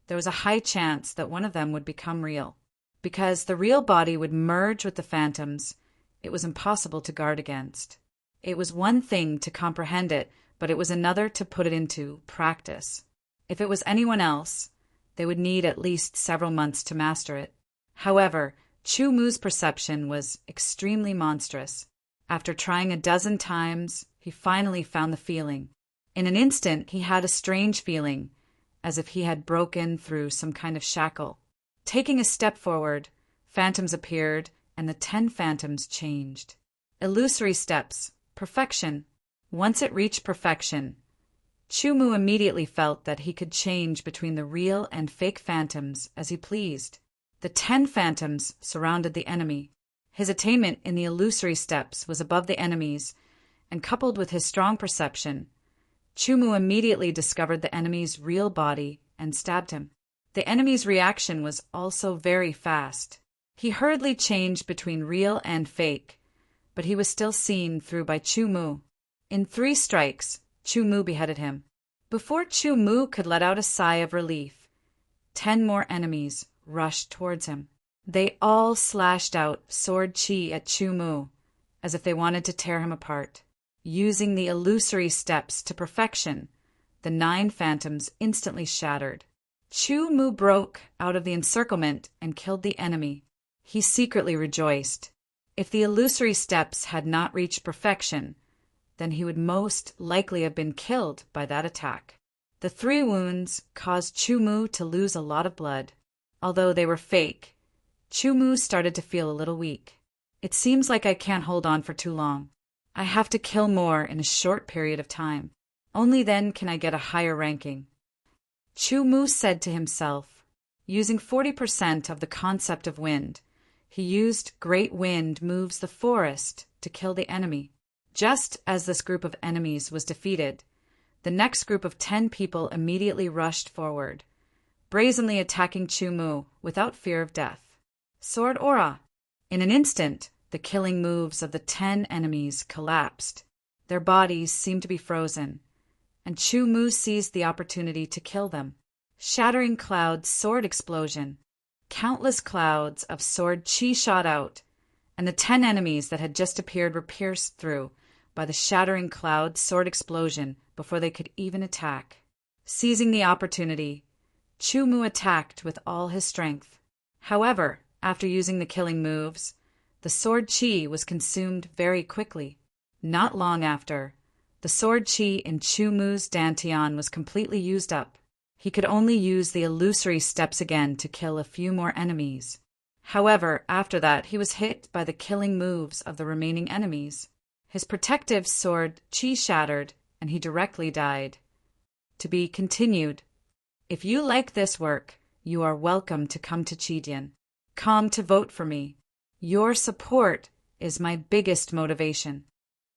there was a high chance that one of them would become real. Because the real body would merge with the phantoms, it was impossible to guard against. It was one thing to comprehend it, but it was another to put it into practice. If it was anyone else, they would need at least several months to master it. However, Chu Mu's perception was extremely monstrous. After trying a dozen times, he finally found the feeling. In an instant, he had a strange feeling, as if he had broken through some kind of shackle. Taking a step forward, phantoms appeared, and the 10 phantoms changed. Illusory steps, perfection. Once it reached perfection, Chu Mu immediately felt that he could change between the real and fake phantoms as he pleased. The 10 phantoms surrounded the enemy. His attainment in the illusory steps was above the enemy's, and coupled with his strong perception, Chu Mu immediately discovered the enemy's real body and stabbed him. The enemy's reaction was also very fast. He hurriedly changed between real and fake, but he was still seen through by Chu Mu. In 3 strikes, Chu Mu beheaded him. Before Chu Mu could let out a sigh of relief, 10 more enemies rushed towards him. They all slashed out sword chi at Chu Mu, as if they wanted to tear him apart. Using the illusory steps to perfection, the 9 phantoms instantly shattered. Chu Mu broke out of the encirclement and killed the enemy. He secretly rejoiced. If the illusory steps had not reached perfection, then he would most likely have been killed by that attack. The 3 wounds caused Chu Mu to lose a lot of blood. Although they were fake, Chu Mu started to feel a little weak. It seems like I can't hold on for too long. I have to kill more in a short period of time. Only then can I get a higher ranking. Chu Mu said to himself. Using 40% of the concept of wind, he used great wind moves the forest to kill the enemy. Just as this group of enemies was defeated, the next group of 10 people immediately rushed forward, brazenly attacking Chu Mu without fear of death. Sword aura! In an instant, the killing moves of the 10 enemies collapsed. Their bodies seemed to be frozen, and Chu Mu seized the opportunity to kill them. Shattering cloud sword explosion. Countless clouds of sword chi shot out, and the 10 enemies that had just appeared were pierced through by the shattering cloud sword explosion before they could even attack. Seizing the opportunity, Chu Mu attacked with all his strength. However, after using the killing moves, the sword chi was consumed very quickly. Not long after, the sword chi in Chu Mu's dantian was completely used up. He could only use the illusory steps again to kill a few more enemies. However, after that, he was hit by the killing moves of the remaining enemies. His protective sword chi shattered, and he directly died. To be continued. If you like this work, you are welcome to come to Chidian. Come to vote for me. Your support is my biggest motivation.